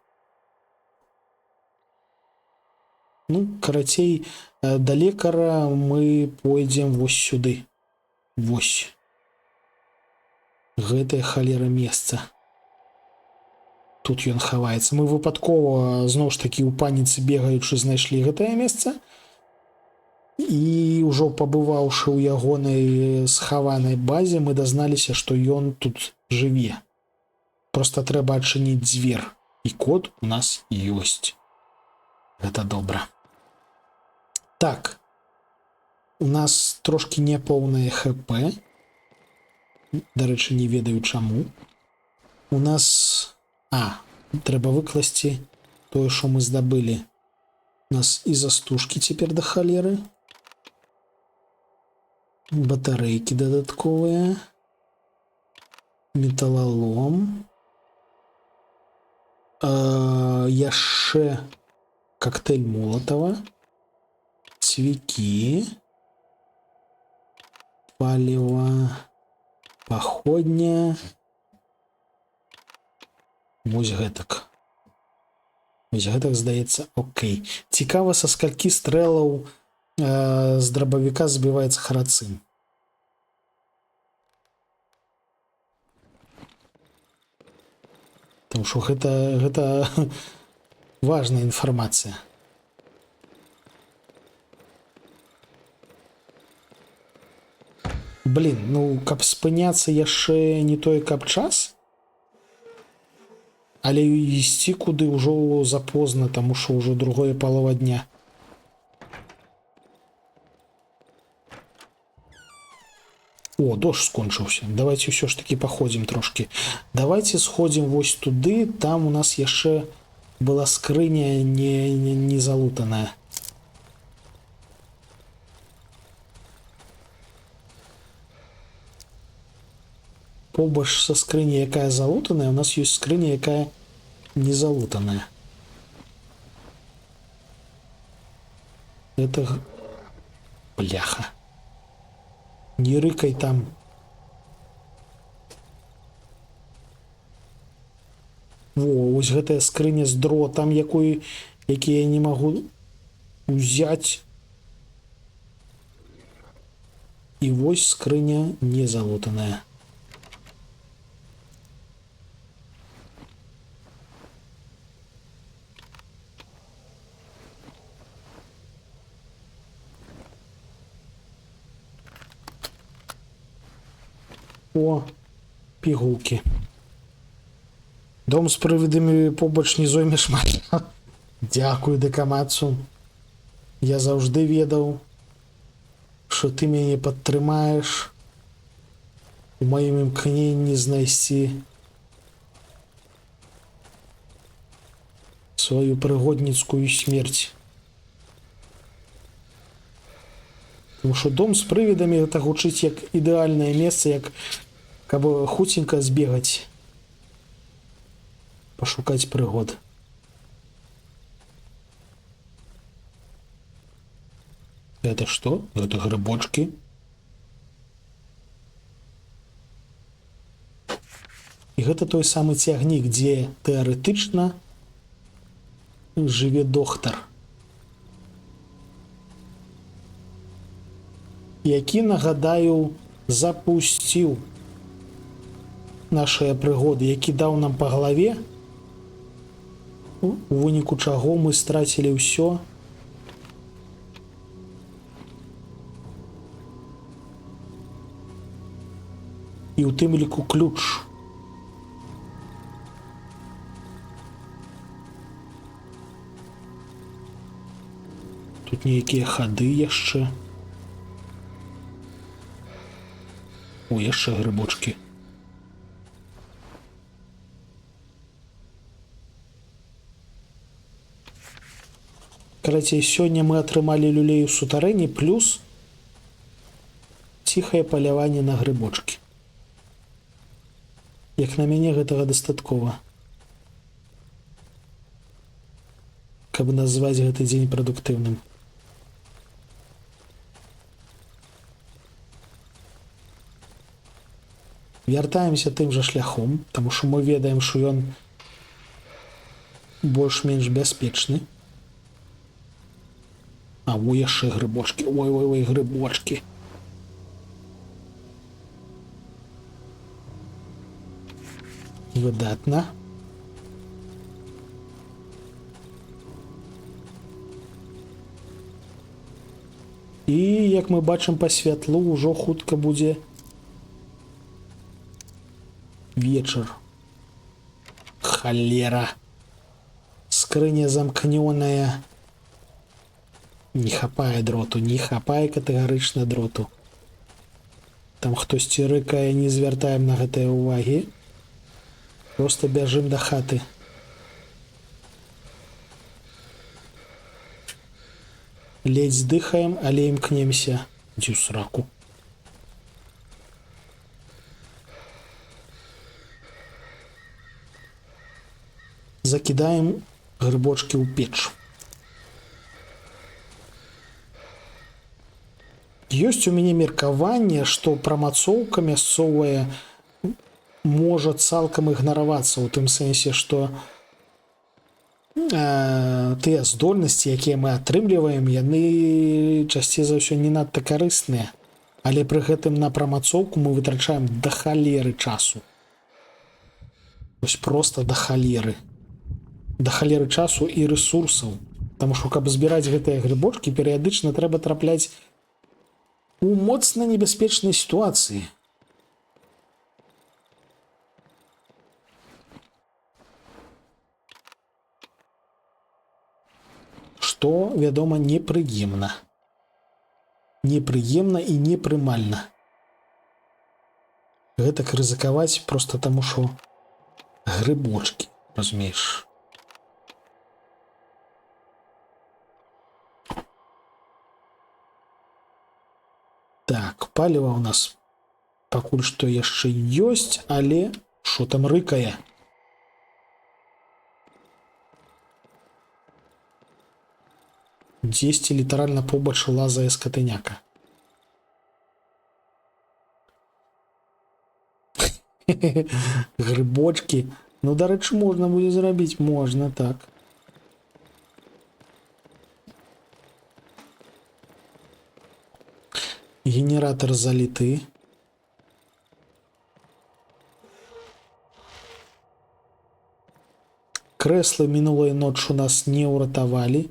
Ну, карацей, да лекара мы пойдзем вось сюды. Вось. Гэтае халера месца. Тут ён хаваецца. Мы выпадкова, зноў ж такі, у паніцы бегаючы, знайшлі гэтае месца. І ўжо пабываўшы ў ягонай схаванай базе, мы дазналіся, што ён тут жыве. Проста трэба адчыніць дзвер. І код у нас ёсць. Гэта добра. Так. У нас трошки няпоўнае ХП. Дарэчы, не ведаю чаму. У нас... трэба выкласці тое, што мы здабылі. У нас і застужкі цяпер да халеры. Батарэйкі дадатковыя. Металлолом. Яшчэ коктейль Молотова, цвікі, паліва, паходня. Вось гэтак. Вось гэтак, здаецца, окей. Цікава, са скалькі стрэлаў з драбавіка збіваецца харацын. Тому що гэта важная інфармацыя. Блін, ну, каб спыняцца яшчэ не той, каб час, але ісці куды ўжо запозна, таму што ўжо другое палова дня. О, дождь скончыўся. Давайте ўсё ж таки паходзім трошки. Давайте сходзім вось туды. Там у нас яшчэ была скрыня не залутаная. Побач са скрыняй, якая залутаная, у нас ёсць скрыня, якая не залутаная. Это... Бляха. Не рыкай там. Во, ось гэтая скрыня з дротам, які я не магу узяць. І вось скрыня не залутаная. О, пігулки. Дом з привидами побач не зойме шмат. Дякую, Декамацу. Я завжди ведаў, що ти мяне падтрымаеш у маім імкненні знайсці свою прыгодніцкую смерць. Тому що дом з привидами гэта гучыць як ідэальнае месца, як каб хуценька збегаць, пашукаць прыгод. Это что? Это грибочки. І гэта той самы цягнік, дзе тэарэтычна жыве доктар, які, нагадаю, запусціў нашыя прыгоды, які даў нам па галаве, у выніку чаго мы страцілі ўсё. І ў тым ліку ключ. Тут нейкія хады яшчэ. О, яшчэ грибочки. Карацей, сёння мы атрымалі люлей у сутарэні плюс ціхае паляванне на грибочки. Як на мяне, гэтага дастаткова, каб назваць гэты дзень прадуктыўным. Вяртаемся тым жа шляхом, таму што мы ведаем, што ён больш-менш бяспечны. А, во, яшчэ грибочки. Ой, грибочки. Выдатна. І, як мы бачым па святлу, ужо хутка будзе вечер. Холера. Скрыня замкнёная. Не хапае дроту, не хапае катэгарычна дроту. Там хтосьці рыкае, не звяртаем на гэтыя ўвагі. Просто бяжым да хаты. Ледзь здыхаем, але імкнемся. Дзе ў сраку. закидаем грибочки ў печ. Ёсць у мяне меркаванне, што прамацоўка мясцовая можа цалкам ігнаравацца ў тым сэнсе, што тыя здольнасці, якія мы атрымліваем, яны часцей за ўсё не надта карысныя, але пры гэтым на прамацоўку мы вытрачаем да халеры часу. Вось проста да халеры часу і рэсурсаў, таму што каб збіраць гэтыя грыбочкі, перыядычна трэба трапляць у моцна небяспечнай сітуацыі. Што, вядома, непрыемна. Непрыемна і непрымальна. Гэтак рызыкаваць проста таму, што грыбочкі, разумееш. Так, паліва ў нас пакуль што яшчэ ёсць, але што там рыкае? Дзесьці літаральна побач лазае скатыняка. Грыбочкі. Ну, дарэчы, можна будзе зрабіць. Можна, так. Генератор заліты. Крэслы мінулай ноччу нас не ўратавалі.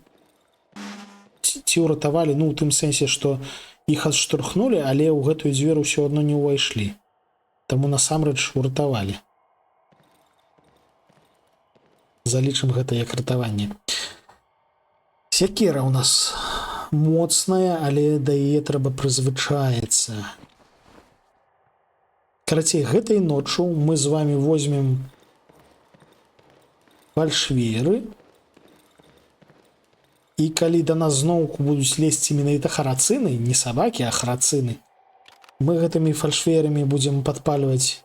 Ці ўратавалі, ну, у тым сэнсе, што іх адштурхнулі, але ў гэтую дзверу ўсё адно не ўвайшлі. Таму насамрэч уратавалі. Залічым гэта як ратаванне. Сякера ў нас моцная, але да яе трэба прызвычаецца. Карацей, гэтай ноччу мы з вами возьмем фальшверы, і калі да нас зноўку будуць лезці менавіта харацыны, не сабакі, а харацыны, мы гэтымі фальшверамі будзем падпальваць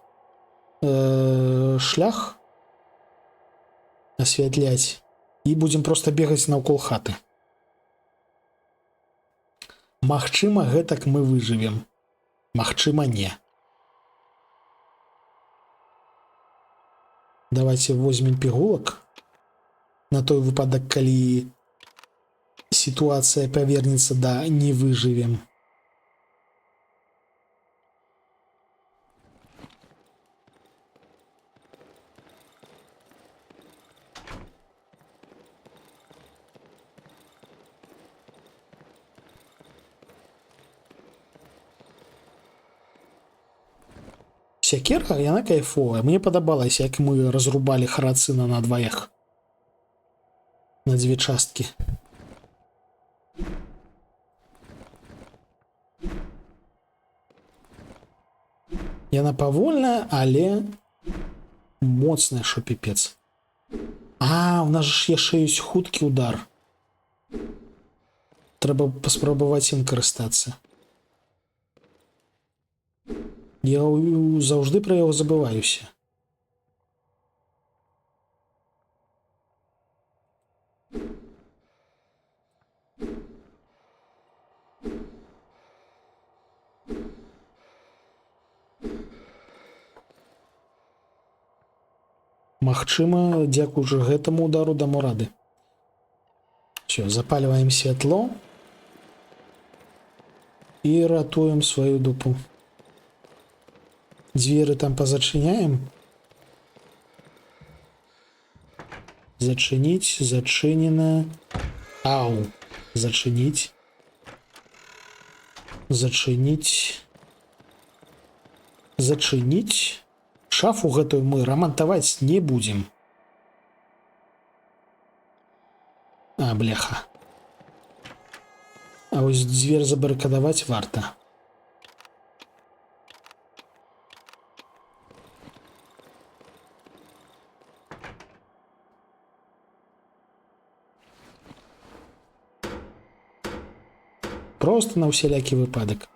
шлях, асвятляць, і будзем проста бегаць наўкол хаты. Магчыма, гэтак мы выжывем. Магчыма, не. Давайте возьмем пігулак на той выпадак, калі сітуацыя павернецца да не выжывем. Сякера, яна кайфовая. Мне падабалася, як мы разрубалі харацына на дваях. На дзве часткі. Яна павольная, але моцная, што піпец. А, у нас ж яшчэ ёсць хуткі удар. Трэба паспрабаваць ім карыстацца. Я заўжды пра яго забываюся. Магчыма, дзякуючы гэтаму удару дамо рады. Всё, запальваем святло і ратуем сваю дупу. Дзверы там позачиняем. Зачинить, зачинено. Ау. Зачинить. Зачинить. Зачинить. Шафу гэтую мы рамантаваць не будем. А, бляха. А вось дзвер забарыкадаваць варта. Просто на усялякі выпадак.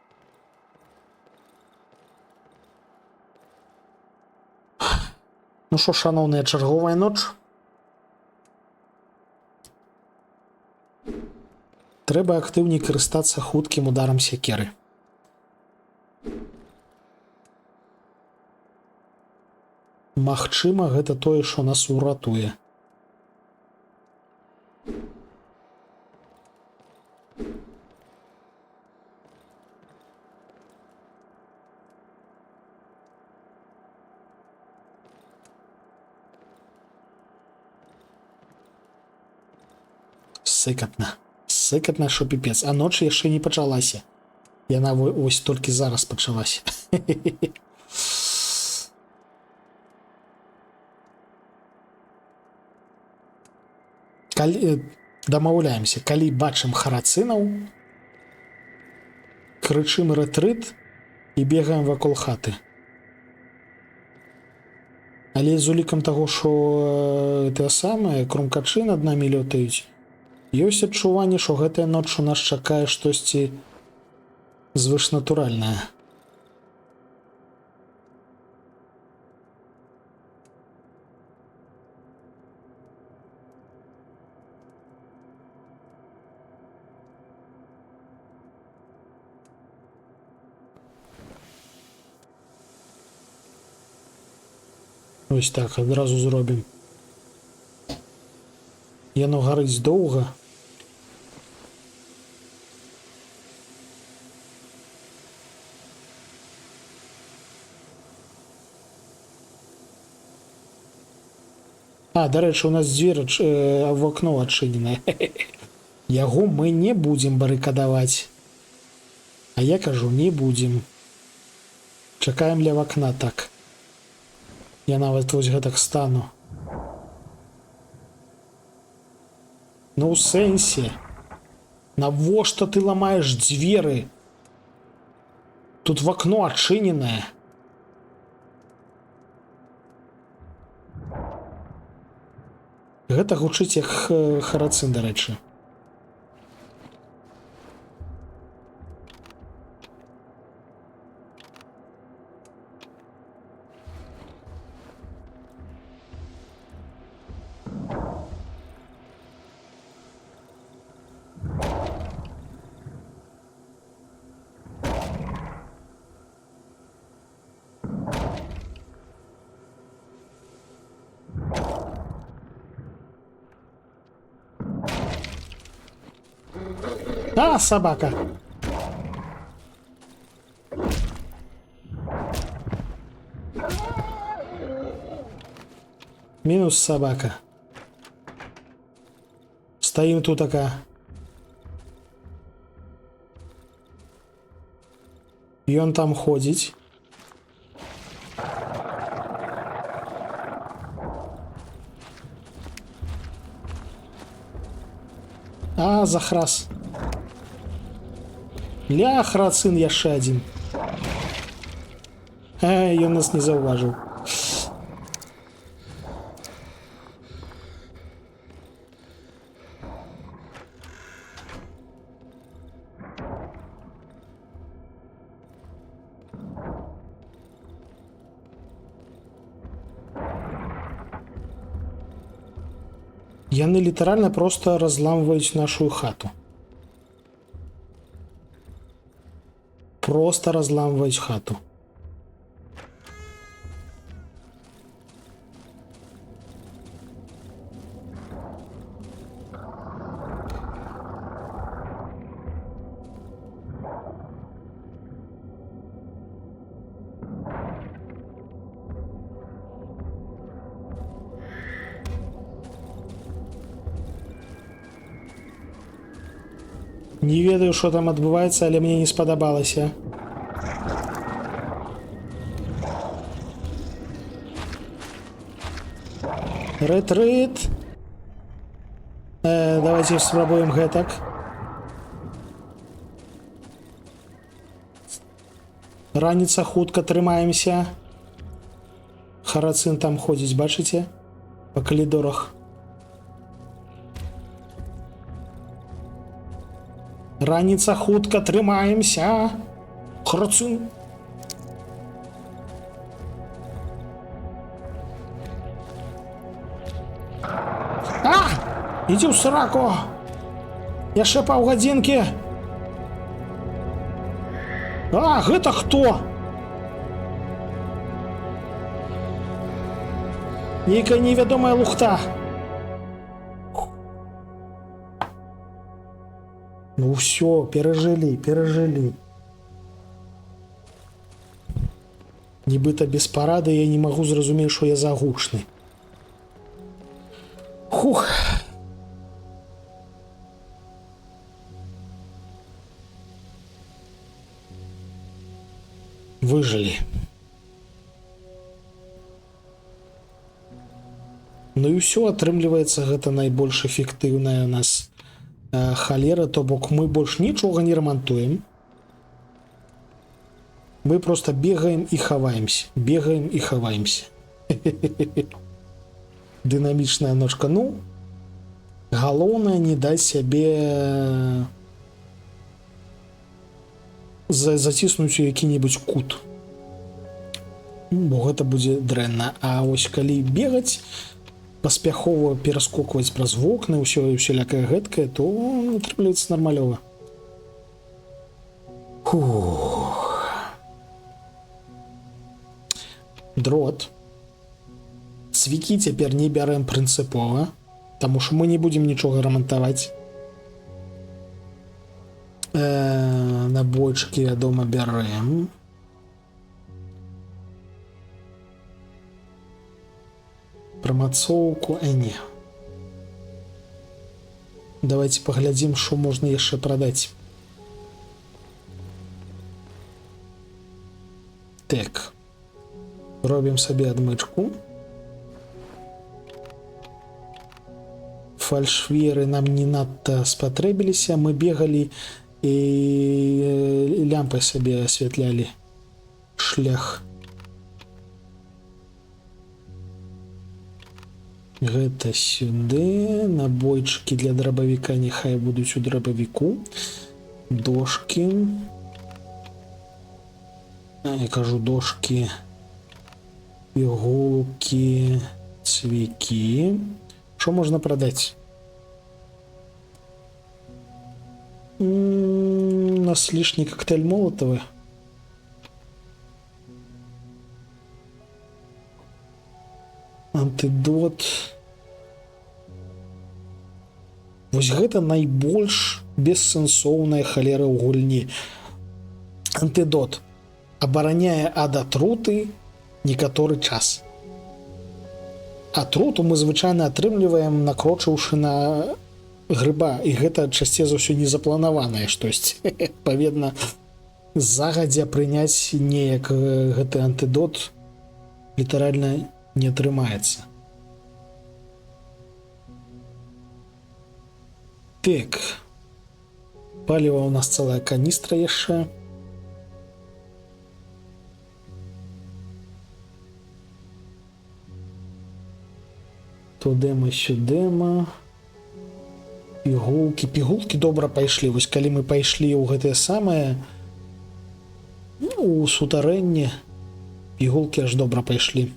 Ну што, шаноўная, чарговая ноч. Трэба актыўней карыстацца хуткім ударам сякеры. Магчыма, гэта тое, што нас уратуе. Сыкатна. Сыкатна, што піпец. А ноч яшчэ не пачалася. Яна ось толькі зараз пачалася. Дамаўляемся, калі бачым харацынаў, крычым рэтрыт і бегаем вакол хаты. Але з улікам таго, што тое самае, крумкачы над намі лётаюць, ёсць адчуванне, што гэтая ноч у нас чакае штосьці звышнатуральнае. Ось так, адразу зробім. Яно гарыць доўга. А, дарэчы, у нас дзверь в окно адчыненае. Яго мы не будзем барыкадаваць. А я кажу, не будзем. Чакаем ля вакна так. Я нават вось гэтак стану. Ну ў сэнсе. Навошта ты ламаеш дзверы? Тут вакно адчыненае. Гэта гучыць як харацын, дарэчы. А, собака. Минус собака. Стоим тут такая. И он там ходит. А, захрас. Ля, харацын яшчэ адзін. Ён нас не заўважыў. Яны літаральна проста разламваюць нашу хату. Просто разламваюць хату. Не ведаю, што там адбываецца, але мне не спадабалася. Рэтрыт. Давайте спрабуем гэтак. Раніца, хутка трымаемся. Харацын там ходзіць, бачыце? Па калідорах. Раніца, хутка трымаемся. Харацын. А! Иди в сраку! Яшчэ паўгадзінкі. А, гэта хто? Нейкая невядомая лухта. Ну все, перажылі. Нібыта без парады я не магу зразумець, што я загучны. Хух. Выжылі. Ну і ўсё, атрымліваецца, гэта найбольш эфектыўная у нас халера, то бок мы больш нічога не рамантуем. Мы просто бегаем і хаваемся. Дынамічная ножка. Ну, галоўнае не даць сябе заціснуць у які-небудзь кут. Бо гэта будзе дрэнна. А вось калі бегаць, паспяхова пераскокваць праз вокны, усялякае гэткае, то атрымліваецца нармалёва. Фух. Дрот. Цвікі цяпер не бярэм прынцыпова, таму што мы не будзем нічога рамантаваць. Набойчыкі, вядома, бярэм. Прамацоўку, не. Давайте паглядзім, што можна яшчэ прадаць. Так. Робім сабе адмычку. Фальшвіры нам не надта спатрэбіліся. Мы бегалі і лямпай сабе асвятлялі шлях. Гэта сюды. Набойчыкі для драбавіка няхай будуць у драбавіку. Дошкі. Я кажу дошкі. Іголкі. Цвікі. Што можна прадаць? У нас лішні коктейль молотовы. Антидот. Вось гэта найбольш бессэнсоўная халера ў гульні. Антидот абараняе ад атруты некаторы час. Атруту мы звычайна атрымліваем, накрочыўшы на грыба, і гэта часцей за ўсё незапланаванае штосьці. Адпаведна, загадзя прыняць неяк гэты антидот літаральна не атрымаецца. Так. Паліва у нас цэлая каністра яшчэ. Тудема, сюдема. Пігулкі добра пайшлі. Вось калі мы пайшлі ў гэтае самае, у сутарэнне, пігулкі аж добра пайшлі.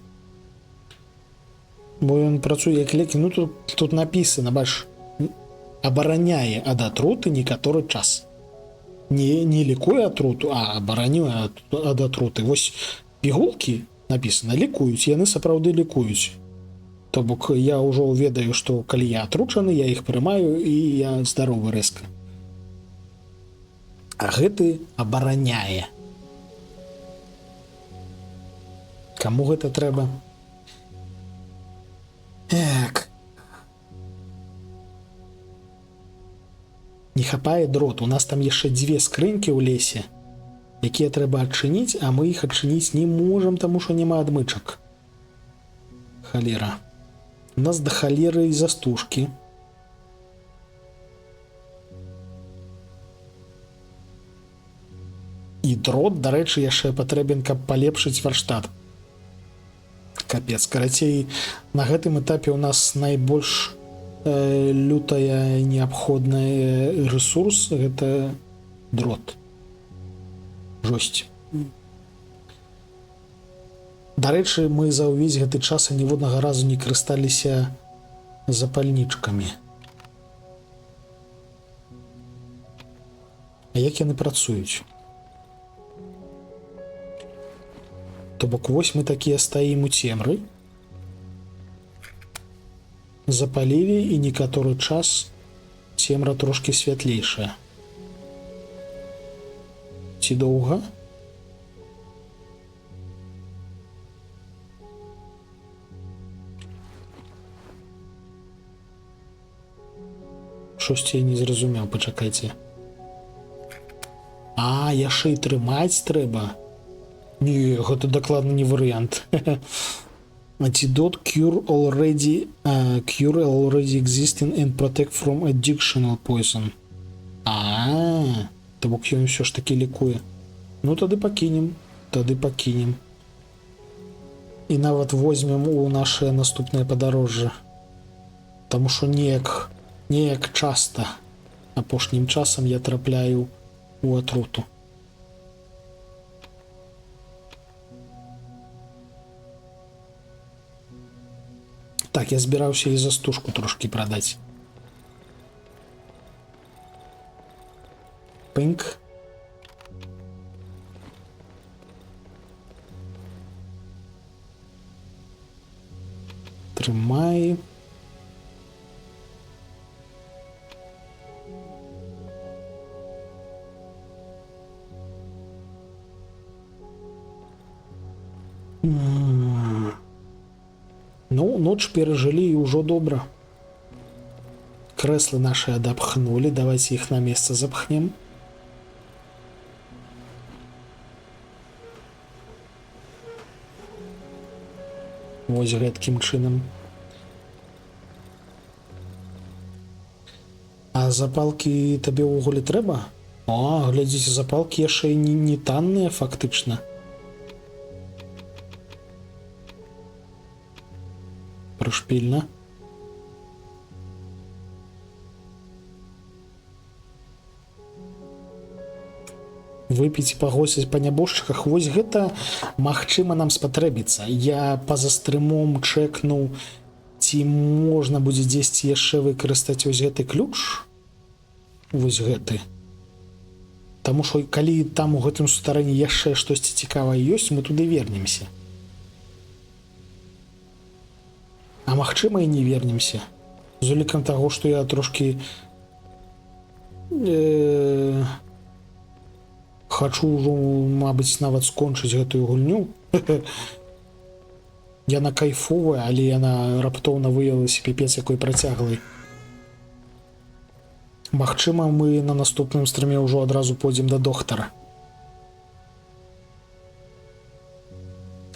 Бо ён працуе як лекі. Ну тут напісана, бач, абараняе ад атруты некаторы час. Не лікуе атруту, а абараняе ад атруты. Вось пігулкі напісана, лікуюць, яны сапраўды лікуюць. То бок я ўжо ведаю, што калі я атручаны, я іх прымаю і я здаровы рэзка. А гэты абараняе. Каму гэта трэба? Так. Не хапае дрот. У нас там яшчэ 2 скрынькі ў лесе, якія трэба адчыніць, а мы іх адчыніць не можам, таму што няма адмычак. Халера. У нас да халеры і застужкі. І дрот, дарэчы, яшчэ патрэбен, каб палепшыць варштат. Капец, карацей, на гэтым этапе у нас найбольш лютая неабходная ресурс, гэта дрот. Жосць. Дарэчы, мы за ўвесь гэты час ніводнага разу не карысталіся запальнічкамі. А як яны працуюць? То бок вось мы такія стаім у цемры, запалілі, і некаторы час цемра трошки святлейшая. Ці доўга? Штосьці я не зразумеў, пачакайце. А, яшчэ і трымаць трэба. Не, гэта дакладна не варыянт. Antidote cure already existing and protect from additional poison. То бок ён ўсё ж таки лікуе. Ну тады пакінем. І нават возьмем у наше наступнае падарожжа. Таму што неяк часта апошнім часам я трапляю у атруту. Так, я збіраўся і застужку трошки прадаць. Пынк. Трымай. Ну, ноч перажылі і ўжо добра. Крэслы нашы адапхнулі, давайте іх на месца запхнем. Вось гэткім чынам. А запалкі табе ўвогуле трэба? О, глядзіце, запалкі яшчэ не танныя фактычна. Прышпільна. Выпіць і пагосіць па нябожчыках. Вось гэта магчыма нам спатрэбіцца. Я па-за стрымом чэкнуў, ці можна будзе дзесьці яшчэ выкарыстаць вось гэты ключ. Вось гэты. Таму што калі там у гэтым сутарэні яшчэ штосьці цікавае ёсць, мы туды вернемся. А магчыма і не вернемся. З улікам таго, што я трошки хачу ўжо, мабыць, нават скончыць гэтую гульню. Яна кайфовая, але яна раптоўна выявілася піпец якой працяглай. Магчыма, мы на наступным стрыме ўжо адразу пойдзем да доктара.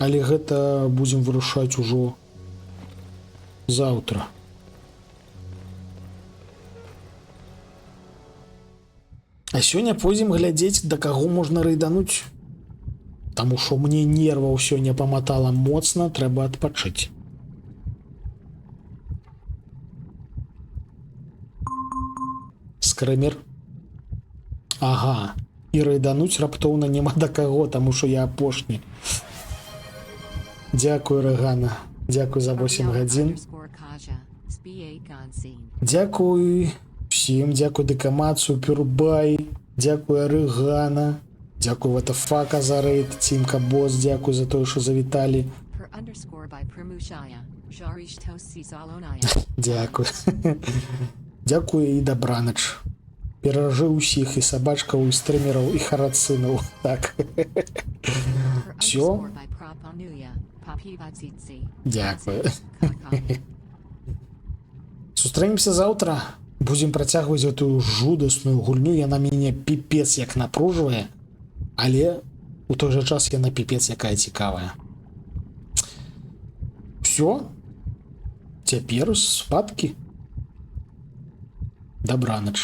Але гэта будзем вырушаць ужо заўтра. А сёння пойдзем глядзець, да каго можна рэйдануць. Таму што мне нерваў сёння паматала моцна, трэба адпачыць. Скрэмер. Ага. І рэйдануць раптоўна няма да каго, таму што я апошні. Дзякуй, Рэгана. Дзякуй за 8 гадзін. Дзякуй всім, дзякуй Дэкамацыю, Пюрбай, дзякуй Рэгана, дзякуй Ватафака за рэйд, Цімка Бос, дзякуй за тое, што завіталі. Дзякуй. Дзякуй і дабранач. Перажыў усіх, і сабачкаў, і стрымераў, і харацынаў. Так. Всё. Дякую. Сустрэнемся заўтра. Будзем працягваць гэтую жудасную гульню. Яна мяне піпец як напружвае, але у той жа час яна піпец якая цікавая. Всё. Цяпер спадкі. Дабранач.